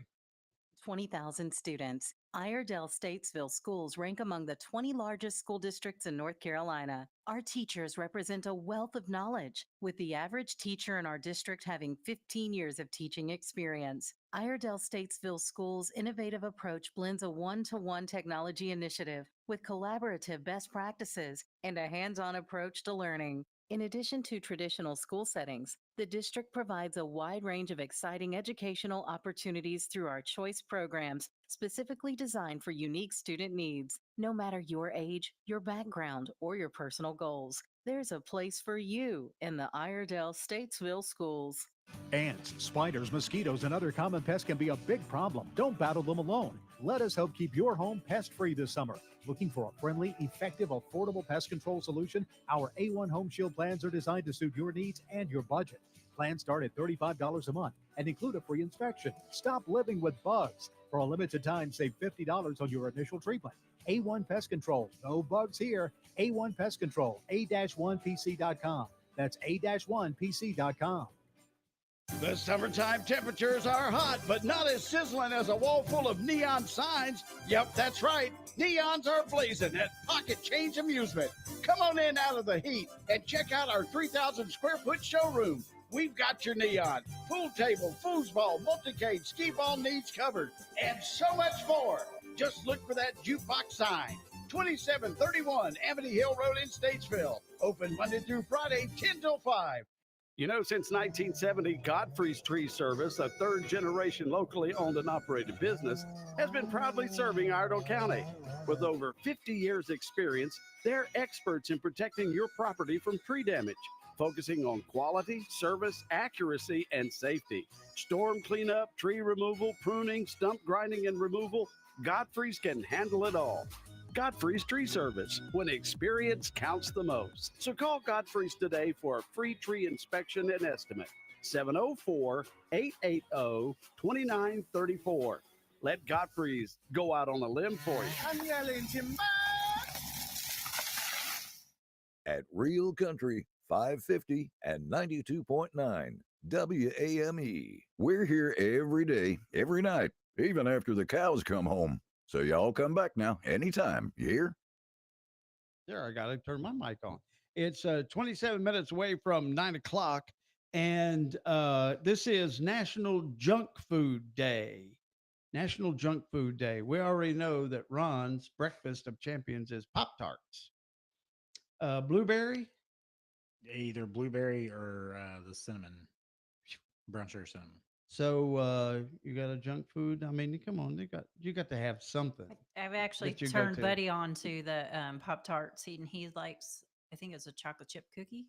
20,000 students. Iredell Statesville schools rank among the 20 largest school districts in North Carolina. Our teachers represent a wealth of knowledge, with the average teacher in our district having 15 years of teaching experience. Iredell Statesville Schools' innovative approach blends a one-to-one technology initiative with collaborative best practices and a hands-on approach to learning. In addition to traditional school settings, the district provides a wide range of exciting educational opportunities through our choice programs, specifically designed for unique student needs. No matter your age, your background, or your personal goals, there's a place for you in the Iredell Statesville schools. Ants, spiders, mosquitoes, and other common pests can be a big problem. Don't battle them alone. Let us help keep your home pest-free this summer. Looking for a friendly, effective, affordable pest control solution? Our A1 Home Shield plans are designed to suit your needs and your budget. Plans start at $35 a month and include a free inspection. Stop living with bugs. For a limited time, save $50 on your initial treatment. A1 Pest Control. No bugs here. A1 Pest Control. A-1PC.com. That's A-1PC.com. The summertime temperatures are hot, but not as sizzling as a wall full of neon signs. Yep, that's right. Neons are blazing at Pocket Change Amusement. Come on in out of the heat and check out our 3,000 square foot showroom. We've got your neon, pool table, foosball, multicade, skee ball needs covered, and so much more. Just look for that jukebox sign. 2731 Amity Hill Road in Statesville. Open Monday through Friday, 10 till 5. You know, since 1970, Godfrey's Tree Service, a third-generation locally owned and operated business, has been proudly serving Iredell County. With over 50 years' experience, they're experts in protecting your property from tree damage, focusing on quality, service, accuracy, and safety. Storm cleanup, tree removal, pruning, stump grinding, and removal, Godfrey's can handle it all. Godfrey's Tree Service, when experience counts the most. So call Godfrey's today for a free tree inspection and estimate. 704-880-2934. Let Godfrey's go out on a limb for you. I'm yelling timber. At Real Country 550 and 92.9 WAME. We're here every day, every night, even after the cows come home. So y'all come back now, anytime. You hear? There, I got to turn my mic on. It's 27 minutes away from 9 o'clock, and this is National Junk Food Day. National Junk Food Day. We already know that Ron's Breakfast of Champions is Pop-Tarts. Blueberry? Either blueberry or the cinnamon, brown sugar cinnamon. So you got a junk food? I mean, come on, you got to have something. I've actually that you go turned to. Buddy on to the Pop-Tarts, and he likes, I think it's a chocolate chip cookie,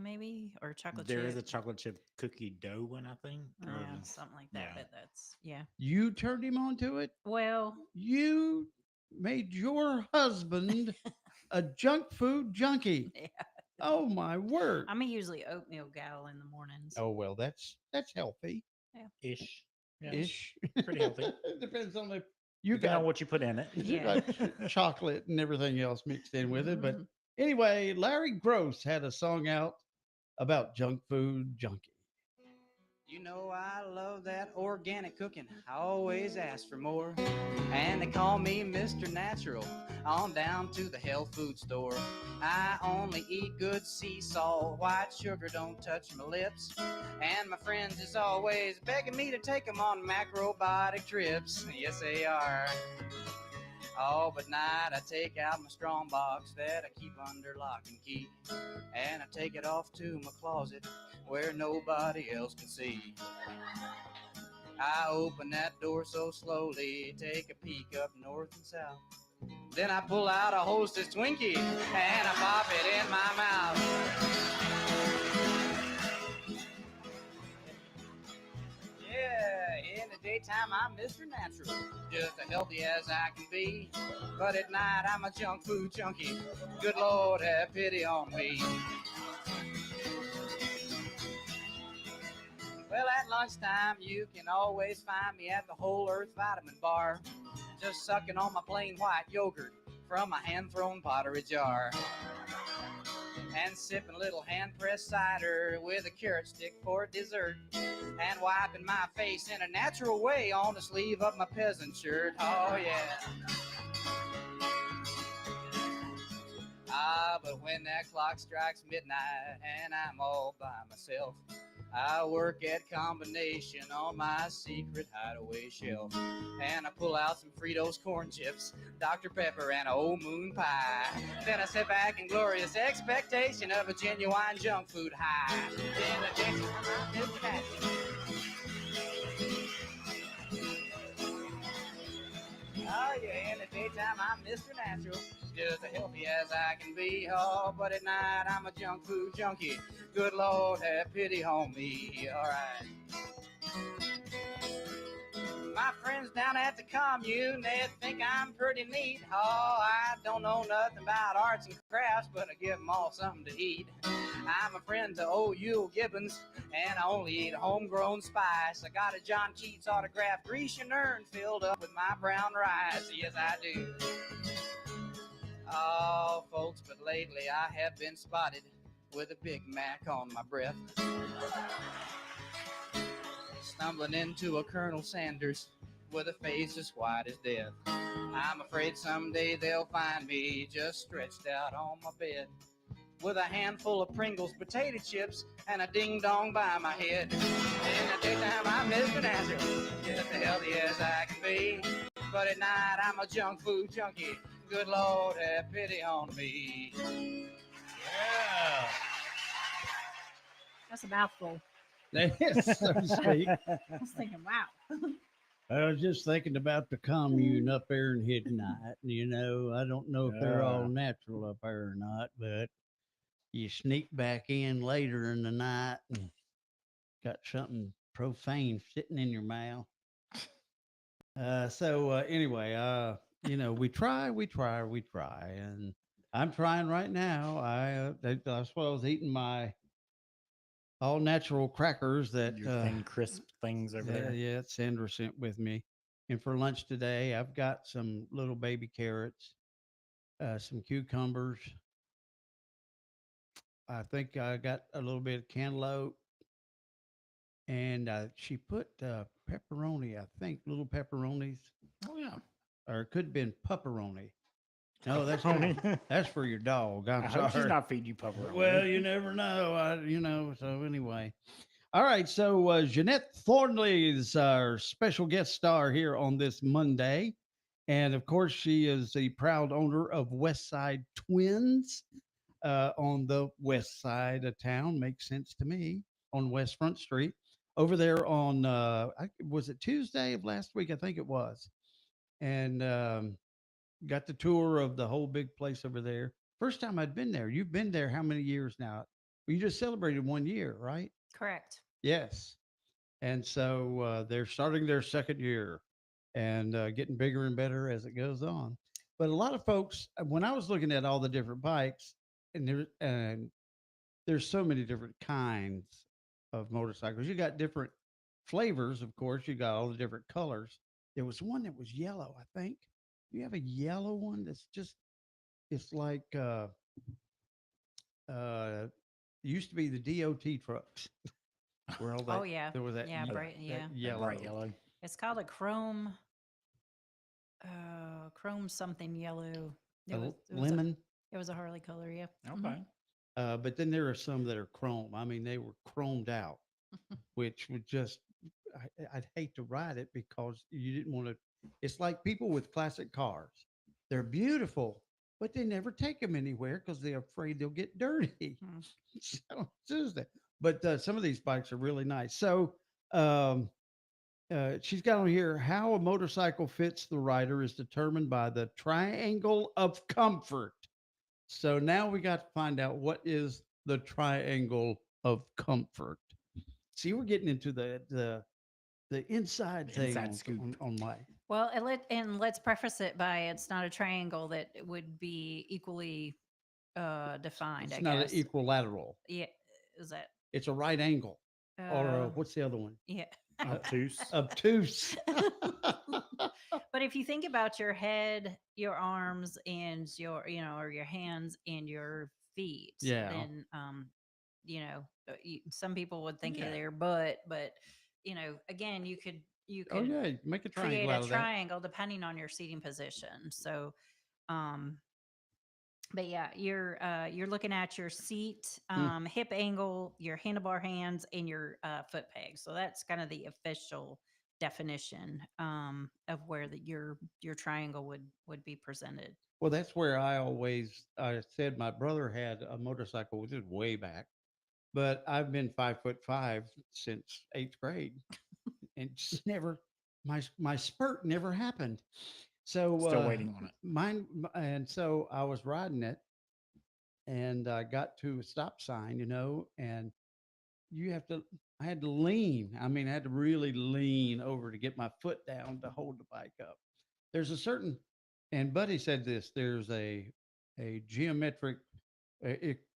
maybe, or chocolate chip. There is a chocolate chip cookie dough one, I think. Yeah, something like that, but that's, yeah. You turned him on to it? Well, You made your husband a junk food junkie. yeah. Oh my word. I'm a usually oatmeal gal in the mornings. Oh well, that's healthy. Yeah. Ish. Yeah. Ish. Pretty healthy. It depends on if you Depending on got what you put in it. you Yeah. got chocolate and everything else mixed in with it. But Mhm. anyway, Larry Gross had a song out about junk food junkie. You know I love that organic cooking. I always ask for more. And they call me Mr. Natural. On down to the health food store. I only eat good sea salt. White sugar don't touch my lips. And my friends is always begging me to take them on macrobiotic trips. Yes, they are. Oh, but night I take out my strong box that I keep under lock and key. And I take it off to my closet where nobody else can see. I open that door so slowly, take a peek up north and south. Then I pull out a Hostess Twinkie and I pop it in my mouth. Yeah, in the daytime, I'm Mr. Natural, just as healthy as I can be. But at night, I'm a junk food junkie. Good Lord, have pity on me. Well, at lunchtime, you can always find me at the Whole Earth Vitamin Bar, just sucking on my plain white yogurt from a hand-thrown pottery jar, and sipping a little hand-pressed cider with a carrot stick for dessert, and wiping my face in a natural way on the sleeve of my peasant shirt. Oh, yeah. But when that clock strikes midnight and I'm all by myself, I work at combination on my secret hideaway shelf, and I pull out some Fritos corn chips, Dr. Pepper, and an old moon pie. Then I sit back in glorious expectation of a genuine junk food high. In the daytime, I'm Mr. Natural. Oh yeah, in the daytime I'm Mr. Natural, just as healthy as I can be. Oh, but at night I'm a junk food junkie. Good Lord, have pity on me. All right. My friends down at the commune, they think I'm pretty neat. Oh, I don't know nothing about arts and crafts, but I give them all something to eat. I'm a friend to old Yule Gibbons, and I only eat homegrown spice. I got a John Keats autographed Grecian urn filled up with my brown rice. Yes, I do. Oh, folks, but lately I have been spotted with a Big Mac on my breath, stumbling into a Colonel Sanders with a face as white as death. I'm afraid someday they'll find me just stretched out on my bed with a handful of Pringles potato chips and a ding-dong by my head. In the daytime, I'm Mr. Natural, just as healthy as I can be. But at night, I'm a junk food junkie. Good Lord, have pity on me. Yeah. That's a mouthful. That is so sweet. I was thinking, wow. I was just thinking about the commune up there in Hiddenite. You know, I don't know if they're all natural up there or not, but you sneak back in later in the night and got something profane sitting in your mouth. Anyway, you know, we try, and I'm trying right now. That's why I was eating my all natural crackers that Your thin, crisp things over there. Yeah, Sandra sent with me. And for lunch today, I've got some little baby carrots, some cucumbers. I think I got a little bit of cantaloupe, and she put pepperoni. I think little pepperonis. Oh yeah, or it could have been pepperoni. No, Pepperoni. that's for your dog. I'm I sorry. hope she's not feeding you pepperoni. Well, you never know. So anyway. All right. So Janette Thornley is our special guest star here on this Monday. And of course, she is the proud owner of West Side Twins on the west side of town. Makes sense to me, on West Front Street. Over there on, was it Tuesday of last week? I think it was. And got the tour of the whole big place over there. First time I'd been there. You've been there how many years now? You just celebrated 1 year, right? Correct. Yes. And so they're starting their second year and getting bigger and better as it goes on. But a lot of folks, when I was looking at all the different bikes, and there's so many different kinds of motorcycles. You got different flavors, of course. You got all the different colors. There was one that was yellow, I think. You have a yellow one that's just, it's like, used to be the DOT trucks. Where all that, Oh yeah. there was that, bright, that yellow. Bright yellow. It's called a chrome something yellow. It was lemon. It was a Harley color, yeah. Okay. But then there are some that are chrome. I mean, they were chromed out, which would just, I'd hate to ride it because you didn't want to. It's like people with classic cars. They're beautiful, but they never take them anywhere because they're afraid they'll get dirty. So Tuesday. But some of these bikes are really nice. So she's got on here, how a motorcycle fits the rider is determined by the triangle of comfort. So now we got to find out what is the triangle of comfort. See, we're getting into the the inside thing Inside on, scoop. on my. Well, let's preface it by it's not a triangle that would be equally defined. It's I not an guess. equilateral. Yeah, is that? It's a right angle. Or Uh, what's the other one? yeah. Obtuse. Obtuse. But if you think about your head, your arms, and your or your hands and your feet, Yeah. then some people would think Yeah. of their butt, but again, you could Oh yeah, make a create triangle out a of that. triangle depending on your seating position. So, but yeah, you're looking at your seat, hip angle, your handlebar hands, and your foot peg. So that's kind of the official definition of where your triangle would be presented. Well, that's where I said my brother had a motorcycle, which is way back, but I've been 5'5" since 8th grade, and just never my spurt never happened. So Still waiting on it. And so I was riding it, and I got to a stop sign, and I had to lean. I mean, I had to really lean over to get my foot down to hold the bike up. There's a certain, and Buddy said this, there's a geometric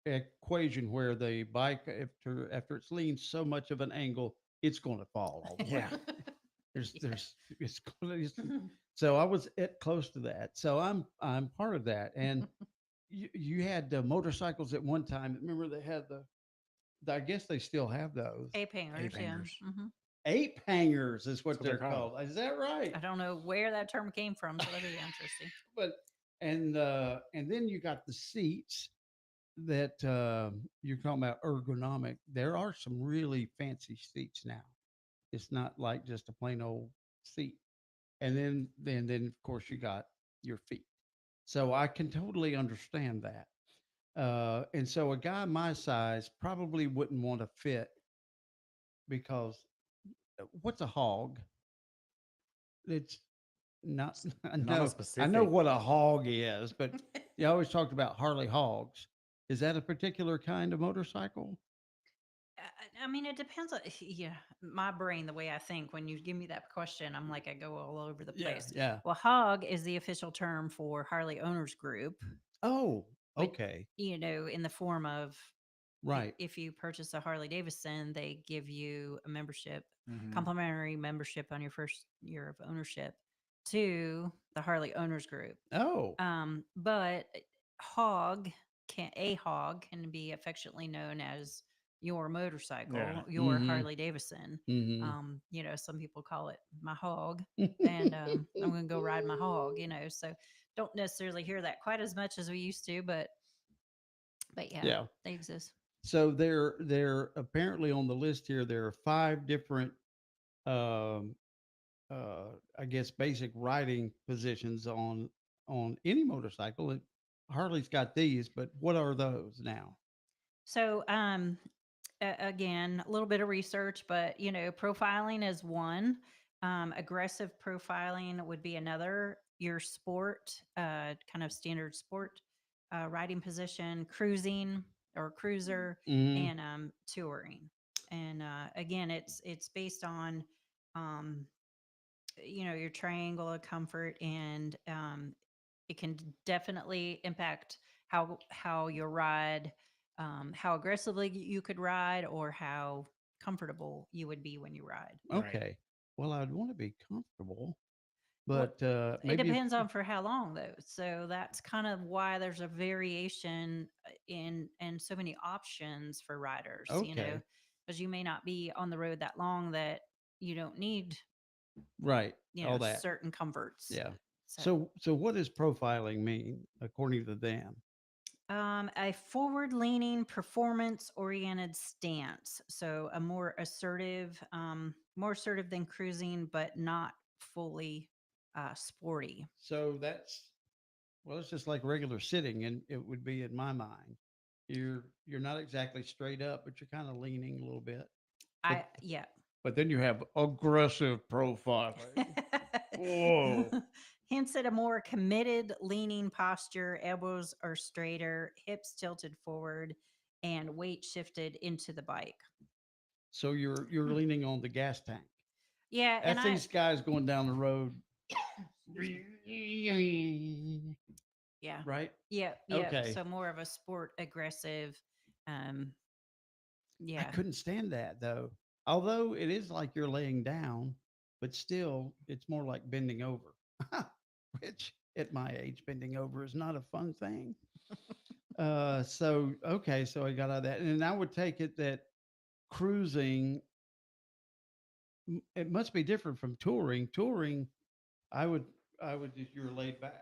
equation where the bike, after it's leaned so much of an angle, it's going to fall all the way. Yeah. So I was close to that. So I'm part of that. And you had motorcycles at one time. Remember they had I guess they still have those. Ape hangers, yeah. Mhm. Ape hangers is what they're called. Is that right? I don't know where that term came from, so that'd be interesting. But and then you got the seats that you're talking about ergonomic. There are some really fancy seats now. It's not like just a plain old seat. And then of course you got your feet. So I can totally understand that. And so a guy my size probably wouldn't want to fit because what's a hog? It's not. I Not know. I know specific. what a hog is, but you always talked about Harley hogs. Is that a particular kind of motorcycle? I mean, it depends on my brain, the way I think. When you give me that question, I'm like I go all over the place. Yeah. Well, hog is the official term for Harley Owners Group. Oh, okay. In the form of right. If you purchase a Harley Davidson, they give you a membership, Mhm. complimentary membership on your first year of ownership to the Harley Owners Group. Oh. But a hog can be affectionately known as your motorcycle, Yeah. your Mhm. Harley Davidson. Mhm. Some people call it my hog, and I'm going to go ride my hog. So don't necessarily hear that quite as much as we used to, but yeah. They exist. So they're apparently on the list here. There are 5 different, um, I guess, basic riding positions on any motorcycle. And Harley's got these, but what are those now? So, again, a little bit of research, but profiling is one. Aggressive profiling would be another. Your sport, kind of standard sport riding position, cruising or cruiser, Mhm. and touring. And again, it's based on your triangle of comfort, and it can definitely impact how you ride, how aggressively you could ride, or how comfortable you would be when you ride. Okay. Well, I'd want to be comfortable, Well, but it maybe depends on for how long though. So that's kind of why there's a variation in so many options for riders, Okay. because you may not be on the road that long that you don't need, right, all that. certain comforts. Yeah. So, So what does profiling mean according to them? a forward-leaning, performance-oriented stance. So a more assertive than cruising, but not fully sporty. So it's just like regular sitting, and it would be in my mind. You're not exactly straight up, but you're kind of leaning a little bit. Yeah. But then you have aggressive profiling. Whoa. Hints at a more committed, leaning posture. Elbows are straighter, hips tilted forward, and weight shifted into the bike. So you're leaning on the gas tank. Yeah, and That's these guys going down the road. yeah, Right? yeah, yeah. Okay. So more of a sport aggressive. Um, I yeah, couldn't stand that though. Although it is like you're laying down, but still it's more like bending over. Which at my age, bending over is not a fun thing. So okay, so I got out of that. And I would take it that cruising it must be different from touring. Touring, I would if you're laid back.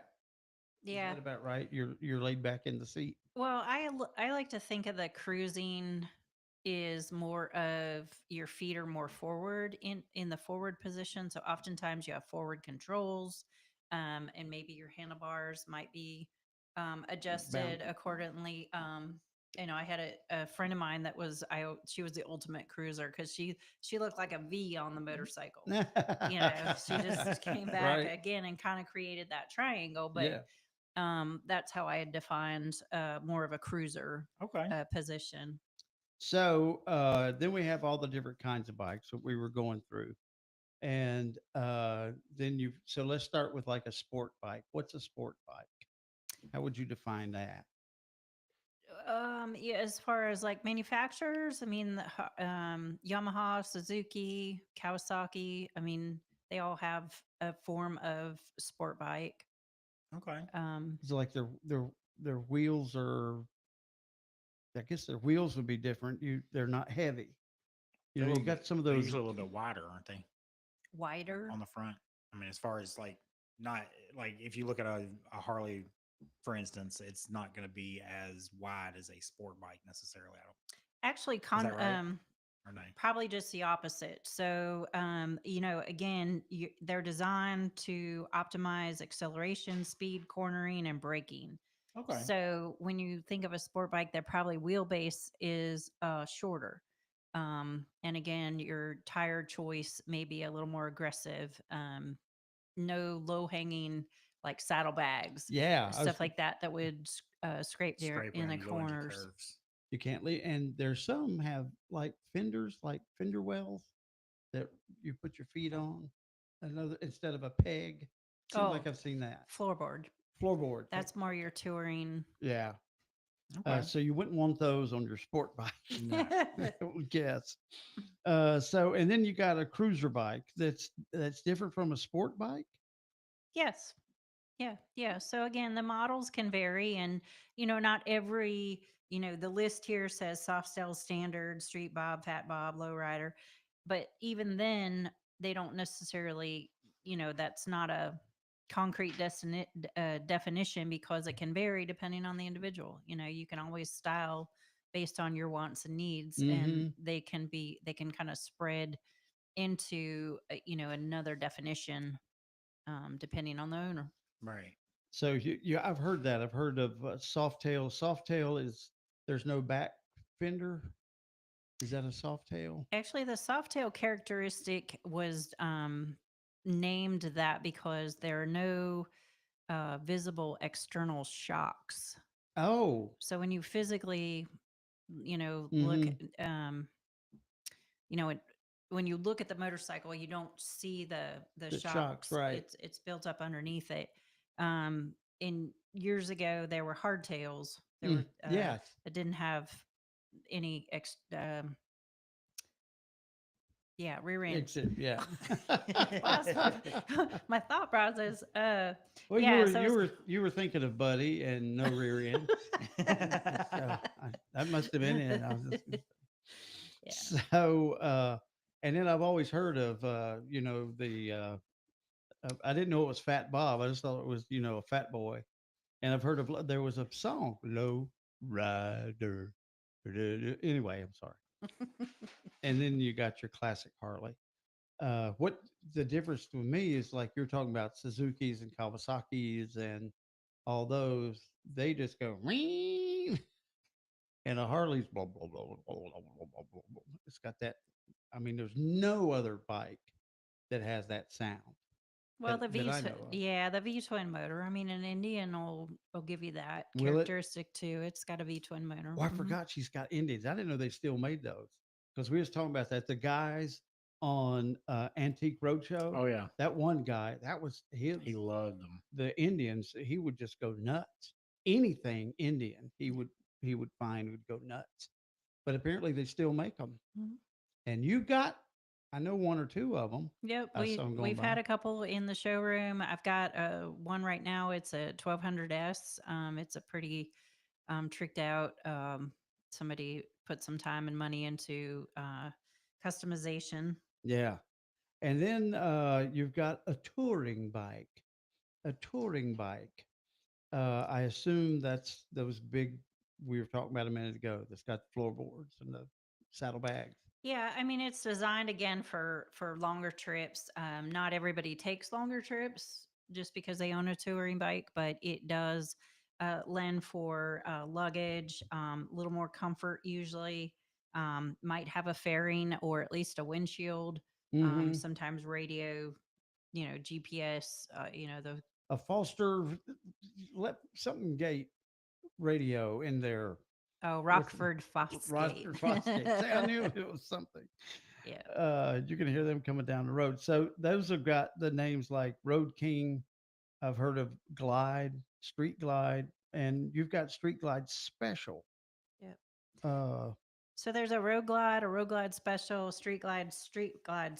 Is yeah. that about right? You're laid back in the seat. Well, I like to think of the cruising is more of your feet are more forward in the forward position. So oftentimes you have forward controls, and maybe your handlebars might be adjusted accordingly. I had a friend of mine that was she was the ultimate cruiser because she looked like a V on the motorcycle. She just came back Right. again and kind of created that triangle, Yeah. but that's how I had defined more of a cruiser position. So then we have all the different kinds of bikes that we were going through. And then so let's start with like a sport bike. What's a sport bike? How would you define that? Yeah, as far as like manufacturers, I mean, Yamaha, Suzuki, Kawasaki, I mean, they all have a form of sport bike. Okay. It's like their wheels are, I guess their wheels would be different. They're not heavy. You got some of They're those usually a little bit wider, aren't they? Wider On the front. I mean, as far as like not like if you look at a Harley, for instance, it's not going to be as wide as a sport bike necessarily. I don't. actually Is that right? Or no? probably just the opposite. So, again, they're designed to optimize acceleration, speed, cornering, and braking. Okay. So when you think of a sport bike, their probably wheelbase is shorter. And again, your tire choice may be a little more aggressive. No low hanging like saddlebags, Yeah, stuff like that would scrape there Scrape in the when you go into corners. curves. you can't leave. And there's some have like fenders, like fender wells that you put your feet on. Another instead of a peg. Seems like I've seen that. Floorboard. Floorboard. That's more your touring. Yeah. Okay. So you wouldn't want those on your sport bike. No. I would guess. So and then you got a cruiser bike that's different from a sport bike. Yes. Yeah. Yeah. So again, the models can vary and, not every, the list here says soft style standard, street bob, fat bob, low rider. But even then they don't necessarily, that's not a concrete definition because it can vary depending on the individual. You can always style based on your wants and needs and they can kind of spread into, another definition depending on the owner. Right. So I've heard that. I've heard of soft tail. Soft tail is there's no back fender. Is that a soft tail? Actually, the soft tail characteristic was named that because there are no visible external shocks. Oh, So when you physically, look, when you look at the motorcycle, you don't see the The shocks. shocks, right. It's built up underneath it. In years ago, there were hardtails. There were yes. that didn't have any rear end. Yeah. Well, my thought process. Well, so you were thinking of Buddy and no rear end. That must have been it. I was just, So, and then I've always heard of, the. I didn't know it was Fat Bob. I just thought it was, a fat boy. And I've heard of there was a song, Low Rider. Anyway, I'm sorry. And then you got your classic Harley. What the difference to me is like you're talking about Suzuki's and Kawasaki's and all those, they just go ring, and a Harley's blah, blah, blah, blah, blah, blah, blah, blah, blah. It's got that. I mean, there's no other bike that has that sound. Well, that I know of. the V twin motor. I mean, an Indian will give you that Will it? characteristic too. It's got a V twin motor. Oh, I forgot she's got Indians. I didn't know they still made those because we was talking about that. The guys on Antique Roadshow. Oh yeah, That one guy, that was his. he loved them. The Indians, he would just go nuts. Anything Indian, he would find would go nuts. But apparently, they still make them. Mhm. And you got, I know one or two of them. Yep, I saw 'em going we've had by. a couple in the showroom. I've got one right now. It's a 1200S. It's a pretty tricked out. Somebody put some time and money into customization. Yeah. And then you've got a touring bike. A touring bike. I assume that's those big we were talking about a minute ago. That's got the floorboards and the saddlebags. Yeah, I mean it's designed again for longer trips. Not everybody takes longer trips just because they own a touring bike, but it does lend for luggage, a little more comfort usually. Might have a fairing or at least a windshield. Hmm. Sometimes radio, GPS. The A Foster, let something gate radio in there. oh What's Rockford Fosgate. Rockford Fosgate. See, I knew it was something. Yeah. You can hear them coming down the road. So those have got the names like Road King. I've heard of Glide, Street Glide, and you've got Street Glide Special. Yep. Uh, So there's a Road Glide Special, Street Glide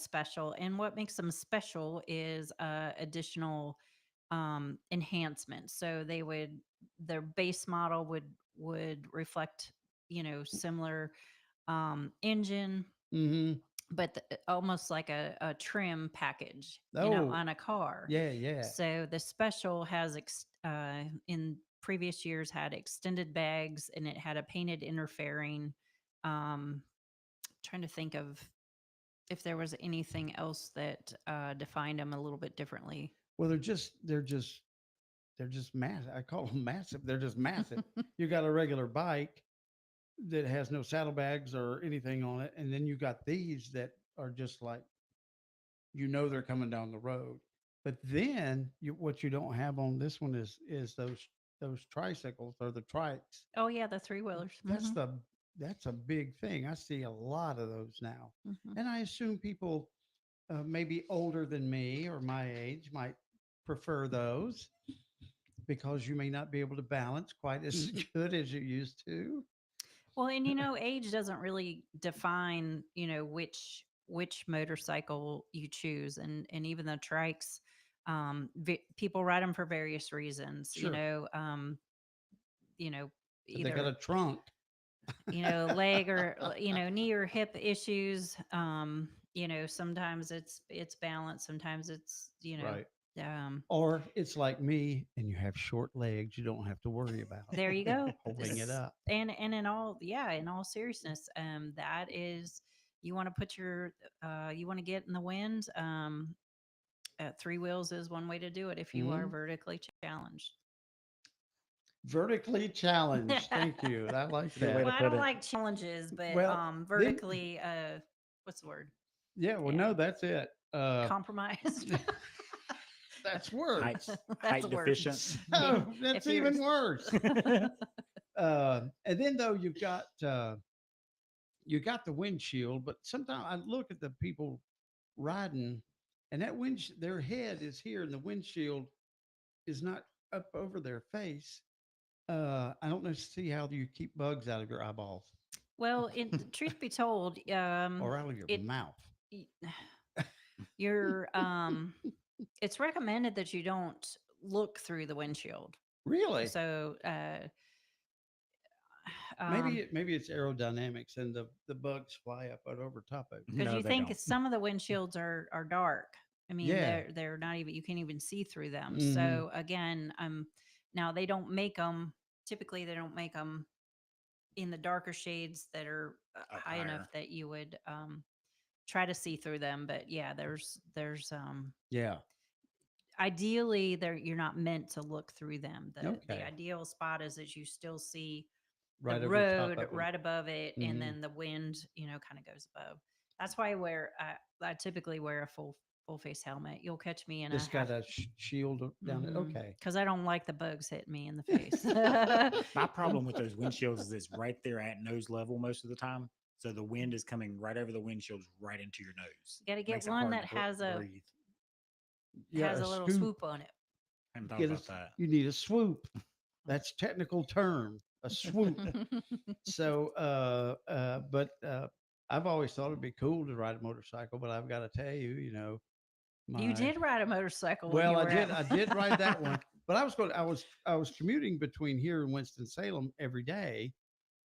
Special, and what makes them special is additional enhancements. So their base model would reflect, similar engine, hmm but almost like a trim package, Oh, on a car. yeah, yeah. So the special has in previous years had extended bags and it had a painted inner fairing. Trying to think of if there was anything else that defined them a little bit differently. Well, they're just massive. I call them massive. They're just massive. You got a regular bike that has no saddlebags or anything on it, and then you got these that are just like they're coming down the road. But then what you don't have on this one is those tricycles or the trikes. Oh yeah, the three wheelers. That's a big thing. I see a lot of those now, Mhm. and I assume people maybe older than me or my age might prefer those because you may not be able to balance quite as good as you used to. Well, and age doesn't really define, which motorcycle you choose, and even the trikes, people ride them for various reasons. Sure. But they got a Either trunk. leg or knee or hip issues. Sometimes it's balance, sometimes it's Right. um Or it's like me and you have short legs, you don't have to worry about there you go. holding it up. And in all seriousness, that is, you want to put your you want to get in the wind. Three wheels is one way to do it if you are Mhm. vertically challenged. Vertically challenged. Thank you. I like Good way Well, to I put don't it. like challenges, but Well, then, vertically, what's the word? yeah, well, Yeah. no, that's it. Compromised. That's worse. Height, That's height a word. deficient. Oh, If that's you're even worse. And then though you got the windshield, but sometimes I look at the people riding, and that their head is here, and the windshield is not up over their face. I don't know. See how you keep bugs out of your eyeballs Well, truth be told, or out of your it mouth. y- you're it's recommended that you don't look through the windshield. Really? So, Maybe it's aerodynamics, and the bugs fly up and over top of you. because No, you they think don't. some of the windshields are dark. I mean, Yeah. they're not even, you can't even see through them. Mhm. So again, now they don't make them. Typically, they don't make them in the darker shades that are Up high enough higher. that you would try to see through them. But yeah, there's Yeah. ideally you're not meant to look through them. The Okay. ideal spot is that you still see the Right over top road of 'em. right above it, and Mhm. then the wind, kind of goes above. That's why I typically wear a full face helmet. You'll catch me in a Just got a shield down it. Okay. because I don't like the bugs hitting me in the face. My problem with those windshields is it's right there at nose level most of the time. So the wind is coming right over the windshield, right into your nose. You got to get Makes it one hard that to has a breathe. has a little swoop on it. I hadn't thought Get about that. You need a swoop. That's technical term, a swoop. So, I've always thought it'd be cool to ride a motorcycle, but I've got to tell you, You did ride a motorcycle. when well, you I were did. at- I did ride that one, but I was commuting between here and Winston-Salem every day,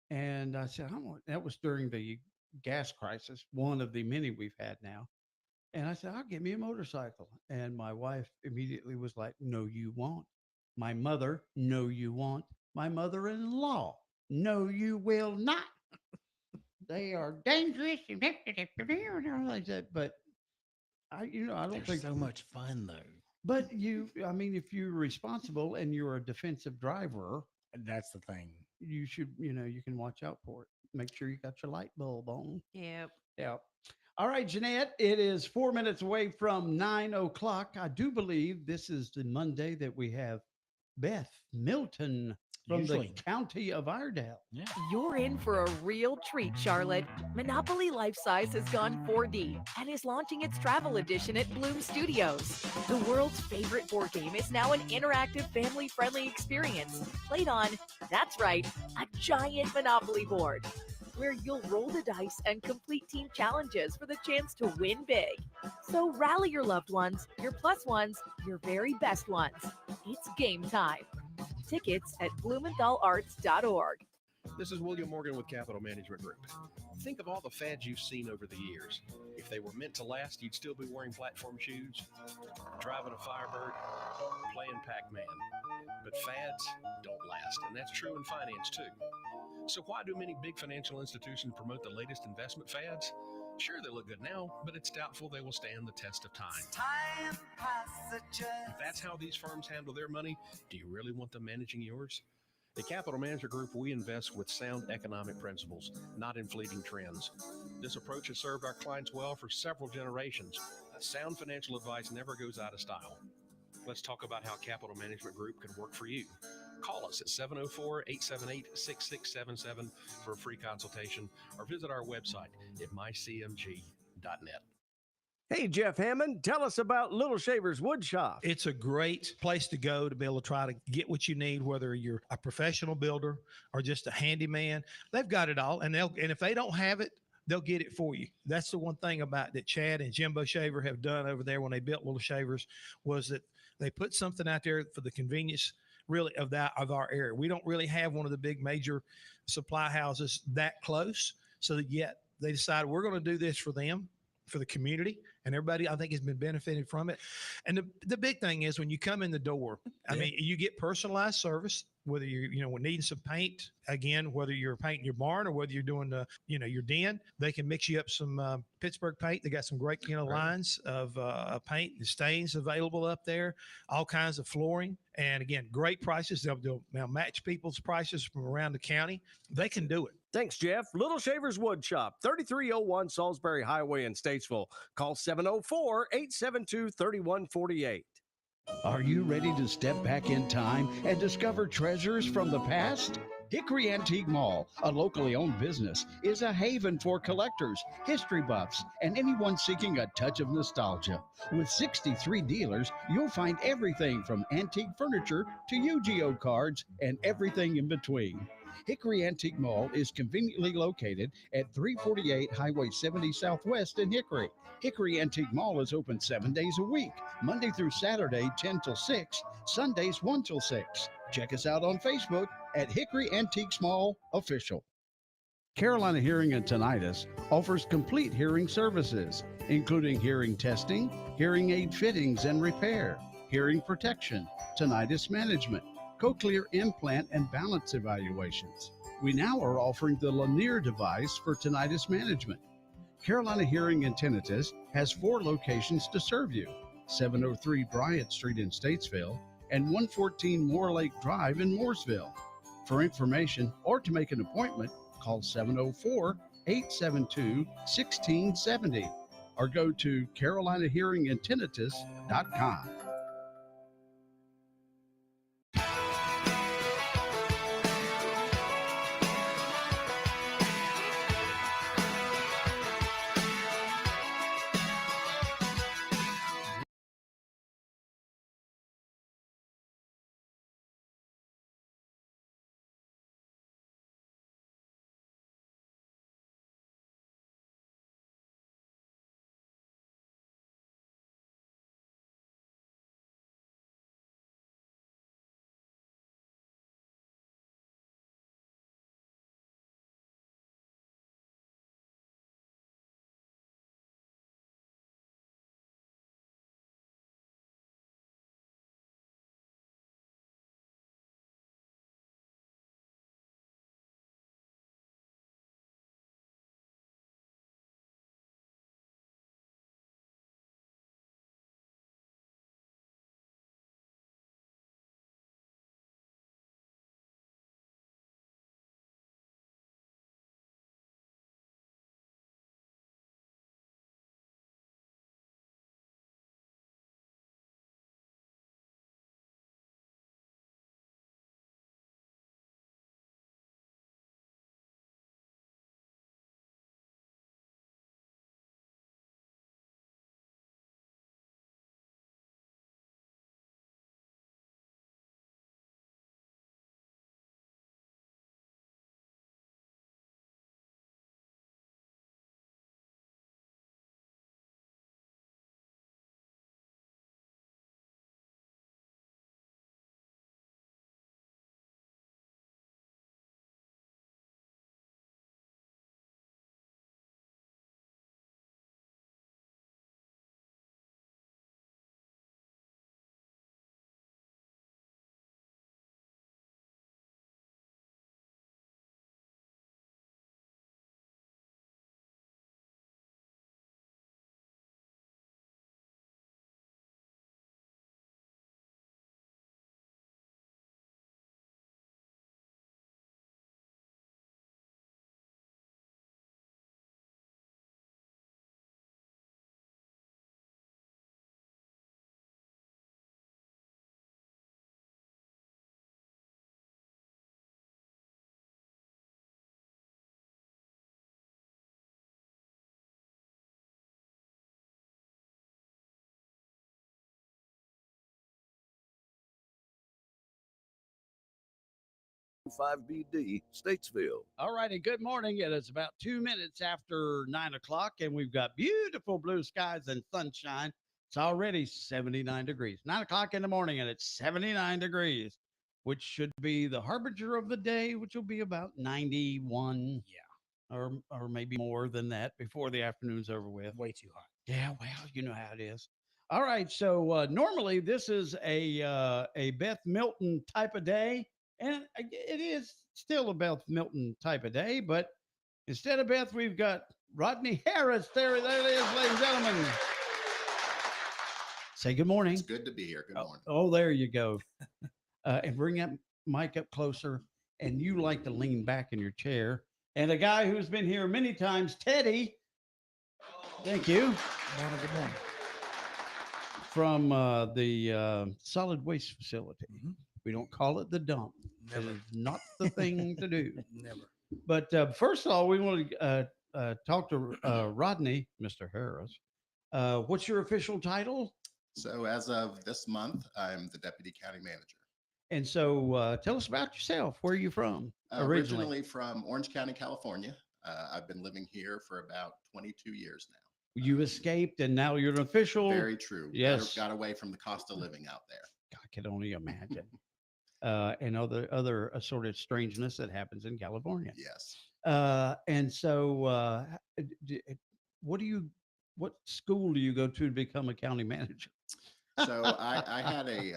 and I said, that was during the gas crisis, one of the many we've had now. And I said, I'll get me a motorcycle. And my wife immediately was like, no, you won't. My mother, no, you won't. My mother-in-law, no, you will not. They are dangerous. But I don't They're think so much fun, though. But if you're responsible and you're a defensive driver, That's the thing. you should, you can watch out for it. Make sure you got your light bulb on. Yep. Yeah. All right, Janette, it is 4 minutes away from 9:00. I do believe this is the Monday that we have Beth Milton from Usually. the county of Iredell. Yeah. You're in for a real treat, Charlotte. Monopoly Life Size has gone 4D and is launching its travel edition at Bloom Studios. The world's favorite board game is now an interactive, family-friendly experience played on, that's right, a giant Monopoly board, where you'll roll the dice and complete team challenges for the chance to win big. So rally your loved ones, your plus ones, your very best ones. It's game time. Tickets at blumenthalarts.org. This is William Morgan with Capital Management Group. Think of all the fads you've seen over the years. If they were meant to last, you'd still be wearing platform shoes, driving a Firebird, playing Pac-Man. But fads don't last, and that's true in finance too. So why do many big financial institutions promote the latest investment fads? Sure, they look good now, but it's doubtful they will stand the test of time. If that's how these firms handle their money, do you really want them managing yours? At Capital Management Group, we invest with sound economic principles, not in fleeting trends. This approach has served our clients well for several generations. Sound financial advice never goes out of style. Let's talk about how Capital Management Group can work for you. Call us at 704-878-6677 for a free consultation or visit our website at mycmg.net. Hey, Jeff Hammond, tell us about Little Shavers Wood Shop. It's a great place to go to be able to try to get what you need, whether you're a professional builder or just a handyman. They've got it all, and if they don't have it, they'll get it for you. That's the one thing about that Chad and Jimbo Shaver have done over there when they built Little Shavers, was that they put something out there for the convenience really of our area. We don't really have one of the big major supply houses that close. So yet they decided we're going to do this for them, for the community, and everybody I think has been benefiting from it. And the big thing is when you come in the door, I mean, you get personalized service, whether you're, needing some paint, again, whether you're painting your barn or whether you're doing your den, they can mix you up some Pittsburgh paint. They got some great, lines of paint and stains available up there, all kinds of flooring. And again, great prices. They'll match people's prices from around the county. They can do it. Thanks, Jeff. Little Shavers Wood Shop, 3301 Salisbury Highway in Statesville. Call 704-872-3148. Are you ready to step back in time and discover treasures from the past? Hickory Antique Mall, a locally owned business, is a haven for collectors, history buffs, and anyone seeking a touch of nostalgia. With 63 dealers, you'll find everything from antique furniture to Yu-Gi-Oh cards and everything in between. Hickory Antique Mall is conveniently located at 348 Highway 70 Southwest in Hickory. Hickory Antique Mall is open 7 days a week, Monday through Saturday, 10 till 6, Sundays, 1 till 6. Check us out on Facebook at Hickory Antiques Mall Official. Carolina Hearing and Tinnitus offers complete hearing services, including hearing testing, hearing aid fittings and repair, hearing protection, tinnitus management, cochlear implant and balance evaluations. We now are offering the Lanier device for tinnitus management. Carolina Hearing and Tinnitus has 4 locations to serve you: 703 Bryant Street in Statesville and 114 Moore Lake Drive in Mooresville. For information or to make an appointment, call 704-872-1670 or go to carolinahearingandtinnitus.com. 5BD, Statesville. All righty. Good morning. It is about 2 minutes after 9 o'clock, and we've got beautiful blue skies and sunshine. It's already 79 degrees. 9 o'clock in the morning, and it's 79 degrees, which should be the harbinger of the day, which will be about 91. Yeah. Or maybe more than that before the afternoon's over with. Way too hot. Yeah, well, you know how it is. All right. So normally this is a Beth Milton type of day. And it is still a Beth Milton type of day, but instead of Beth, we've got Rodney Harris. There it is, ladies and gentlemen. Say good morning. It's good to be here. Good morning. Oh, there you go. And bring that mic up closer. And you like to lean back in your chair. And a guy who's been here many times, Teddy. Thank you. Good morning. From the solid waste facility. Mm-hmm. We don't call it the dump. Never. It is not the thing to do. Never. But first of all, we want to talk to Rodney, Mr. Harris. What's your official title? So as of this month, I'm the Deputy County Manager. And so tell us about yourself. Where are you from? Originally from Orange County, California. I've been living here for about 22 years now. You escaped and now you're an official. Very true. Yes. Got away from the cost of living out there. I can only imagine. And other assorted strangeness that happens in California. Yes. And so what school do you go to become a county manager? So I had a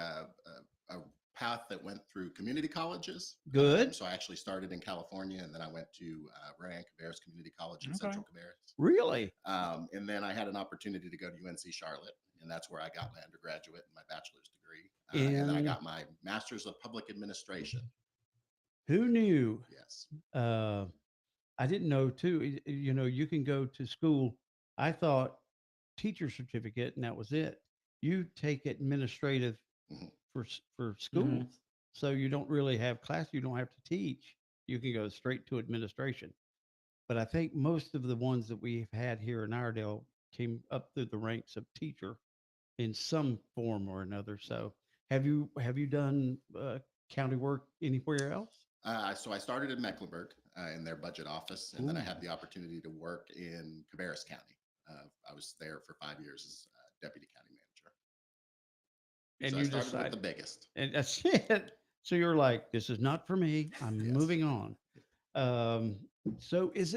path that went through community colleges. Good. So I actually started in California, and then I went to Rand Cabarrus Community College in Central Cabarrus. Really? And then I had an opportunity to go to UNC Charlotte, and that's where I got my undergraduate and my bachelor's degree. And then I got my master's of public administration. Who knew? Yes. I didn't know too. You know, you can go to school. I thought teacher certificate, and that was it. You take administrative for school, so you don't really have class. You don't have to teach. You can go straight to administration. But I think most of the ones that we've had here in Iredell came up through the ranks of teacher in some form or another. So have you done county work anywhere else? So I started in Mecklenburg in their budget office, and then I had the opportunity to work in Cabarrus County. I was there for 5 years as deputy county manager. And so you I started decided with the biggest. And that's it. So you're like, this is not for me. I'm moving on. So is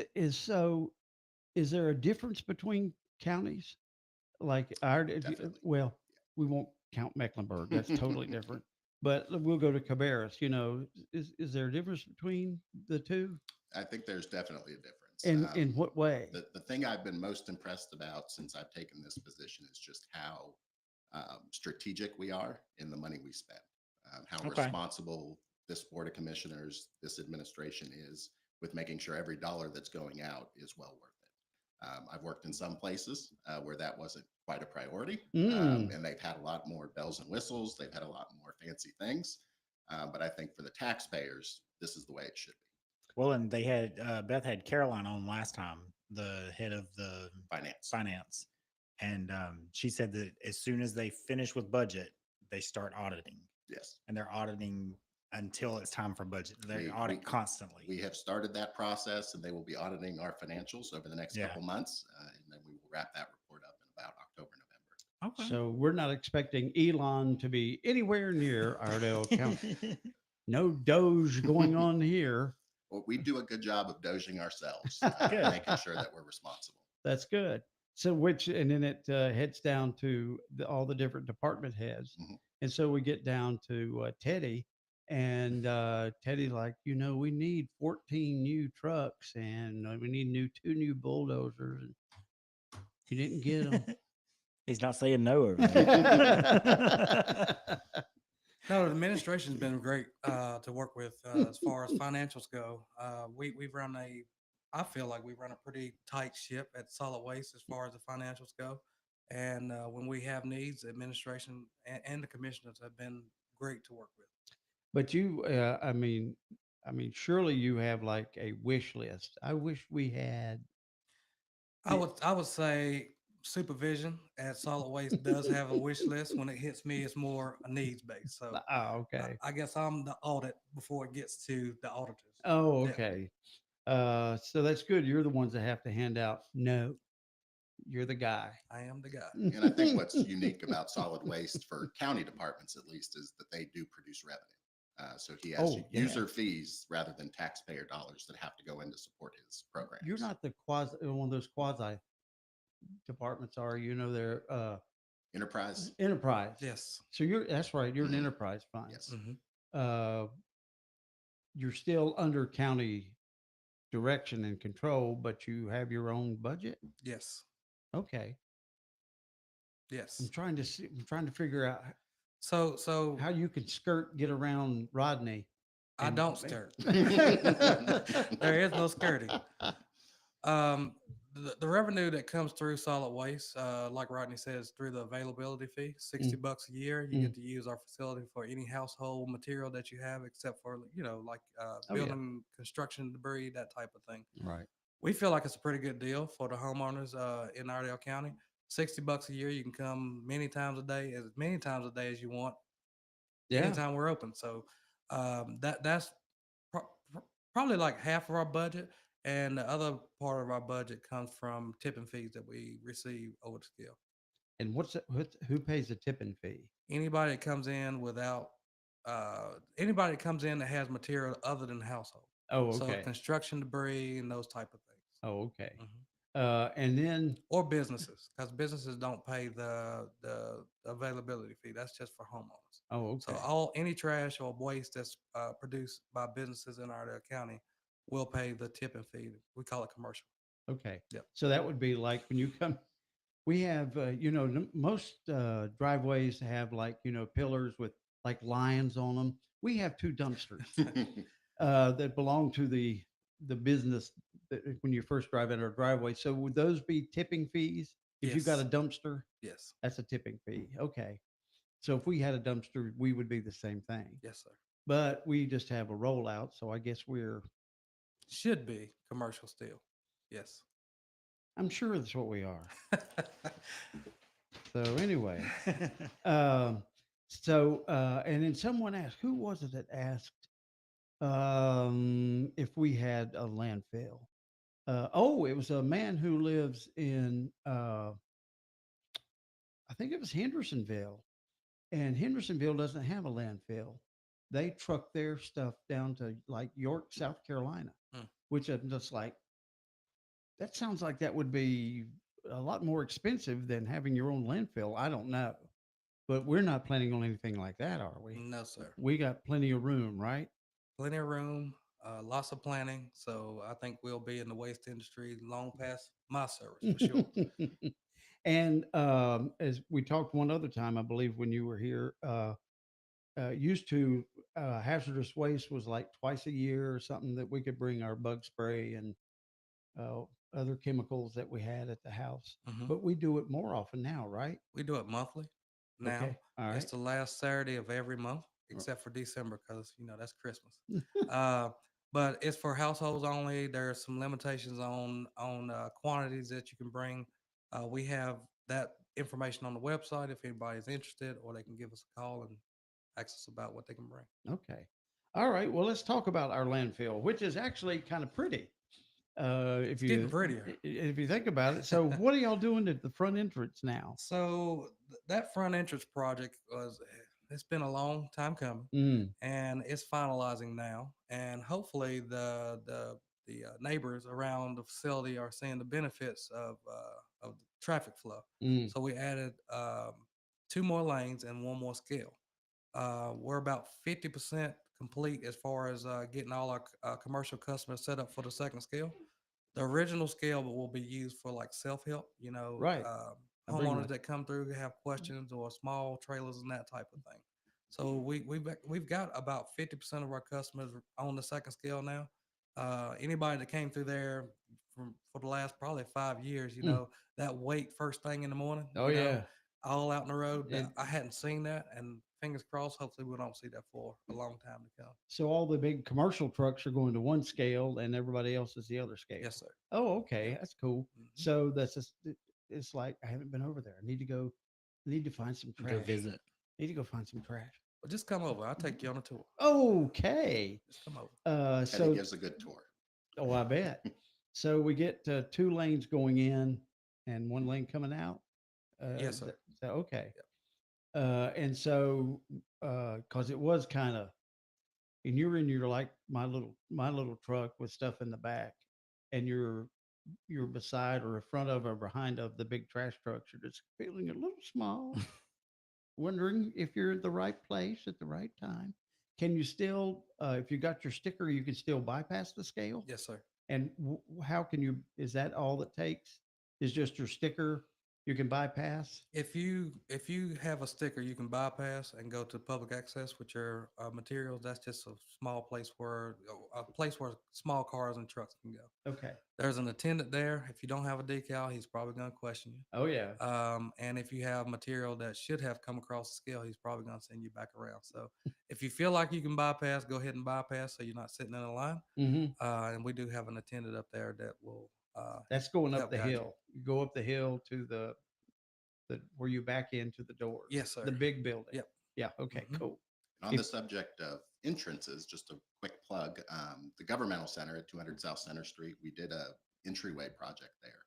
there a difference between counties? Like well, we won't count Mecklenburg. That's totally different. But we'll go to Cabarrus. You know, is there a difference between the two? I think there's definitely a difference. In what way? The thing I've been most impressed about since I've taken this position is just how strategic we are in the money we spend, how responsible this board of commissioners, this administration is with making sure every dollar that's going out is well worth it. I've worked in some places where that wasn't quite a priority, and they've had a lot more bells and whistles. They've had a lot more fancy things. But I think for the taxpayers, this is the way it should be. Well, and they had Beth had Caroline on last time, the head of the finance. And she said that as soon as they finish with budget, they start auditing. Yes. And they're auditing until it's time for budget. They audit constantly. We have started that process, and they will be auditing our financials over the next couple months. And then we will wrap that report up in about October, November. Okay. So we're not expecting Elon to be anywhere near Iredell County. No Doge going on here. Well, we do a good job of doging ourselves, making sure that we're responsible. That's good. So and then it heads down to all the different department heads. And so we get down to Teddy, and Teddy's like, we need 14 new trucks, and we need 2 new bulldozers. And he didn't get them. He's not saying no over there. No, the administration's been great to work with as far as financials go. I feel like we run a pretty tight ship at solid waste as far as the financials go. And when we have needs, the administration and the commissioners have been great to work with. But you, I mean, surely you have like a wish list. I wish we had. I would say supervision at solid waste does have a wish list. When it hits me, it's more a needs based. So Okay. I guess I'm the audit before it gets to the auditors. Oh, Yeah. okay. So that's good. You're the ones that have to hand out. No, you're the guy. I am the guy. And I think what's unique about solid waste for county departments, at least, is that they do produce revenue. So he has user fees rather than taxpayer dollars that have to go in to support his program. You're not the quasi one of those quasi departments, are you? Know they're enterprise. Enterprise. Yes. So that's right. You're an enterprise fund. Yes. You're still under county direction and control, but you have your own budget. Yes. Okay. Yes. I'm trying to figure out so how you can get around Rodney. I don't skirt. There is no skirting. The revenue that comes through solid waste, like Rodney says, through the availability fee, $60 a year, you get to use our facility for any household material that you have, except for like building construction debris, that type of thing. Right. We feel like it's a pretty good deal for the homeowners in Iredell County. $60 a year, you can come as many times a day as you want. Yeah. Anytime we're open. So that's probably like half of our budget. And the other part of our budget comes from tipping fees that we receive over the scale. And who pays the tipping fee? Anybody that comes in anybody that comes in that has material other than household. Oh, So okay. construction debris and those type of things. Oh, okay. And then or businesses, because businesses don't pay the availability fee. That's just for homeowners. Oh, okay. So any trash or waste that's produced by businesses in Iredell County will pay the tipping fee. We call it commercial. Okay. Yep. So that would be like when you come, we have, most driveways have like, pillars with like lions on them. We have 2 dumpsters that belong to the business when you first drive in our driveway. So would those be tipping fees? If you got a dumpster? Yes. That's a tipping fee. Okay. So if we had a dumpster, we would be the same thing. Yes, sir. But we just have a rollout. So I guess should be commercial still. Yes. I'm sure that's what we are. So anyway, and then someone asked, who was it that asked if we had a landfill? It was a man who lives in, I think it was Hendersonville, and Hendersonville doesn't have a landfill. They truck their stuff down to like York, South Carolina, which I'm just like, that sounds like that would be a lot more expensive than having your own landfill. I don't know, but we're not planning on anything like that, are we? No, sir. We got plenty of room, right? Plenty of room, lots of planning. So I think we'll be in the waste industry long past my service for sure. And as we talked one other time, I believe when you were here, used to hazardous waste was like twice a year or something that we could bring our bug spray and other chemicals that we had at the house. But we do it more often now, right? We do it monthly now. Okay. All right. It's the last Saturday of every month, except for December, because that's Christmas. But it's for households only. There are some limitations on quantities that you can bring. We have that information on the website if anybody's interested, or they can give us a call and ask us about what they can bring. Okay. All right. Well, let's talk about our landfill, which is actually kind of pretty. If getting prettier. If you think about it. So what are y'all doing at the front entrance now? So that front entrance project it's been a long time coming, and it's finalizing now. And hopefully the neighbors around the facility are seeing the benefits of the traffic flow. So we added 2 more lanes and 1 more scale. We're about 50% complete as far as getting all our commercial customers set up for the second scale. The original scale will be used for like self-help, right. Homeowners that come through have questions, or small trailers and that type of thing. So we've got about 50% of our customers on the second scale now. Anybody that came through there for the last probably 5 years, that wait first thing in the morning. Oh yeah. All out in the road. I hadn't seen that, and fingers crossed, hopefully we don't see that for a long time to come. So all the big commercial trucks are going to one scale and everybody else is the other scale. Yes, sir. Oh, okay. That's cool. So that's just, it's like I haven't been over there. I need to go. I need to find some trash. Go visit. Need to go find some trash. Well, just come over. I'll take you on a tour. Okay. Just come over. And So he gives a good tour. oh, I bet. So we get 2 lanes going in and 1 lane coming out. Yes, sir. Okay. And so because it was kind of, and you're in your like my little truck with stuff in the back, and you're beside or in front of or behind of the big trash trucks. You're just feeling a little small, wondering if you're at the right place at the right time. Can you still, if you got your sticker, you can still bypass the scale? Yes, sir. And how can you, is that all it takes? Is just your sticker you can bypass? If you have a sticker, you can bypass and go to public access with your materials. That's just a small place where small cars and trucks can go. Okay. There's an attendant there. If you don't have a decal, he's probably going to question you. Oh yeah. And if you have material that should have come across the scale, he's probably going to send you back around. So if you feel like you can bypass, go ahead and bypass so you're not sitting in a line. And we do have an attendant up there that will. That's going up help the guide you. hill. You go up the hill to the where you back into the doors. Yes, sir. The big building. Yep. Yeah. Okay. Cool. On the subject of entrances, just a quick plug, the governmental center at 200 South Center Street, we did a entryway project there.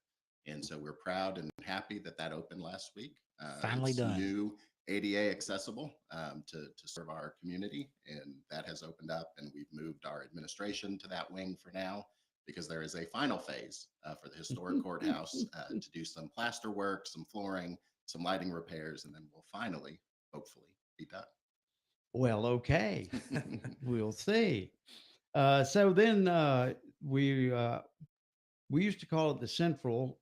And so we're proud and happy that that opened last week. Finally it's done. New ADA accessible to serve our community. And that has opened up, and we've moved our administration to that wing for now, because there is a final phase for the historic courthouse to do some plaster work, some flooring, some lighting repairs, and then we'll finally, hopefully, be done. Well, okay. We'll see. So then we used to call it the Central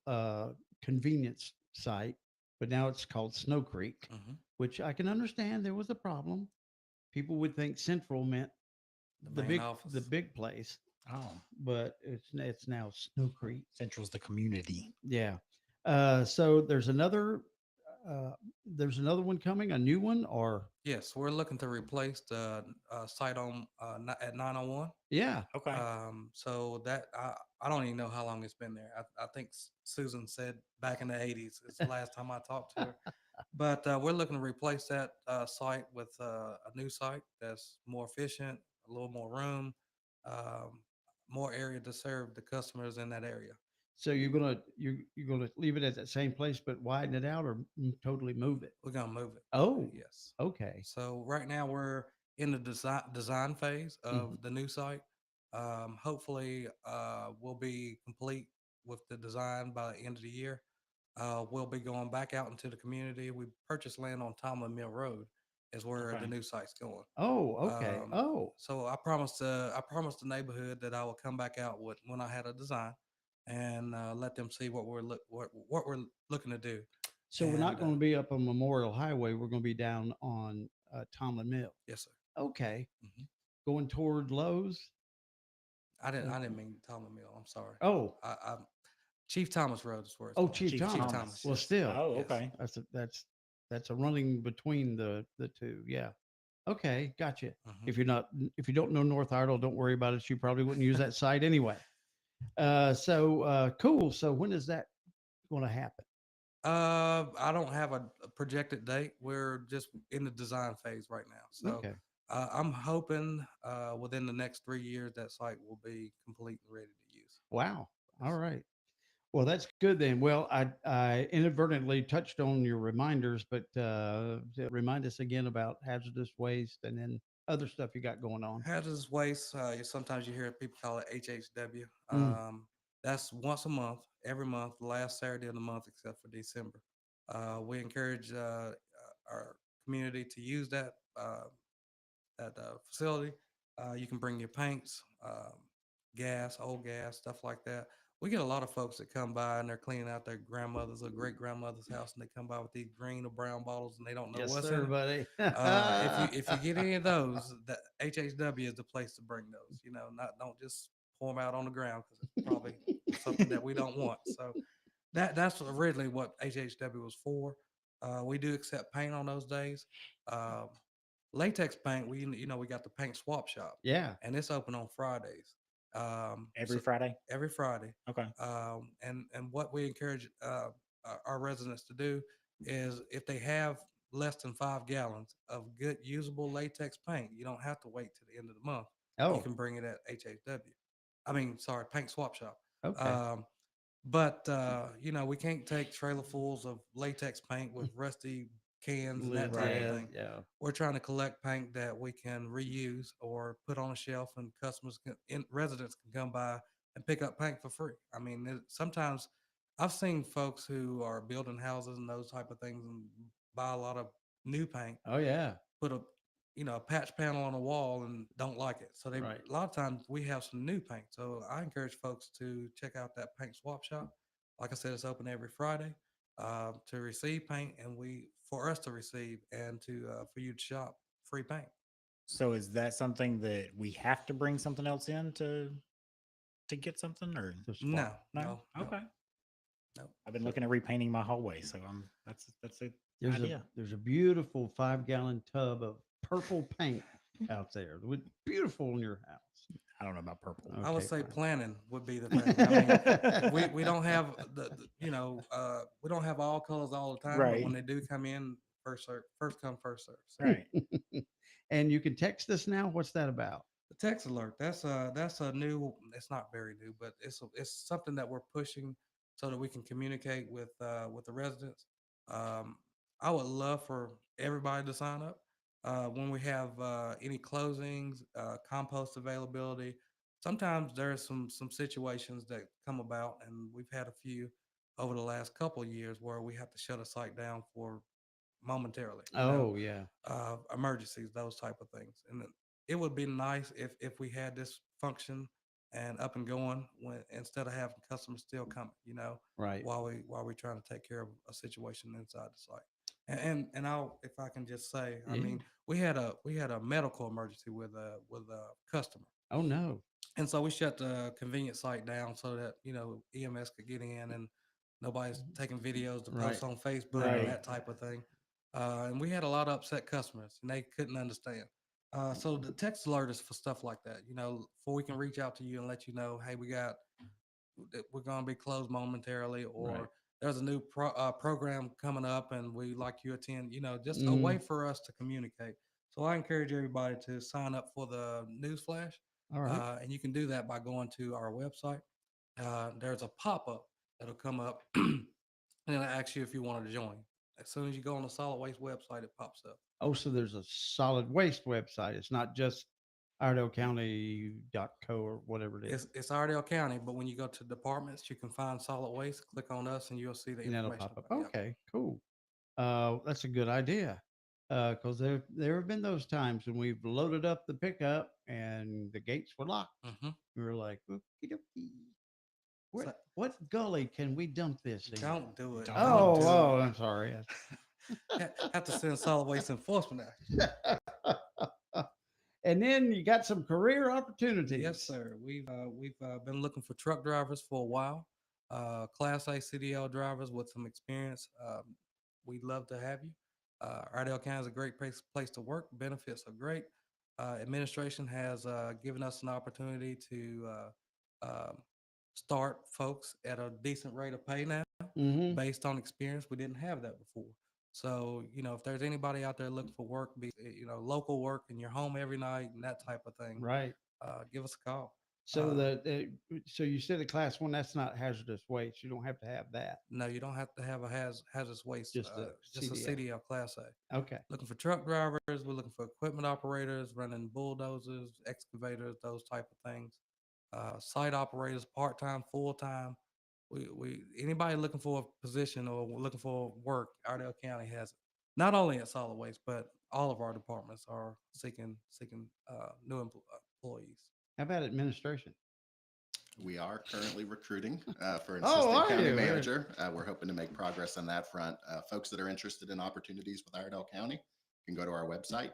Convenience Site, but now it's called Snow Creek, which I can understand there was a problem. People would think Central meant the main big office. the big place. Oh, But it's now Snow Creek. Central's the community. Yeah. So there's another one coming, a new one, or Yes, we're looking to replace the site on at 901. yeah. Okay. So that I don't even know how long it's been there. I think Susan said back in the 80s. It's the last time I talked to her. But we're looking to replace that site with a new site that's more efficient, a little more room, more area to serve the customers in that area. So you're gonna leave it at that same place, but widen it out, or totally move it? We're gonna move it. Oh, Yes. okay. So right now we're in the design phase of the new site. Hopefully, we'll be complete with the design by the end of the year. We'll be going back out into the community. We purchased land on Tomlin Mill Road, is where the new site's going. Oh, okay. So I promised the neighborhood that I will come back out with when I had a design, and let them see what we're looking to do. So we're not going to be up on Memorial Highway. We're going to be down on Tomlin Mill. Yes, sir. Okay. Going toward Lowe's. I didn't mean Tomlin Mill. I'm sorry. Oh. I Chief Thomas Road is where it's Oh, going. Chief Thomas. Well, yes. still. Oh, Yes. okay. That's a running between the two. Yeah. Okay, gotcha. Mhm. If you don't know North Idle, don't worry about it. You probably wouldn't use that site anyway. So cool. So when is that going to happen? I don't have a projected date. We're just in the design phase right now. So Okay. I'm hoping within the next 3 years that site will be complete and ready to use. Wow. All right. Well, that's good then. Well, I inadvertently touched on your reminders, but remind us again about hazardous waste and then other stuff you got going on. Hazardous waste. Sometimes you hear people call it HHW. That's once a month, every month, the last Saturday of the month, except for December. We encourage our community to use that facility. You can bring your paints, gas, old gas, stuff like that. We get a lot of folks that come by and they're cleaning out their grandmother's or great grandmother's house, and they come by with these green or brown bottles and they don't know Yes, what's sir, in it. buddy. If you get any of those, the HHW is the place to bring those. Don't just pour them out on the ground, because it's probably something that we don't want. So that's originally what HHW was for. We do accept paint on those days. Latex paint, we got the paint swap shop. Yeah. And it's open on Fridays. Every Friday? Every Friday. Okay. And what we encourage our residents to do is if they have less than 5 gallons of good usable latex paint, you don't have to wait to the end of the month. Oh. You can bring it at HHW. I mean, sorry, Paint Swap Shop. Okay. But you know, we can't take trailerfuls of latex paint with rusty cans and that type Yeah, of thing. yeah. We're trying to collect paint that we can reuse or put on a shelf, and residents can come by and pick up paint for free. I mean, sometimes I've seen folks who are building houses and those type of things and buy a lot of new paint, Oh yeah. put a a patch panel on a wall and don't like it. So Right. a lot of times we have some new paint. So I encourage folks to check out that paint swap shop. Like I said, it's open every Friday to receive paint, and for us to receive and for you to shop free paint. So is that something that we have to bring something else in to get something, or No, Okay. No. I've been looking at repainting my hallway, so that's a idea. There's a beautiful 5-gallon tub of purple paint out there. It would beautiful in your house. I don't know about purple. I would Okay, say fine. planning would be the thing. I mean, we don't have we don't have all colors all the time, but Right. when they do come in, first come, first serve. So Right. And you can text us now. What's that about? the text alert, that's a new. It's not very new, but it's something that we're pushing so that we can communicate with the residents. I would love for everybody to sign up when we have any closings, compost availability. Sometimes there's some situations that come about, and we've had a few over the last couple of years where we have to shut a site down for momentarily. Oh yeah. Emergencies, those type of things. And it would be nice if we had this function and up and going instead of having customers still coming, Right. while we're trying to take care of a situation inside the site. And I'll, if I can just say, I Yeah. mean, we had a medical emergency with a customer. Oh no. And so we shut the convenience site down so that, EMS could get in and nobody's taking videos to post Right. on Facebook Right. and that type of thing. And we had a lot of upset customers and they couldn't understand. So the text alert is for stuff like that, before we can reach out to you and let you know, hey, we're going to be closed momentarily, or Right. there's a new program coming up and we like you attend, just a Mhm. way for us to communicate. So I encourage everybody to sign up for the news flash. All right. And you can do that by going to our website. There's a pop-up that'll come up and it'll ask you if you wanted to join. As soon as you go on the solid waste website, it pops up. Oh, so there's a solid waste website. It's not just IredaleCounty.co or whatever it is. It's Iredale County, but when you go to departments, you can find solid waste. Click on us, and you'll see the And that'll information. pop up. about it. Yep. Okay, cool. That's a good idea. Because there have been those times when we've loaded up the pickup and the gates were locked. Mhm. We were like, "Okie dokie. So- What gully can we dump this in?" Don't do it. Oh, Don't do oh, it. I'm sorry. Have to send solid waste enforcement out. And then you got some career opportunities. Yes, sir. We've been looking for truck drivers for a while. Class A CDL drivers with some experience. We'd love to have you. Iredale County is a great place to work. Benefits are great. Administration has given us an opportunity to start folks at a decent rate of pay now, Mhm. based on experience. We didn't have that before. So, if there's anybody out there looking for work, local work in your home every night and that type of thing, Right. give us a call. So Uh, so you said a class 1, that's not hazardous waste. You don't have to have that. No, you don't have to have a hazardous waste. Just a just a CDL Class A. Okay. Looking for truck drivers. We're looking for equipment operators, running bulldozers, excavators, those type of things. Site operators, part time, full time. We anybody looking for a position or looking for work, Iredale County has it. Not only at solid waste, but all of our departments are seeking new employees. How about administration? We are currently recruiting for an Oh, assistant are county you? manager. We're hoping to make progress on that front. Folks that are interested in opportunities with Iredale County can go to our website,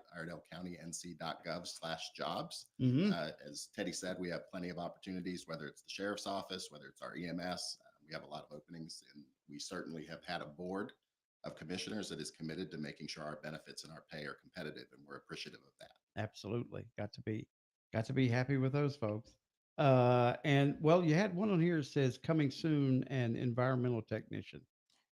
iredalecounty.nc.gov/jobs. Mhm. As Teddy said, we have plenty of opportunities, whether it's the sheriff's office, whether it's our EMS. We have a lot of openings, and we certainly have had a board of commissioners that is committed to making sure our benefits and our pay are competitive, and we're appreciative of that. Absolutely. Got to be happy with those folks. And well, you had one on here that says coming soon, an environmental technician.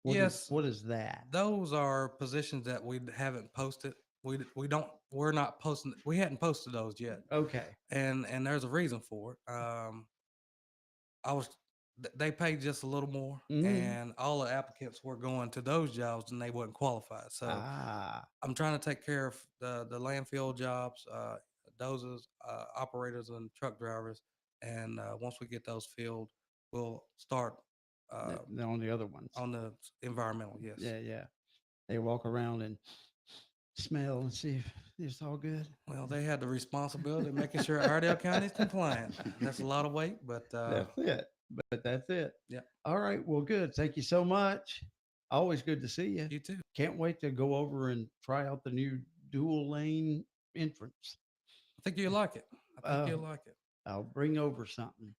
Yes. What is that? Those are positions that we haven't posted. We're not posting. We hadn't posted those yet. Okay. And there's a reason for it. They paid just a little more, and all the applicants were going to those jobs, and they wasn't qualified. So I'm trying to take care of the landfill jobs, dozers, operators, and truck drivers. And once we get those filled, we'll start on the other ones. On the environmental, yes. Yeah. They walk around and smell and see if it's all good. Well, they had the responsibility of making sure Iredell County is compliant. That's a lot of weight, but that's it. But that's it. Yeah. All right. Well, good. Thank you so much. Always good to see you. You too. Can't wait to go over and try out the new dual lane entrance. I think you'll like it. I think you'll like it. I'll bring over something.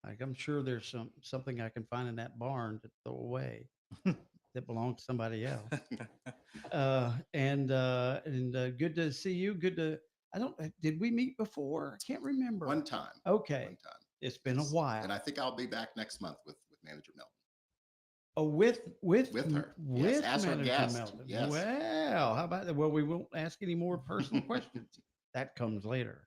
Like I'm sure there's something I can find in that barn to throw away that belongs to somebody else. And good to see you. Did we meet before? I can't remember. One time. Okay. One time. It's been a while. And I think I'll be back next month with Manager Milton. Oh, with her. With yes, as her Manager guest. Milton. Yes. Well, how about that? Well, we won't ask any more personal questions. That comes later.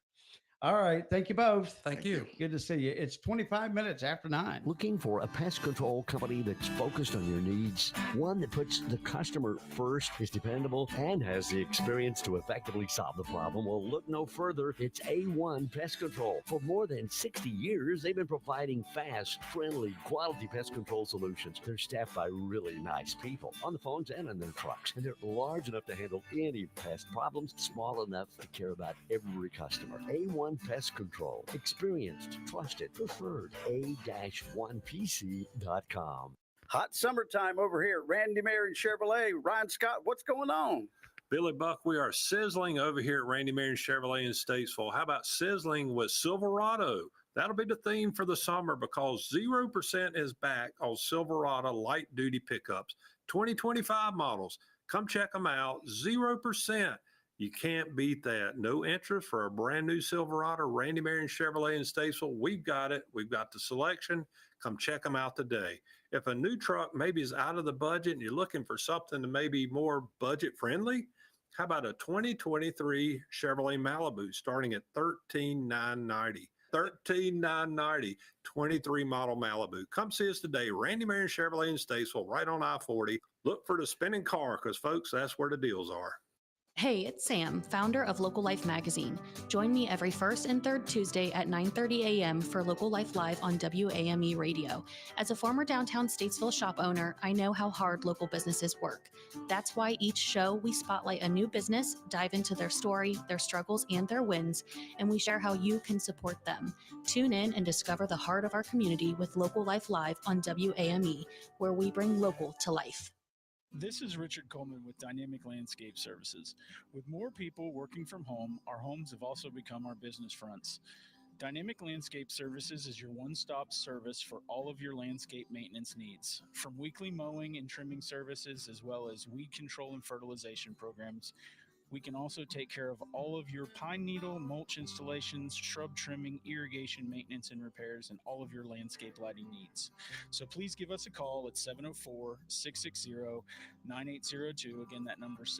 All right. Thank you both. Thank you. Good to see you. It's 25 minutes after 9. Looking for a pest control company that's focused on your needs? One that puts the customer first, is dependable, and has the experience to effectively solve the problem? Well, look no further. It's A1 Pest Control. For more than 60 years, they've been providing fast, friendly, quality pest control solutions. They're staffed by really nice people on the phones and in their trucks. And they're large enough to handle any pest problems, small enough to care about every customer. A1 Pest Control. Experienced, trusted, preferred. A-1PC.com. Hot summertime over here at Randy Marion Chevrolet. Ryan Scott, what's going on? Billy Buck, we are sizzling over here at Randy Marion Chevrolet in Statesville. How about sizzling with Silverado? That'll be the theme for the summer because 0% is back on Silverado light-duty pickups. 2025 models. Come check them out. 0%. You can't beat that. No interest for a brand new Silverado. Randy Marion Chevrolet in Statesville. We've got it. We've got the selection. Come check them out today. If a new truck maybe is out of the budget and you're looking for something to maybe more budget friendly, how about a 2023 Chevrolet Malibu starting at $13,990? $13,990, 23 model Malibu. Come see us today. Randy Marion Chevrolet in Statesville, right on I-40. Look for the spinning car because, folks, that's where the deals are. Hey, it's Sam, founder of Local Life Magazine. Join me every first and third Tuesday at 9:30 a.m. for Local Life Live on WAME Radio. As a former downtown Statesville shop owner, I know how hard local businesses work. That's why each show we spotlight a new business, dive into their story, their struggles, and their wins, and we share how you can support them. Tune in and discover the heart of our community with Local Life Live on WAME, where we bring local to life. This is Richard Coleman with Dynamic Landscape Services. With more people working from home, our homes have also become our business fronts. Dynamic Landscape Services is your one-stop service for all of your landscape maintenance needs. From weekly mowing and trimming services, as well as weed control and fertilization programs, we can also take care of all of your pine needle, mulch installations, shrub trimming, irrigation maintenance and repairs, and all of your landscape lighting needs. So please give us a call at 704-660-9802. Again, that number is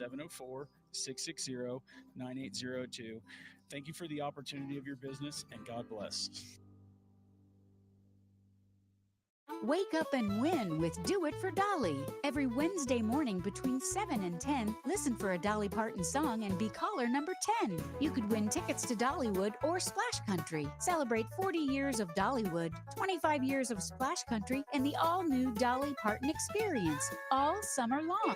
704-660-9802. Thank you for the opportunity of your business, and God bless. Wake up and win with Do It for Dolly. Every Wednesday morning between 7 and 10, listen for a Dolly Parton song and be caller number 10. You could win tickets to Dollywood or Splash Country. Celebrate 40 years of Dollywood, 25 years of Splash Country, and the all-new Dolly Parton experience all summer long.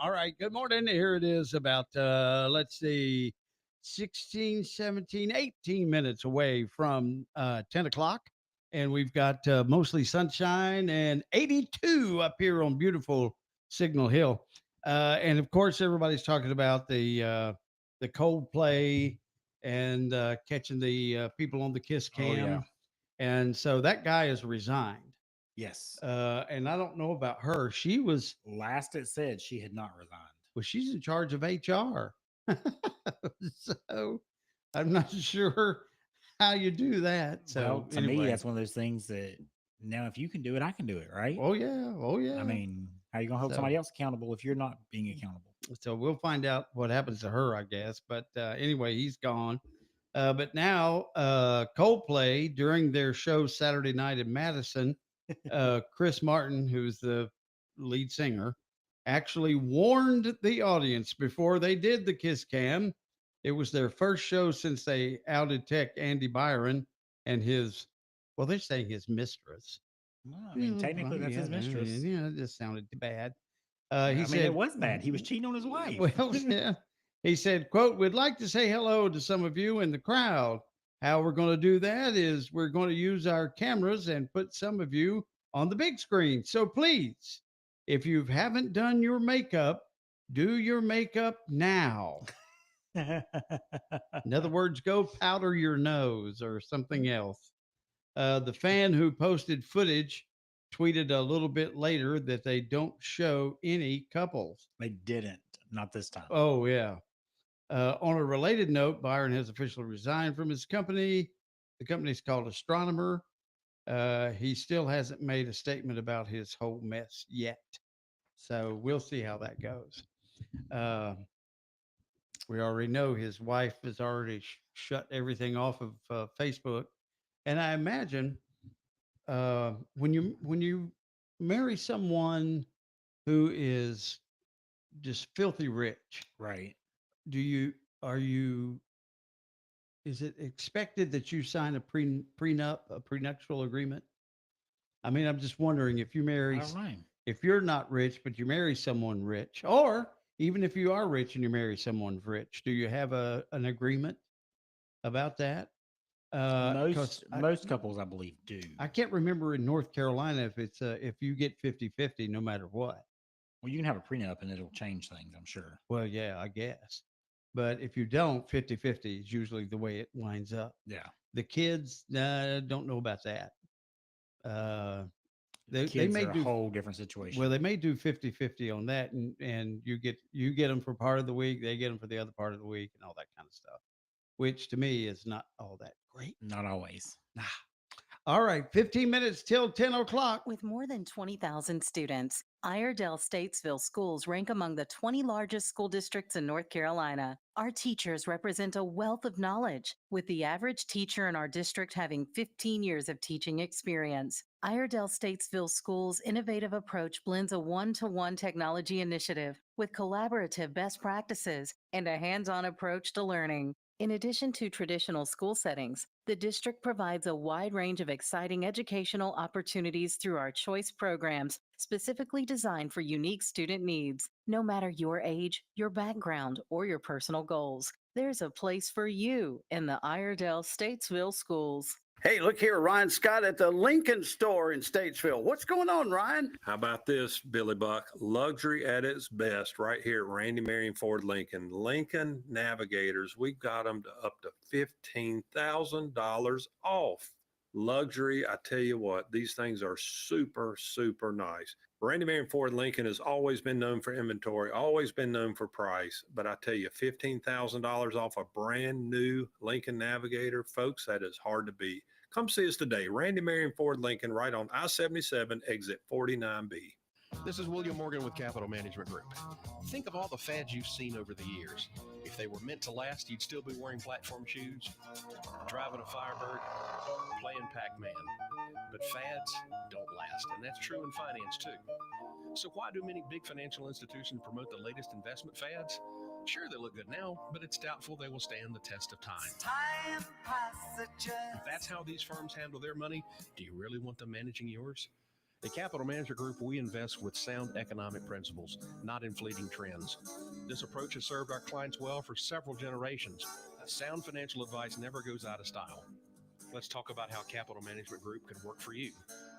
All right. Good morning. Here it is about, let's see, 16, 17, 18 minutes away from 10 o'clock. And we've got mostly sunshine and 82 up here on beautiful Signal Hill. And of course, everybody's talking about the Coldplay and catching the people on the kiss cam. Oh, yeah. And so that guy has resigned. Yes. And I don't know about her. She was Last it said she had not resigned. well, she's in charge of HR. So I'm not sure how you do that. So Well, to anyway. me, that's one of those things that now if you can do it, I can do it, right? Oh yeah. Oh yeah. I mean, how you gonna hold So- somebody else accountable if you're not being accountable? So we'll find out what happens to her, I guess. But anyway, he's gone. But now Coldplay, during their show Saturday night in Madison, Chris Martin, who's the lead singer, actually warned the audience before they did the kiss cam. It was their first show since they outed tech Andy Byron and his, well, they're saying his mistress. Well, I mean, technically, that's his mistress. Yeah, it just sounded bad. I He mean, said it was bad. He was cheating on his wife. Well, yeah. He said, quote, "We'd like to say hello to some of you in the crowd. How we're going to do that is we're going to use our cameras and put some of you on the big screen. So please, if you haven't done your makeup, do your makeup now." In other words, go powder your nose or something else. The fan who posted footage tweeted a little bit later that they don't show any couples. They didn't. Not this time. Oh, yeah. On a related note, Byron has officially resigned from his company. The company's called Astronomer. He still hasn't made a statement about his whole mess yet. So we'll see how that goes. We already know his wife has already shut everything off of Facebook. And I imagine when you marry someone who is just filthy rich, right? Is it expected that you sign a prenup, a prenuptial agreement? I mean, I'm just wondering if you marry, if you're not rich, but you marry someone rich, or even if you are rich and you marry someone rich, do you have an agreement about that? Most couples, I believe, do. I can't remember in North Carolina if it's if you get 50-50 no matter what. Well, you can have a prenup and it'll change things, I'm sure. Well, yeah, I guess. But if you don't, 50-50 is usually the way it winds up. Yeah. The kids don't know about that. They may do a whole different situation. Well, they may do 50-50 on that, and you get them for part of the week, they get them for the other part of the week, and all that kind of stuff, which to me is not all that great. Not always. Nah. All right, 15 minutes till 10 o'clock. With more than 20,000 students, Iredell Statesville schools rank among the 20 largest school districts in North Carolina. Our teachers represent a wealth of knowledge, with the average teacher in our district having 15 years of teaching experience. Iredell Statesville Schools' innovative approach blends a one-to-one technology initiative with collaborative best practices and a hands-on approach to learning. In addition to traditional school settings, the district provides a wide range of exciting educational opportunities through our choice programs, specifically designed for unique student needs. No matter your age, your background, or your personal goals, there's a place for you in the Iredell Statesville schools. Hey, look here, Ryan Scott at the Lincoln store in Statesville. What's going on, Ryan? How about this, Billy Buck? Luxury at its best right here at Randy Marion Ford Lincoln. Lincoln Navigators, we've got them to up to $15,000 off. Luxury, I tell you what, these things are super, super nice. Randy Marion Ford Lincoln has always been known for inventory, always been known for price. But I tell you, $15,000 off a brand new Lincoln Navigator, folks, that is hard to beat. Come see us today, Randy Marion Ford Lincoln, right on I-77, exit 49B. This is William Morgan with Capital Management Group. Think of all the fads you've seen over the years. If they were meant to last, you'd still be wearing platform shoes, driving a Firebird, playing Pac-Man. But fads don't last, and that's true in finance too. So why do many big financial institutions promote the latest investment fads? Sure, they look good now, but it's doubtful they will stand the test of time. If that's how these firms handle their money, do you really want them managing yours? At Capital Management Group, we invest with sound economic principles, not in fleeting trends. This approach has served our clients well for several generations. Sound financial advice never goes out of style. Let's talk about how Capital Management Group can work for you.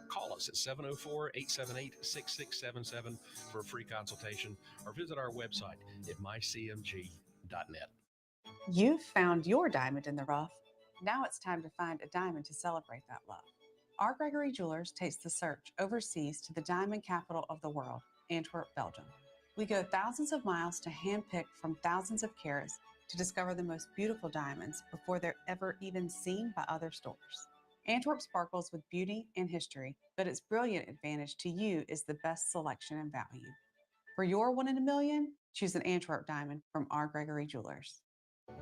Call us at 704-878-6677 for a free consultation or visit our website at mycmg.net. You've found your diamond in the rough. Now it's time to find a diamond to celebrate that love. R. Gregory Jewelers takes the search overseas to the diamond capital of the world, Antwerp, Belgium. We go thousands of miles to handpick from thousands of carats to discover the most beautiful diamonds before they're ever even seen by other stores. Antwerp sparkles with beauty and history, but its brilliant advantage to you is the best selection and value. For your 1 in a million, choose an Antwerp diamond from R. Gregory Jewelers.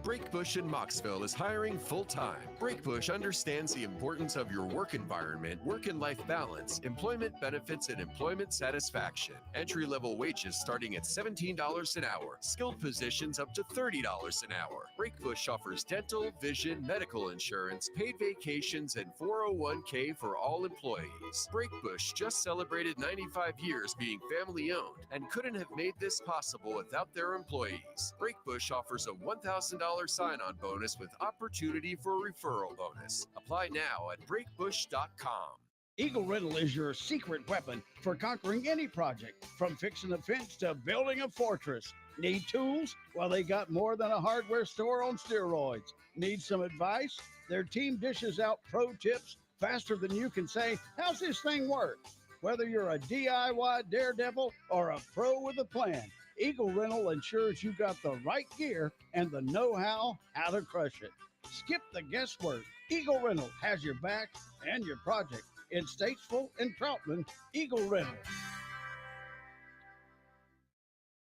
Breakbush in Moxville is hiring full-time. Breakbush understands the importance of your work environment, work and life balance, employment benefits, and employment satisfaction. Entry-level wages starting at $17 an hour. Skilled positions up to $30 an hour. Breakbush offers dental, vision, medical insurance, paid vacations, and 401k for all employees. Breakbush just celebrated 95 years being family-owned and couldn't have made this possible without their employees. Breakbush offers a $1,000 sign-on bonus with opportunity for a referral bonus. Apply now at breakbush.com. Eagle Rental is your secret weapon for conquering any project, from fixing a fence to building a fortress. Need tools? Well, they got more than a hardware store on steroids. Need some advice? Their team dishes out pro tips faster than you can say, "How's this thing work?" Whether you're a DIY daredevil or a pro with a plan, Eagle Rental ensures you got the right gear and the know-how to crush it. Skip the guesswork. Eagle Rental has your back and your project. In Statesville and Troutman, Eagle Rental.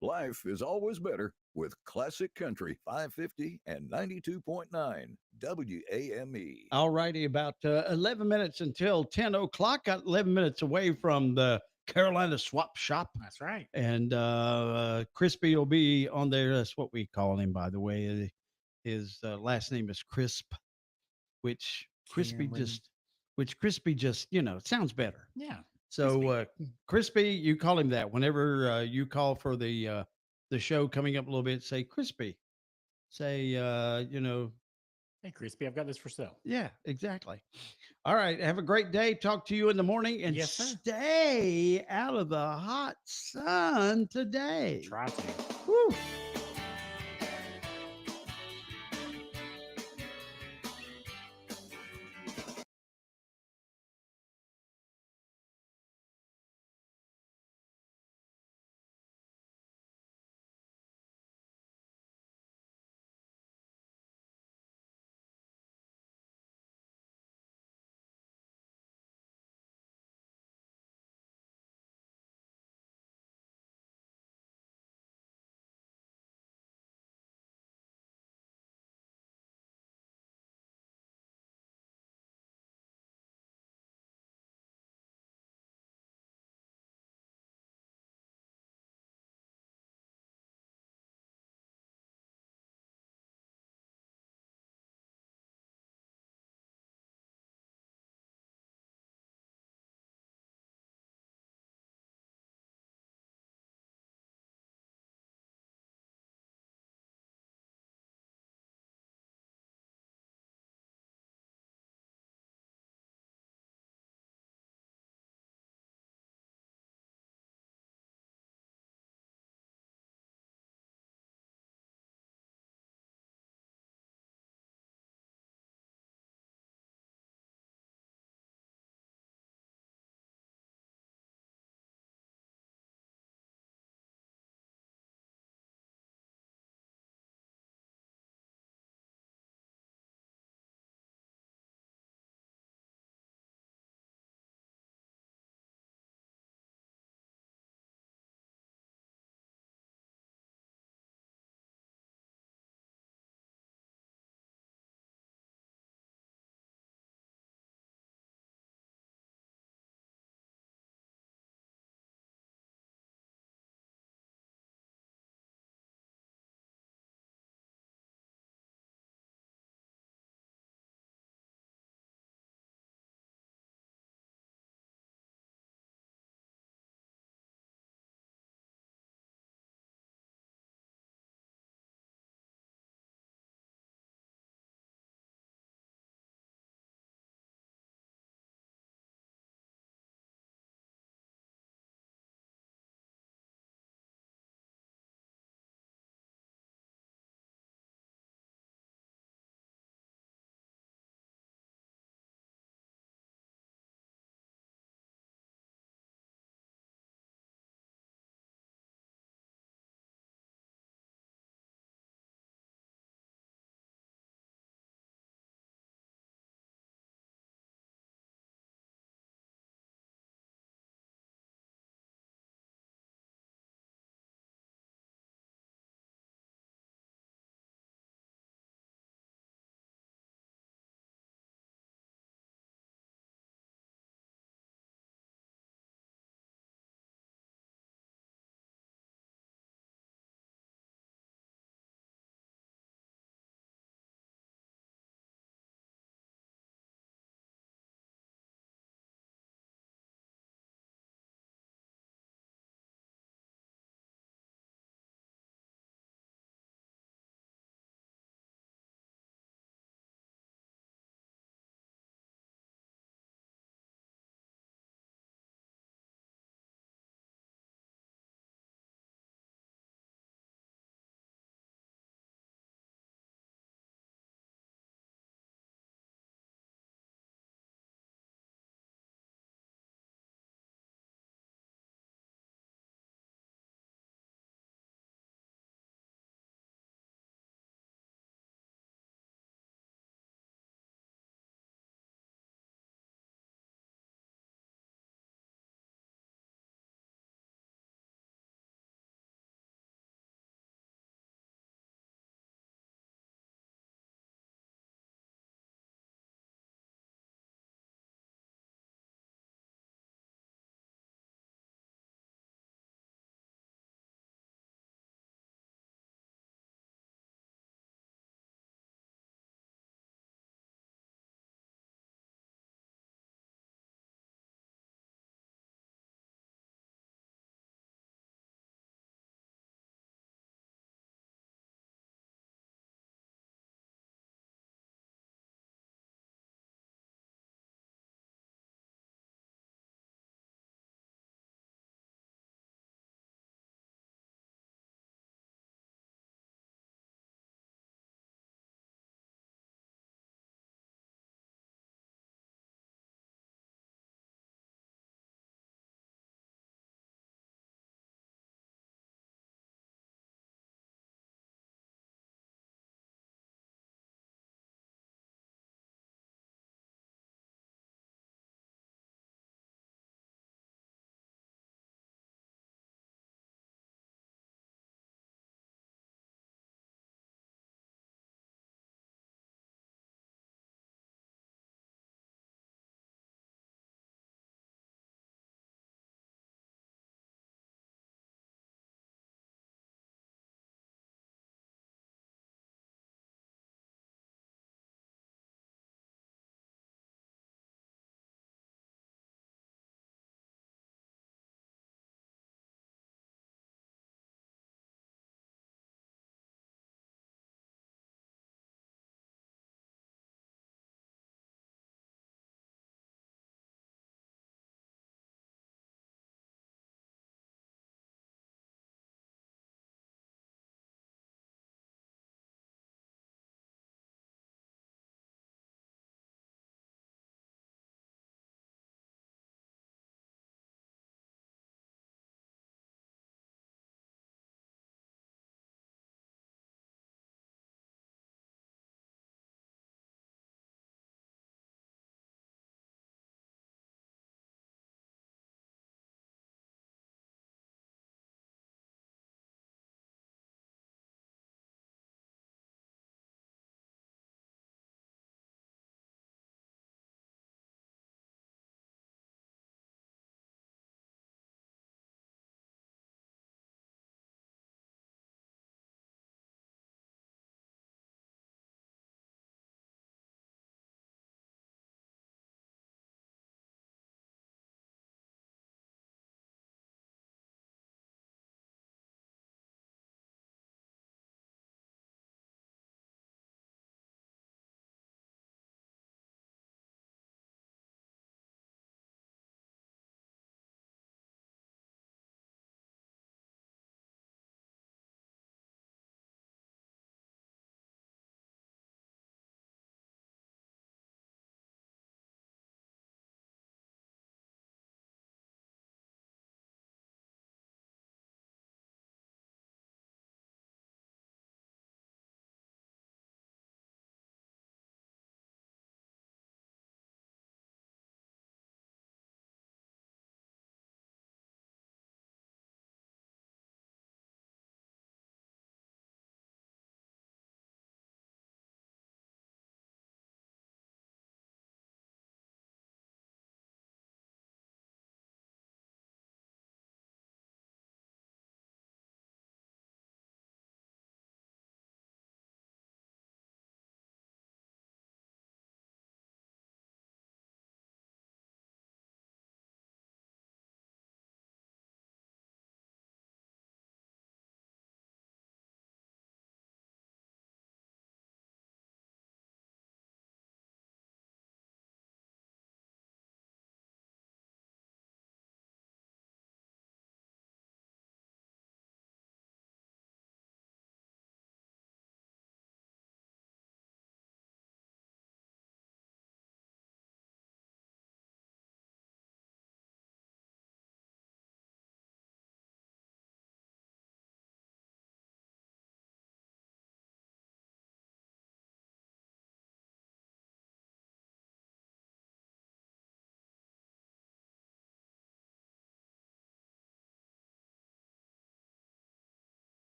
Life is always better with Classic Country 550 and 92.9 WAME. All righty, about 11 minutes until 10 o'clock. Got 11 minutes away from the Carolina Swap Shop. That's right. And Crispy will be on there. That's what we call him, by the way. His last name is Crisp, which Crispy just, sounds better. Yeah. So Crispy, you call him that. Whenever you call for the show coming up a little bit, say Crispy. Say, Hey, Crispy, I've got this for sale. Yeah, exactly. All right. Have a great day. Talk to you in the morning, and Yes, sir. stay out of the hot sun today. Try to. Woo.